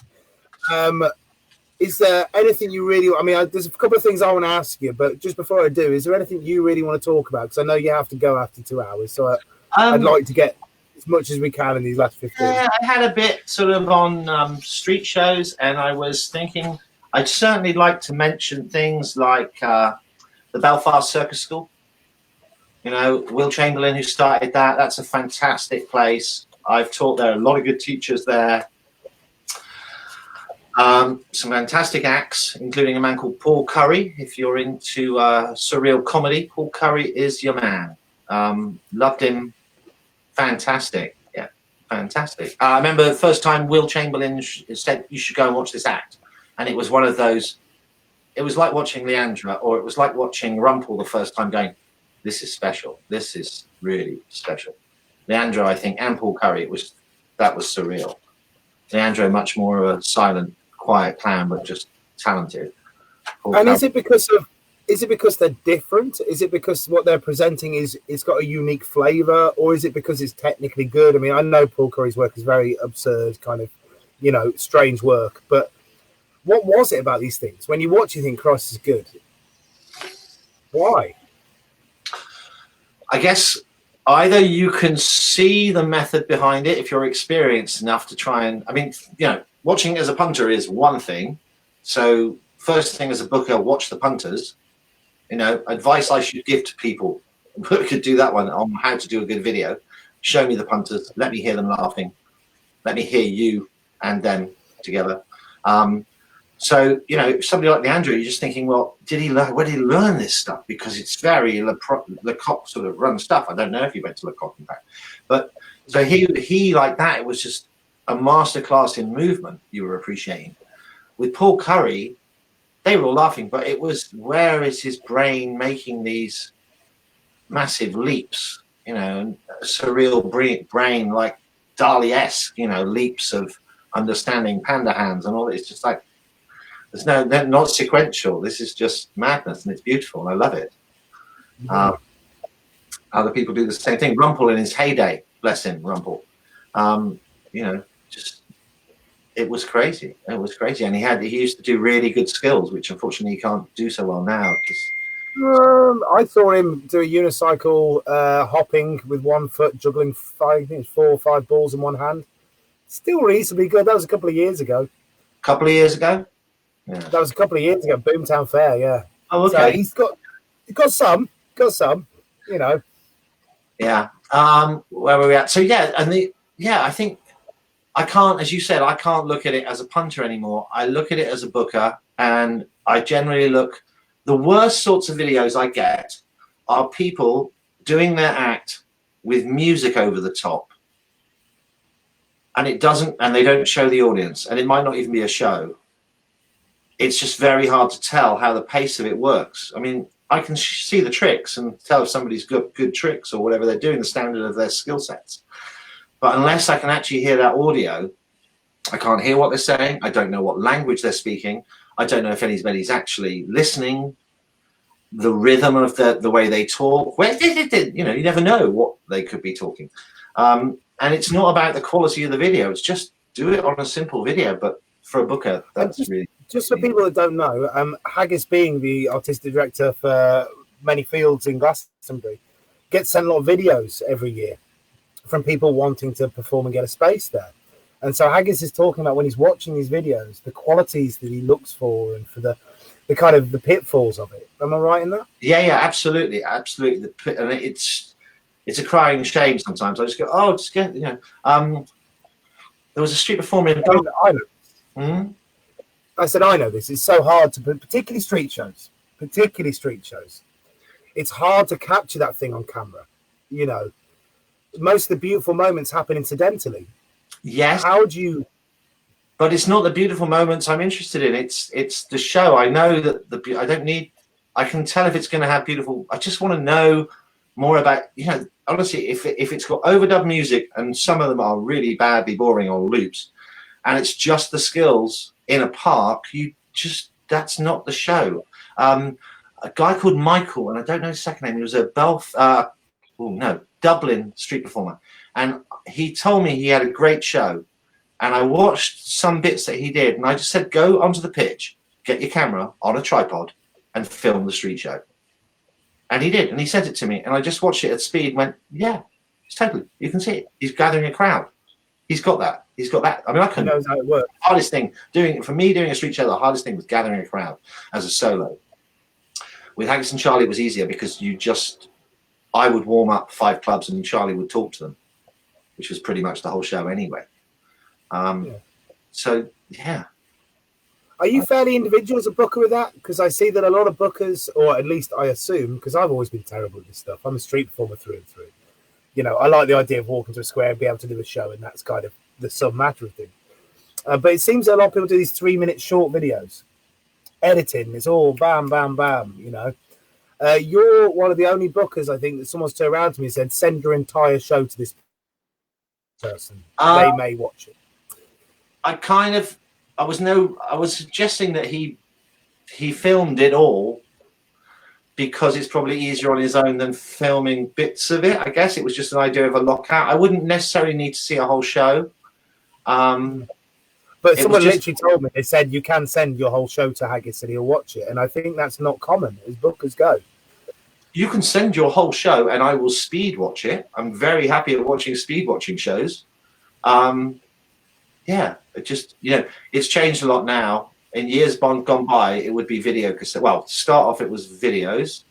Is there anything you really? I mean, there's a couple of things I want to ask you, but just before I do, is there anything you really want to talk about? Because I know you have to go after 2 hours, so I'd like to get as as much as we can in these last 15. Yeah, I had a bit sort of on street shows, and I was thinking I'd certainly like to mention things like the Belfast Circus School. You know, Will Chamberlain, who started that, that's a fantastic place. I've taught there, a lot of good teachers there. Some fantastic acts, including a man called Paul Curry. If you're into surreal comedy, Paul Curry is your man. Loved him. Fantastic. Yeah, fantastic. I remember the first time Will Chamberlain said, you should go and watch this act. And it was one of those, it was like watching Leandra, or it was like watching Rumpel the first time, going, this is special. This is really special. Leandro, I think, and Paul Curry, that was surreal. Leandro, much more of a silent, quiet clown, but just talented. Paul And Curry. is it because they're different? Is it because what they're presenting it's got a unique flavour, or is it because it's technically good? I mean, I know Paul Curry's work is very absurd, kind of, you know, strange work, but what was it about these things? When you watch, you think, Christ is good. Why? I guess either you can see the method behind it if you're experienced enough to try and, I mean, you know, watching as a punter is one thing. So first thing as a booker, watch the punters. You know, advice I should give to people who could do that one on how to do a good video. Show me the punters. Let me hear them laughing. Let me hear you and them together. So, you know, somebody like Leandro, you're just thinking, well, where did he learn this stuff? Because it's very Lecoq sort of run stuff. I don't know if he went to Lecoq, in fact. But so he like that, it was just a masterclass in movement you were appreciating. With Paul Curry, they were all laughing, but it was, where is his brain making these massive leaps, you know, and a surreal brain like Dali-esque, you know, leaps of understanding panda hands and all. It's just like, they're not sequential. This is just madness, and it's beautiful, and I love it. Other people do the same thing. Rumpel in his heyday, bless him, Rumpel. You know, just it was crazy. It was crazy, and he used to do really good skills, which unfortunately he can't do so well now. I saw him do a unicycle hopping with 1 foot, juggling 4 or 5 balls in one hand. Still reasonably good. That was a couple of years ago. Couple of years ago. Yeah. That was a couple of years ago, Boomtown Fair, yeah. Oh, okay. So he's got some, you know. Yeah. Where were we at? So yeah, I think I can't, as you said, I can't look at it as a punter anymore. I look at it as a booker, and I generally the worst sorts of videos I get are people doing their act with music over the top. And they don't show the audience, and it might not even be a show. It's just very hard to tell how the pace of it works. I mean, I can see the tricks and tell if somebody's got good tricks or whatever they're doing, the standard of their skill sets. But unless I can actually hear that audio, I can't hear what they're saying. I don't know what language they're speaking. I don't know if anybody's actually listening, the rhythm of the way they talk. You know, you never know what they could be talking. And it's not about the quality of the video. It's just do it on a simple video. But for a booker, that's really... Just for people that don't know, Haggis, being the artistic director for many fields in Glastonbury, gets sent a lot of videos every year from people wanting to perform and get a space there. And so Haggis is talking about, when he's watching these videos, the qualities that he looks for and for the kind of the pitfalls of it. Am I right in that? Yeah, absolutely. And it's a crying shame sometimes. I just go, oh, just get, you know. There was a street performer in... I know. I said, I know this. It's so hard to, particularly street shows. It's hard to capture that thing on camera. You know, most of the beautiful moments happen incidentally. Yes. How do you? But it's not the beautiful moments I'm interested in. It's the show. I know that I can tell if it's going to have beautiful. I just want to know more about, you know, honestly, if it's got overdubbed music, and some of them are really badly boring on loops, and it's just the skills in a park, that's not the show. A guy called Michael, and I don't know his second name, he was a Dublin street performer, and he told me he had a great show, and I watched some bits that he did, and I just said, go onto the pitch, get your camera on a tripod and film the street show. And he did, and he sent it to me, and I just watched it at speed and went, yeah, It's totally. You can see it. He's gathering a crowd. He's got that. He's got that. I mean, I He can. knows how it works. Hardest thing doing a street show. The hardest thing was gathering a crowd as a solo. With Haggis and Charlie, it was easier because I would warm up 5 clubs and Charlie would talk to them, which was pretty much the whole show anyway. So yeah. Are you fairly individual as a booker with that? Because I see that a lot of bookers, or at least I assume, because I've always been terrible at this stuff. I'm a street performer through and through. You know, I like the idea of walking to a square and be able to do a show, and that's kind of the sum matter of things. But it seems a lot of people do these 3-minute short videos. Editing is all bam, bam, bam, you know. You're one of the only bookers, I think, that someone's turned around to me and said, send your entire show to this person. They may watch it. I was suggesting that he filmed it all because it's probably easier on his own than filming bits of it. I guess it was just an idea of a lockout. I wouldn't necessarily need to see a whole show. But someone literally told me, they said you can send your whole show to Haggis and he'll watch it. And I think that's not common as bookers go. You can send your whole show and I will speed watch it. I'm very happy at watching speed watching shows. Yeah, it just, you know, it's changed a lot now. In years gone by, it would be video cassette. Well, to start off, it was videos,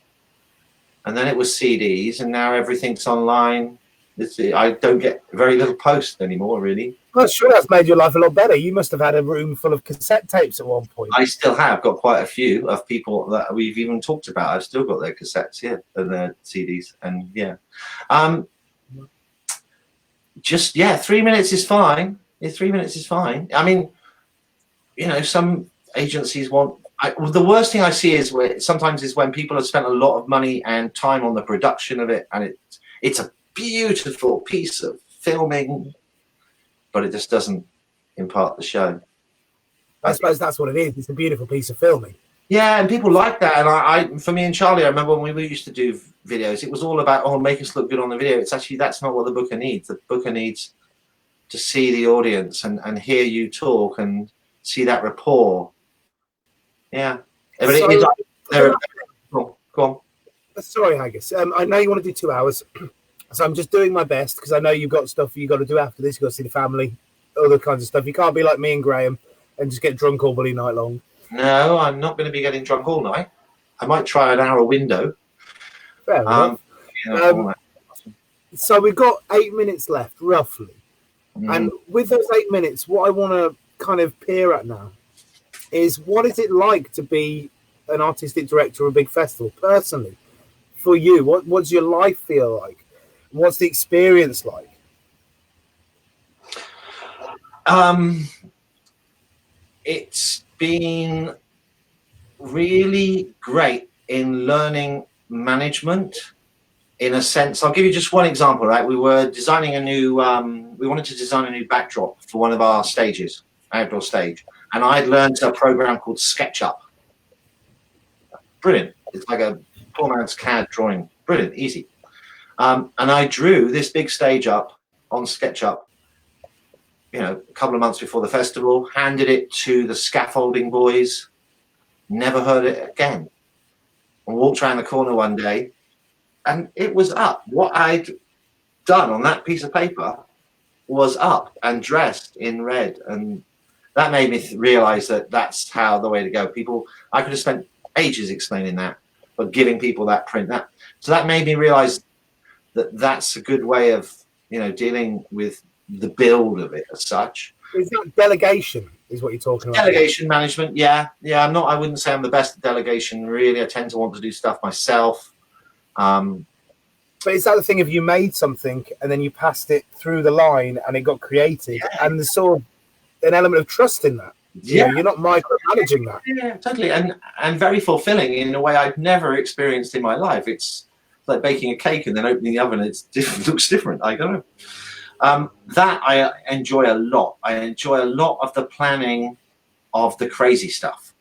and then it was CDs, and now everything's online. I don't get very little post anymore, really. Well, sure, that's made your life a lot better. You must have had a room full of cassette tapes at one point. I still have got quite a few of people that we've even talked about. I've still got their cassettes here and their CDs, and yeah. 3 minutes is fine. 3 minutes is fine. I mean, you know, some agencies want. The worst thing I see is sometimes when people have spent a lot of money and time on the production of it, and it's a beautiful piece of filming, but it just doesn't impart the show. I suppose that's what it is. It's a beautiful piece of filming. Yeah, and people like that. And for me and Charlie, I remember when we used to do videos, it was all about, make us look good on the video. It's actually, that's not what the booker needs. The booker needs to see the audience and hear you talk and see that rapport. Yeah. But go on. Sorry, Haggis. I know you want to do 2 hours, so I'm just doing my best because I know you've got stuff you got to do after this. You've got to see the family, other kinds of stuff. You can't be like me and Graham and just get drunk all bloody night long. No, I'm not going to be getting drunk all night. I might try an hour window. Fair enough. So we've got 8 minutes left, roughly. And with those 8 minutes, what I want to kind of peer at now is what is it like to be an artistic director of a big festival personally for you? What's your life feel like? What's the experience like? It's been really great in learning management. In a sense, I'll give you just one example, right? We were designing a new, we wanted to design a new backdrop for one of our stages, outdoor stage. And I'd learned a program called SketchUp. Brilliant. It's like a poor man's CAD drawing. Brilliant, easy. And I drew this big stage up on SketchUp, you know, a couple of months before the festival, handed it to the scaffolding boys, never heard it again. And walked around the corner one day, and it was up. What I'd done on that piece of paper was up and dressed in red. And that made me realize that that's how the way to go. I could have spent ages explaining that, but giving people that print, so that made me realize that that's a good way of, you know, dealing with the build of it as such. Is that delegation is what you're talking about? Delegation management. Yeah. I wouldn't say I'm the best at delegation, really. I tend to want to do stuff myself. But is that the thing, if you made something and then you passed it through the line and it got created, and there's sort of an element of trust in that? Yeah, you're not micromanaging that. Yeah, totally, and very fulfilling in a way I've never experienced in my life. It's like baking a cake and then opening the oven. It looks different. I don't know. That I enjoy a lot. I enjoy a lot of the planning of the crazy stuff.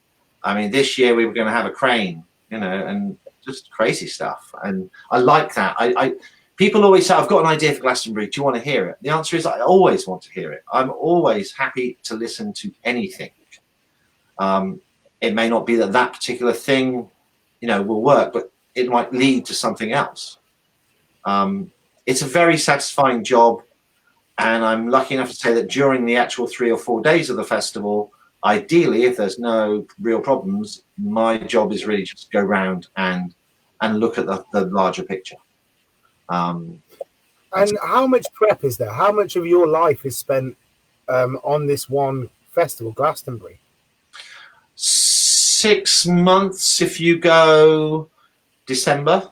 I mean, this year we were going to have a crane, you know, and just crazy stuff. And I like that. People always say, I've got an idea for Glastonbury. Do you want to hear it? The answer is I always want to hear it. I'm always happy to listen to anything. It may not be that particular thing, you know, will work, but it might lead to something else. it's a very satisfying job. And I'm lucky enough to say that during the actual 3 or 4 days of the festival, ideally, if there's no real problems, my job is really just to go around and look at the larger picture. And how much prep is there? How much of your life is spent on this one festival, Glastonbury? 6 months if you go December.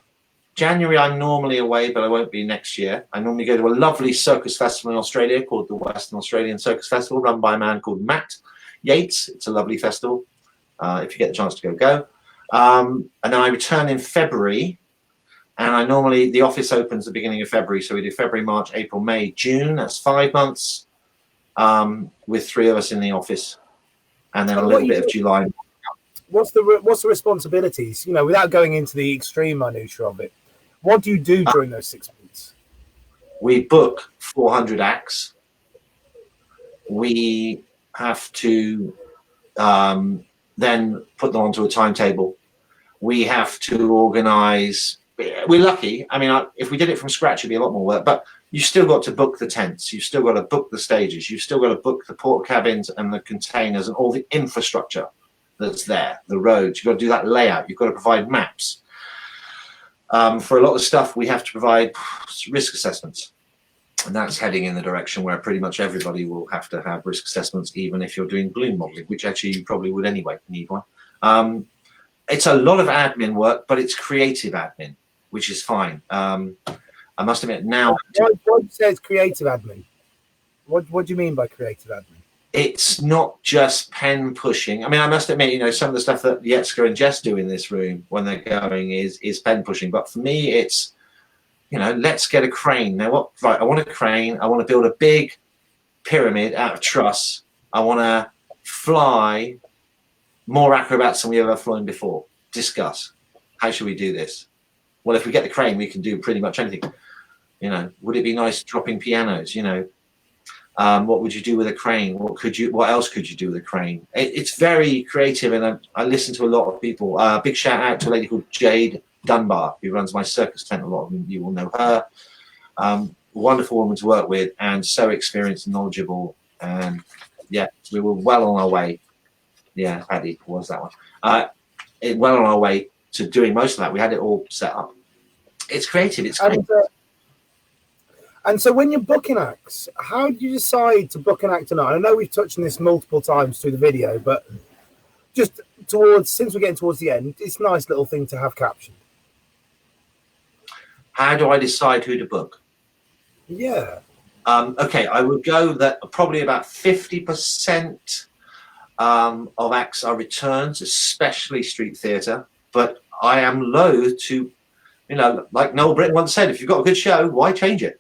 January, I'm normally away, but I won't be next year. I normally go to a lovely circus festival in Australia called the Western Australian Circus Festival, run by a man called Matt Yates. It's a lovely festival. If you get the chance to go. And then I return in February. And the office opens at the beginning of February. So we do February, March, April, May, June. That's 5 months with 3 of us in the office. And then a little bit of July. What's the responsibilities? You know, without going into the extreme minutiae of it, what do you do during those 6 months? We book 400 acts. We have to then put them onto a timetable. We have to organise. We're lucky. I mean, if we did it from scratch, it'd be a lot more work. But you still got to book the tents. You've still got to book the stages. You've still got to book the porta cabins and the containers and all the infrastructure that's there, the roads. You've got to do that layout. You've got to provide maps. For a lot of stuff, we have to provide risk assessments. And that's heading in the direction where pretty much everybody will have to have risk assessments, even if you're doing balloon modelling, which actually you probably would anyway need one. It's a lot of admin work, but it's creative admin, which is fine. I must admit now. Why do you say it's creative admin? What do you mean by creative admin? It's not just pen pushing. I mean, I must admit, you know, some of the stuff that Yetska and Jess do in this room when they're going is pen pushing. But for me, it's, you know, let's get a crane. Now, what? Right, I want a crane. I want to build a big pyramid out of truss. I want to fly more acrobats than we've ever flown before. Discuss. How should we do this? Well, if we get the crane, we can do pretty much anything. You know, would it be nice dropping pianos? You know, what would you do with a crane? What else could you do with a crane? It's very creative, and I listen to a lot of people. Big shout out to a lady called Jade Dunbar, who runs my circus tent. A lot of you will know her. Wonderful woman to work with, and so experienced and knowledgeable. And yeah, we were well on our way. Yeah, Paddy was that one. Well on our way to doing most of that. We had it all set up. It's creative. It's great. And so when you're booking acts, how do you decide to book an act or not? I know we've touched on this multiple times through the video, but just since we're getting towards the end, it's a nice little thing to have captioned. How do I decide who to book? Yeah. Okay, I would go that probably about 50% of acts are returns, especially street theatre. But I am loath to, you know, like Noel Britton once said, if you've got a good show, why change it?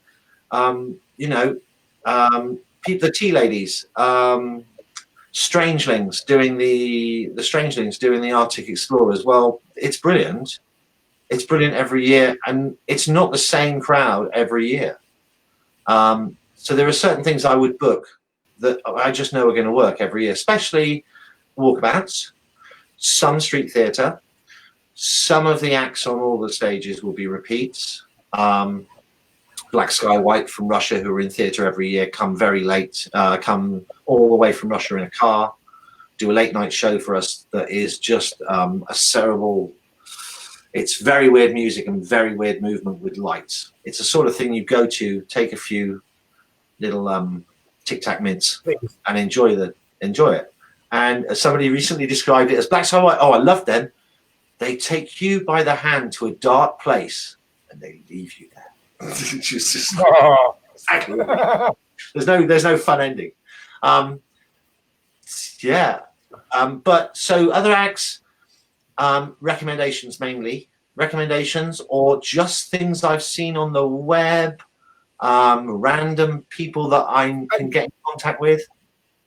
You know, the tea ladies, Strangelings doing the Strangelings doing the Arctic Explorers. Well, it's brilliant. It's brilliant every year, and it's not the same crowd every year. So there are certain things I would book that I just know are going to work every year, especially walkabouts, some street theatre. Some of the acts on all the stages will be repeats. Black Sky White from Russia, who are in theatre every year, come very late, come all the way from Russia in a car, do a late night show for us that is just a cerebral. It's very weird music and very weird movement with lights. It's the sort of thing you go to, take a few little Tic Tac mints and enjoy it. And somebody recently described it as Black Sky White. Oh, I love them. They take you by the hand to a dark place and they leave you there. Just exactly. There's no fun ending. But so other acts, recommendations mainly. Recommendations or just things I've seen on the web, random people that I can get in contact with.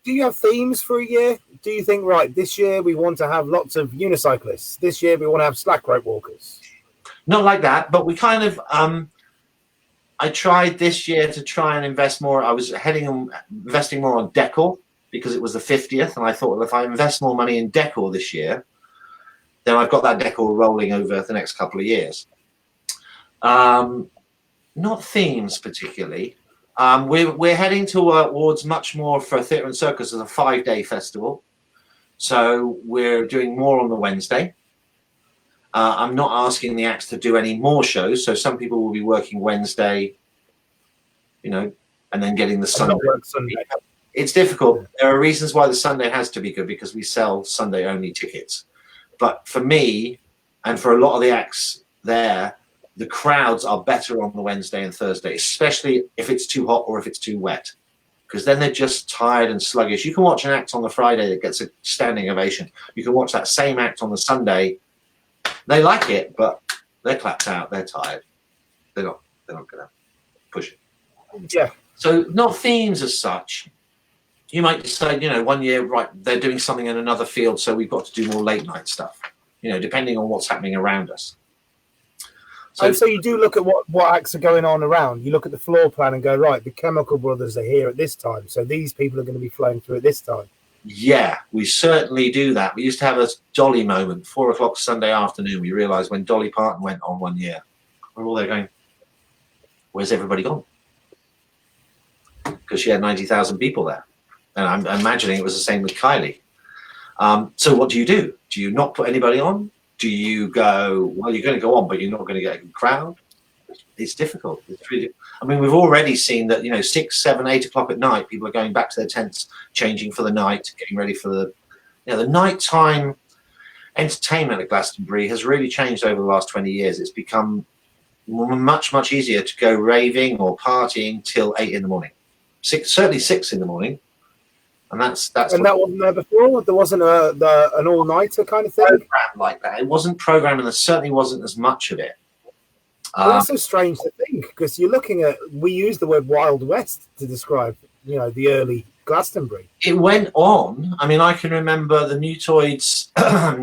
Do you have themes for a year? Do you think, right, this year we want to have lots of unicyclists. This year we want to have slack rope walkers. Not like that, but we kind of, I tried this year to try and invest more. I was investing more on decor because it was the 50th. And I thought, well, if I invest more money in decor this year, then I've got that decor rolling over the next couple of years. Not themes particularly. We're heading towards much more for Theatre and Circus as a 5-day festival. So we're doing more on the Wednesday. I'm not asking the acts to do any more shows. So some people will be working Wednesday, and then getting the Sunday. It's difficult. Yeah. There are reasons why the Sunday has to be good, because we sell Sunday only tickets. But for me, and for a lot of the acts there, the crowds are better on the Wednesday and Thursday, especially if it's too hot or if it's too wet, because then they're just tired and sluggish. You can watch an act on the Friday that gets a standing ovation. You can watch that same act on the Sunday. They like it, but they're clapped out. They're tired. They're not going to push it. Yeah. So not themes as such. You might decide, one year, right, they're doing something in another field, so we've got to do more late night stuff, depending on what's happening around us. So you do look at what acts are going on around. You look at the floor plan and go, right, the Chemical Brothers are here at this time, so these people are going to be flowing through at this time. Yeah, we certainly do that. We used to have a Dolly moment, 4:00 Sunday afternoon. We realised when Dolly Parton went on one year, we're all there going, where's everybody gone? Because she had 90,000 people there. And I'm imagining it was the same with Kylie. So what do you do? Do you not put anybody on? Do you go, well, you're going to go on, but you're not going to get a good crowd? It's difficult. It's really, we've already seen that, 6, 7, 8 o'clock at night, people are going back to their tents, changing for the night, getting ready for the nighttime entertainment at Glastonbury has really changed over the last 20 years. It's become much, much easier to go raving or partying till 8 in the morning. Certainly 6 in the morning. And that's and that wasn't there before. There wasn't an all-nighter kind of thing like that. It wasn't programmed, and there certainly wasn't as much of it. Well, that's so strange to think, because you're looking at, we use the word Wild West to describe, the early Glastonbury. It went on. I can remember the Mutoids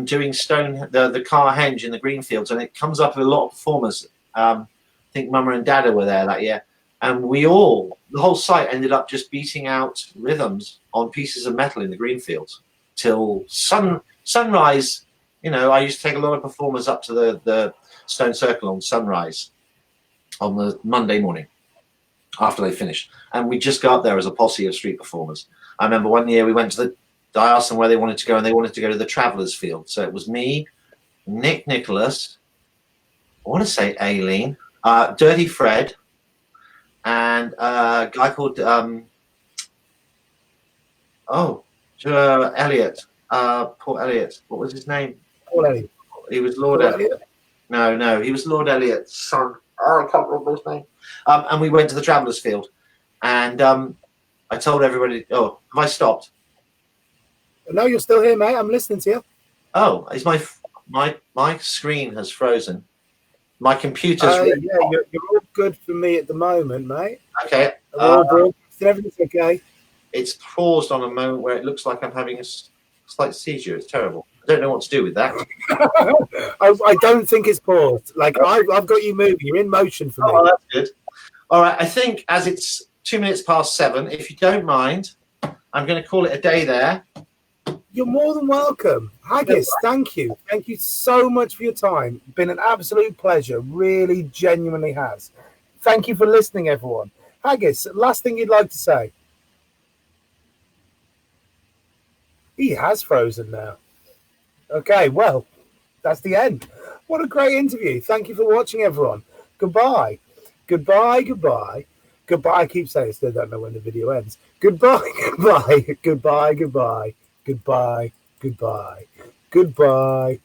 doing the car henge in the Greenfields, and it comes up with a lot of performers. I think Mama and Dada were there that year. And the whole site ended up just beating out rhythms on pieces of metal in the Greenfields till sunrise. I used to take a lot of performers up to the Stone Circle on sunrise on the Monday morning after they finished. And we just go up there as a posse of street performers. I remember one year we went to I asked them where they wanted to go, and they wanted to go to the Travellers Field. So it was me, Nick Nicholas, I want to say Aileen, Dirty Fred, and a guy called Elliot, Paul Elliot. What was his name? Paul Elliot. He was Lord Elliot. No, he was Lord Elliot's son. I can't remember his name. And we went to the Travellers Field, and I told everybody, have I stopped? No, you're still here, mate. I'm listening to you. Oh, is my screen has frozen. My computer's you're all good for me at the moment, mate. Okay. Everything's okay. It's paused on a moment where it looks like I'm having a slight seizure. It's terrible. I don't know what to do with that. I don't think it's paused. I've got you moving. You're in motion for me. Oh, that's good. All right. I think as it's 2 minutes past 7, if you don't mind, I'm going to call it a day there. You're more than welcome. Haggis, thank you. Thank you so much for your time. Been an absolute pleasure. Really, genuinely has. Thank you for listening, everyone. Haggis, last thing you'd like to say? He has frozen now. Okay, well, that's the end. What a great interview. Thank you for watching, everyone. Goodbye. Goodbye, goodbye. Goodbye. I keep saying it, still don't know when the video ends. Goodbye, goodbye. Goodbye, goodbye. Goodbye, goodbye, goodbye.